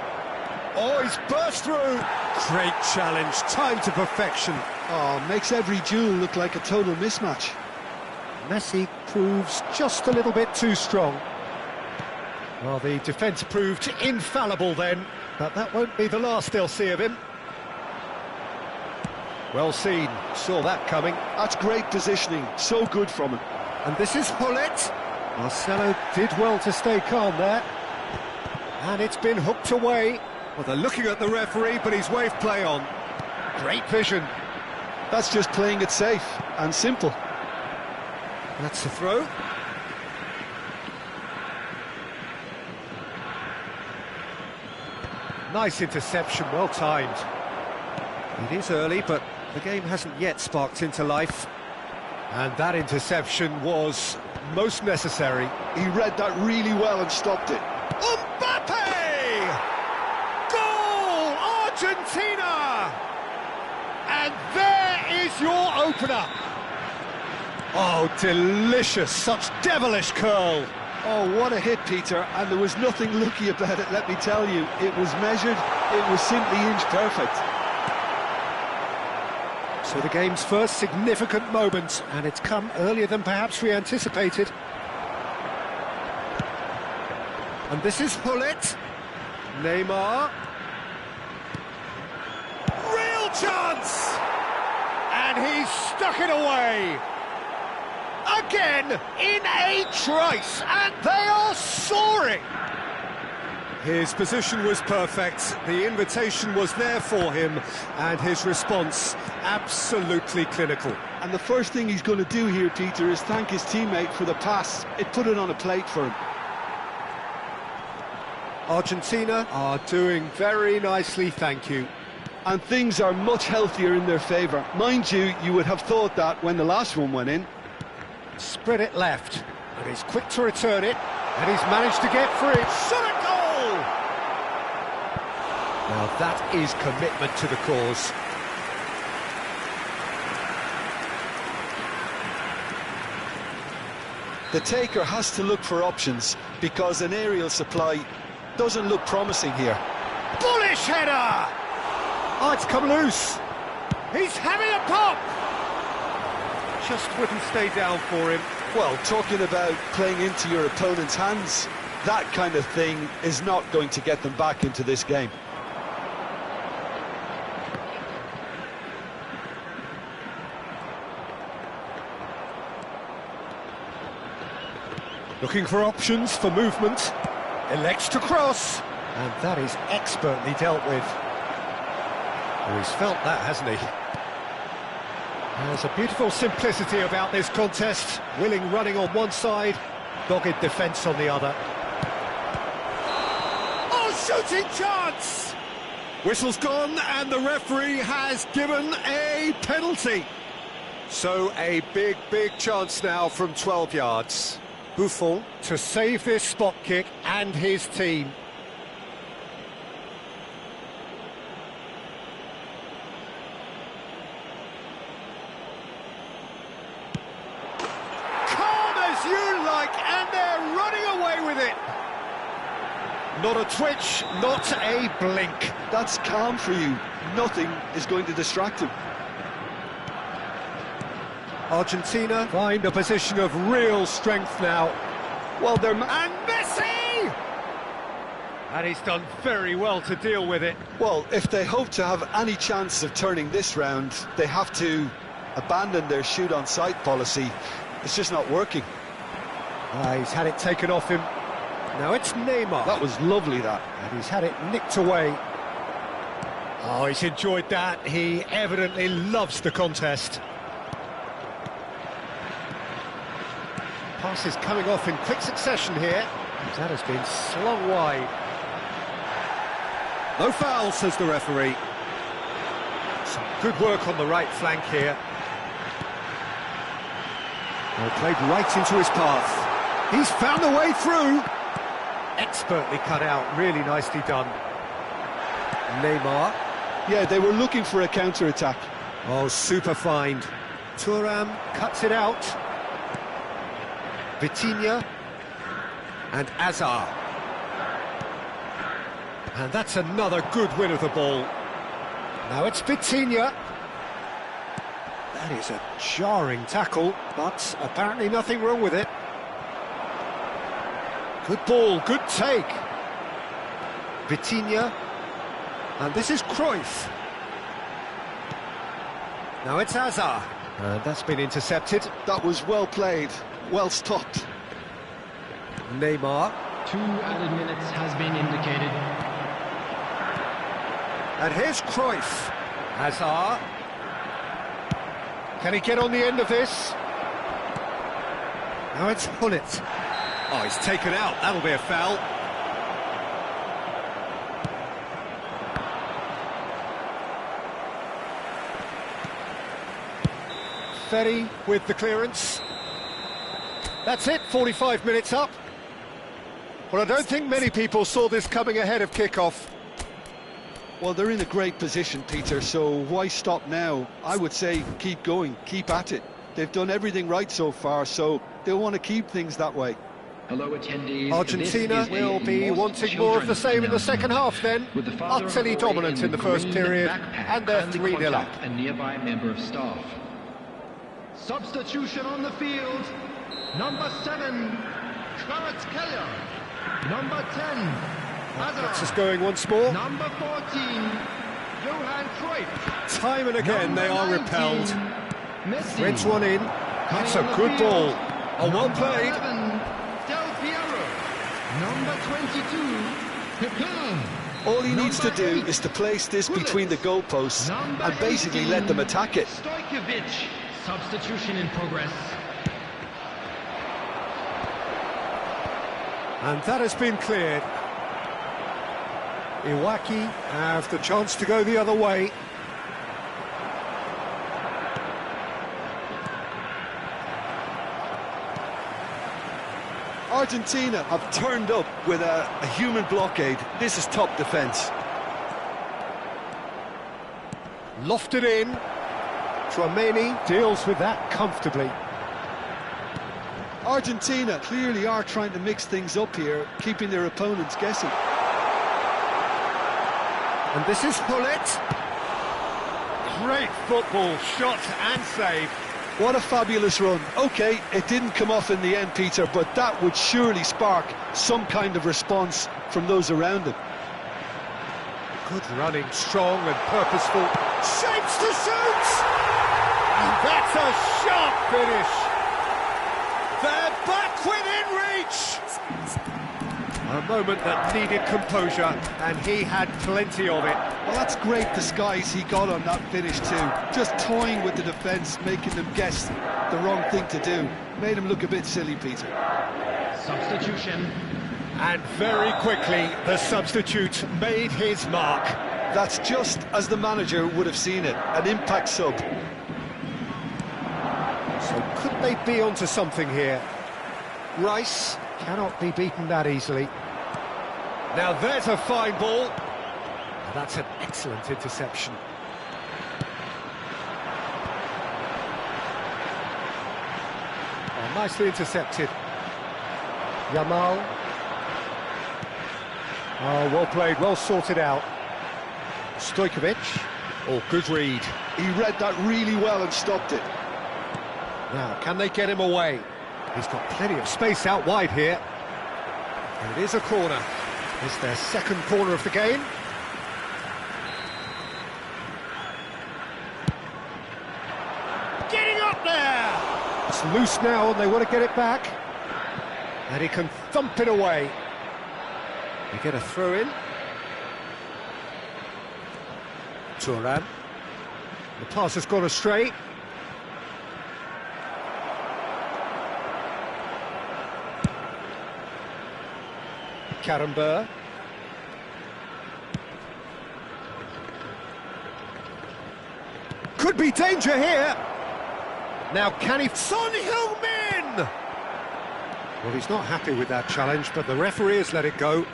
Speaker 1: Oh, he's burst through. Great challenge, timed to perfection.
Speaker 2: Oh, makes every duel look like a total mismatch.
Speaker 1: Messi proves just a little bit too strong. Well, the defence proved infallible then, but that won't be the last they'll see of him. Well seen, saw that coming.
Speaker 2: That's great positioning, so good from him.
Speaker 1: And this is Gullit. Marcelo did well to stay calm there. And it's been hooked away. Well, they're looking at the referee, but he's waved play on. Great vision.
Speaker 2: That's just playing it safe and simple.
Speaker 1: That's the throw. Nice interception, well timed. It is early, but the game hasn't yet sparked into life. And that interception was most necessary.
Speaker 2: He read that really well and stopped it.
Speaker 1: Mbappe! Goal! Argentina! And there is your opener. Oh, delicious, such devilish curl.
Speaker 2: Oh, what a hit, Peter, and there was nothing lucky about it, let me tell you. It was measured, it was simply inch perfect.
Speaker 1: So the game's first significant moment, and it's come earlier than perhaps we anticipated. And this is Gullit. Neymar. Real chance! And he's stuck it away. Again, in a trice, and they are soaring! His position was perfect, the invitation was there for him, and his response absolutely clinical.
Speaker 2: And the first thing he's going to do here, Peter, is thank his teammate for the pass. It put it on a plate for him.
Speaker 1: Argentina are doing very nicely, thank you.
Speaker 2: And things are much healthier in their favour. Mind you, you would have thought that when the last one went in.
Speaker 1: Spread it left, and he's quick to return it, and he's managed to get free. Shot a goal! Now that is commitment to the cause.
Speaker 2: The taker has to look for options, because an aerial supply doesn't look promising here.
Speaker 1: Bullish header! Oh, it's come loose. He's having a pop! Just wouldn't stay down for him.
Speaker 2: Well, talking about playing into your opponent's hands, that kind of thing is not going to get them back into this game.
Speaker 1: Looking for options for movement. Elects to cross. And that is expertly dealt with. Oh, he's felt that, hasn't he? There's a beautiful simplicity about this contest. Willing running on one side, dogged defence on the other. Oh, shooting chance! Whistle's gone and the referee has given a penalty. So a big chance now from 12 yards. Buffon to save this spot kick and his team. Not a twitch, not a blink.
Speaker 2: That's calm for you. Nothing is going to distract him.
Speaker 1: Argentina find a position of real strength now.
Speaker 2: Well, they're...
Speaker 1: And Messi! And he's done very well to deal with it.
Speaker 2: Well, if they hope to have any chance of turning this round, they have to abandon their shoot-on-sight policy. It's just not working.
Speaker 1: He's had it taken off him. Now it's Neymar.
Speaker 2: That was lovely, that.
Speaker 1: And he's had it nicked away. Oh, he's enjoyed that. He evidently loves the contest. Passes coming off in quick succession here. That has been slung wide. No foul, says the referee. Some good work on the right flank here. Well, played right into his path. He's found the way through. Expertly cut out, really nicely done. Neymar.
Speaker 2: Yeah, they were looking for a counter-attack.
Speaker 1: Oh, super find. Thuram cuts it out. Vitinha and Azar. And that's another good win of the ball. Now it's Vitinha. That is a jarring tackle, but apparently nothing wrong with it. Good ball, good take. Vitinha. And this is Cruyff. Now it's Azar. And that's been intercepted.
Speaker 2: That was well played, well stopped.
Speaker 1: Neymar.
Speaker 4: 2 added minutes has been indicated.
Speaker 1: And here's Cruyff. Hazard. Can he get on the end of this? Now it's Hullet. Oh, he's taken out. That'll be a foul. Ferry with the clearance. That's it, 45 minutes up. Well, I don't think many people saw this coming ahead of kick-off.
Speaker 2: Well, they're in a great position, Peter, so why stop now? I would say keep going, keep at it. They've done everything right so far, so they'll want to keep things that way.
Speaker 5: Hello, attendees.
Speaker 1: Argentina will be wanting more of the same in the second half then. Utterly dominant in the first period, and they're 3-0 up.
Speaker 5: A nearby member of staff.
Speaker 3: Substitution on the field. Number 7, Kvaratskhelia. Number 10,
Speaker 1: Gets us going once more.
Speaker 3: Number 14, Johan Cruyff.
Speaker 1: Time and again they are repelled.
Speaker 3: Messi.
Speaker 1: Threads one in. That's a good ball. Oh, well played.
Speaker 3: 11, Del Piero. Number 22, Pepin.
Speaker 2: All he needs to do is to place this between the goalposts and basically let them attack it.
Speaker 4: Stojkovic. Substitution in progress.
Speaker 1: And that has been cleared. Iwaki have the chance to go the other way.
Speaker 2: Argentina have turned up with a human blockade. This is top defence.
Speaker 1: Lofted in. Tchouaméni deals with that comfortably.
Speaker 2: Argentina clearly are trying to mix things up here, keeping their opponents guessing.
Speaker 1: And this is Hullet. Great football, shot and save.
Speaker 2: What a fabulous run. OK, it didn't come off in the end, Peter, but that would surely spark some kind of response from those around him.
Speaker 1: Good running, strong and purposeful. Shapes to shoot! And that's a sharp finish. They're back within reach! A moment that needed composure, and he had plenty of it.
Speaker 2: Well, that's great disguise he got on that finish too. Just toying with the defence, making them guess the wrong thing to do. Made him look a bit silly, Peter.
Speaker 4: Substitution.
Speaker 1: And very quickly, the substitute made his mark.
Speaker 2: That's just as the manager would have seen it, an impact sub.
Speaker 1: So could they be onto something here? Rice cannot be beaten that easily. Now there's a fine ball. And that's an excellent interception. Oh, nicely intercepted. Yamal. Oh, well played, well sorted out. Stojkovic. Oh, good read.
Speaker 2: He read that really well and stopped it.
Speaker 1: Now, can they get him away? He's got plenty of space out wide here. And it is a corner. It's their second corner of the game. Getting up there! It's loose now and they want to get it back. And he can thump it away. They get a throw in. Turan. The pass has gone astray. Karambur. Could be danger here. Now can he... Son Heung-min! Well, he's not happy with that challenge, but the referee has let it go.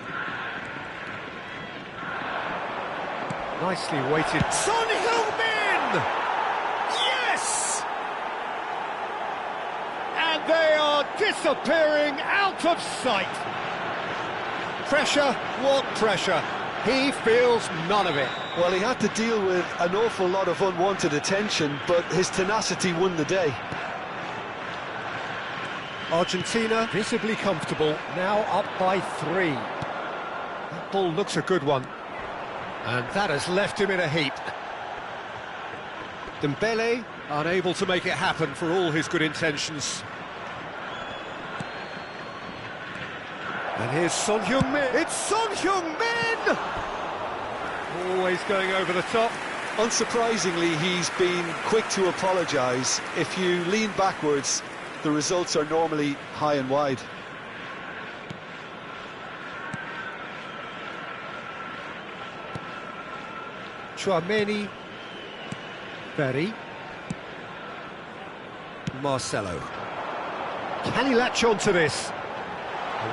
Speaker 1: Nicely weighted. Son Heung-min! Yes! And they are disappearing out of sight. Pressure, what pressure? He feels none of it.
Speaker 2: Well, he had to deal with an awful lot of unwanted attention, but his tenacity won the day.
Speaker 1: Argentina visibly comfortable, now up by 3. That ball looks a good one. And that has left him in a heap. Dembele unable to make it happen for all his good intentions. And here's Son Heung-min. It's Son Heung-min! Always going over the top.
Speaker 2: Unsurprisingly, he's been quick to apologise. If you lean backwards, the results are normally high and wide.
Speaker 1: Chouameni. Berry. Marcelo. Can he latch on to this?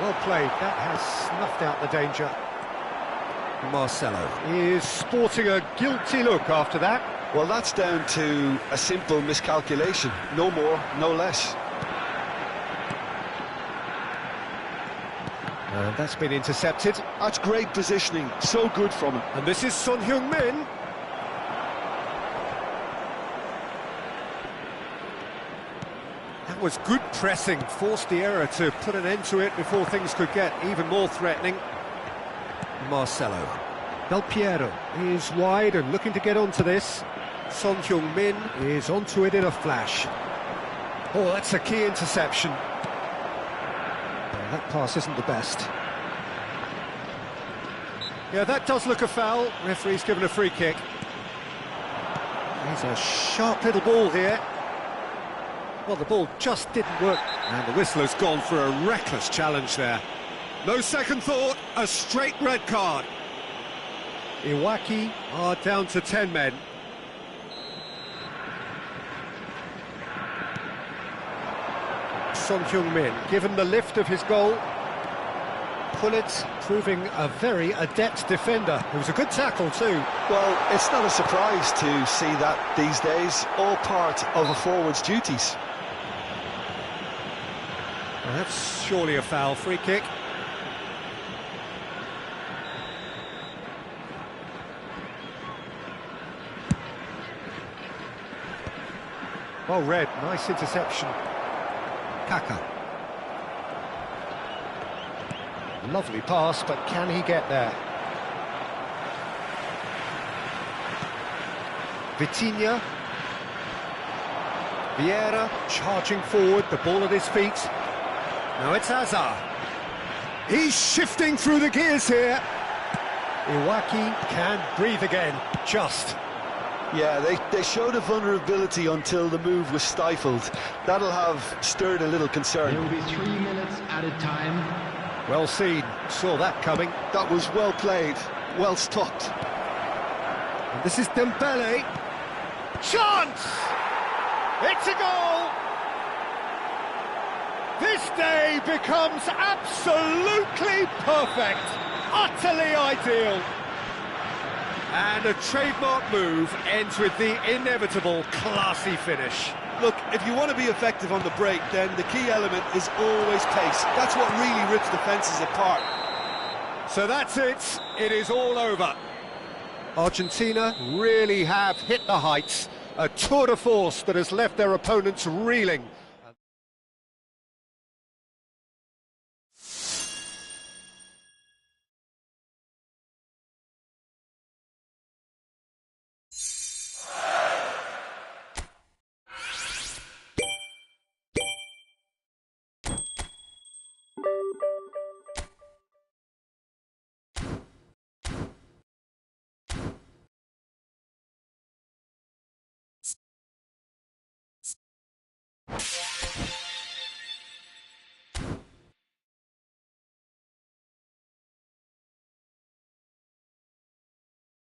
Speaker 1: Well played, that has snuffed out the danger. Marcelo is sporting a guilty look after that.
Speaker 2: Well, that's down to a simple miscalculation. No more, no less.
Speaker 1: And that's been intercepted.
Speaker 2: That's great positioning, so good from him.
Speaker 1: And this is Son Heung-min. That was good pressing, forced the error to put an end to it before things could get even more threatening. Marcelo. Del Piero is wide and looking to get onto this. Son Heung-min is onto it in a flash. Oh, that's a key interception. That pass isn't the best. Yeah, that does look a foul. Referee's given a free kick. He's a sharp little ball here. Well, the ball just didn't work. And the whistle has gone for a reckless challenge there. No second thought, a straight red card. Iwaki are down to 10 men. Son Heung-min, given the lift of his goal. Pullet proving a very adept defender. It was a good tackle too.
Speaker 2: Well, it's not a surprise to see that these days, all part of a forward's duties.
Speaker 1: Well, that's surely a foul. Free kick. Well read, nice interception. Kaka. Lovely pass, but can he get there? Vitinha. Vieira charging forward, the ball at his feet. Now it's Hazard. He's shifting through the gears here. Iwaki can breathe again, just.
Speaker 2: Yeah, they showed a vulnerability until the move was stifled. That'll have stirred a little concern.
Speaker 5: There will be 3 minutes added time.
Speaker 1: Well seen, saw that coming.
Speaker 2: That was well played, well stopped.
Speaker 1: And this is Dembele. Chance! It's a goal! This day becomes absolutely perfect, utterly ideal. And a trademark move ends with the inevitable classy finish.
Speaker 2: Look, if you want to be effective on the break, then the key element is always pace. That's what really rips defences apart.
Speaker 1: So that's it. It is all over. Argentina really have hit the heights. A tour de force that has left their opponents reeling.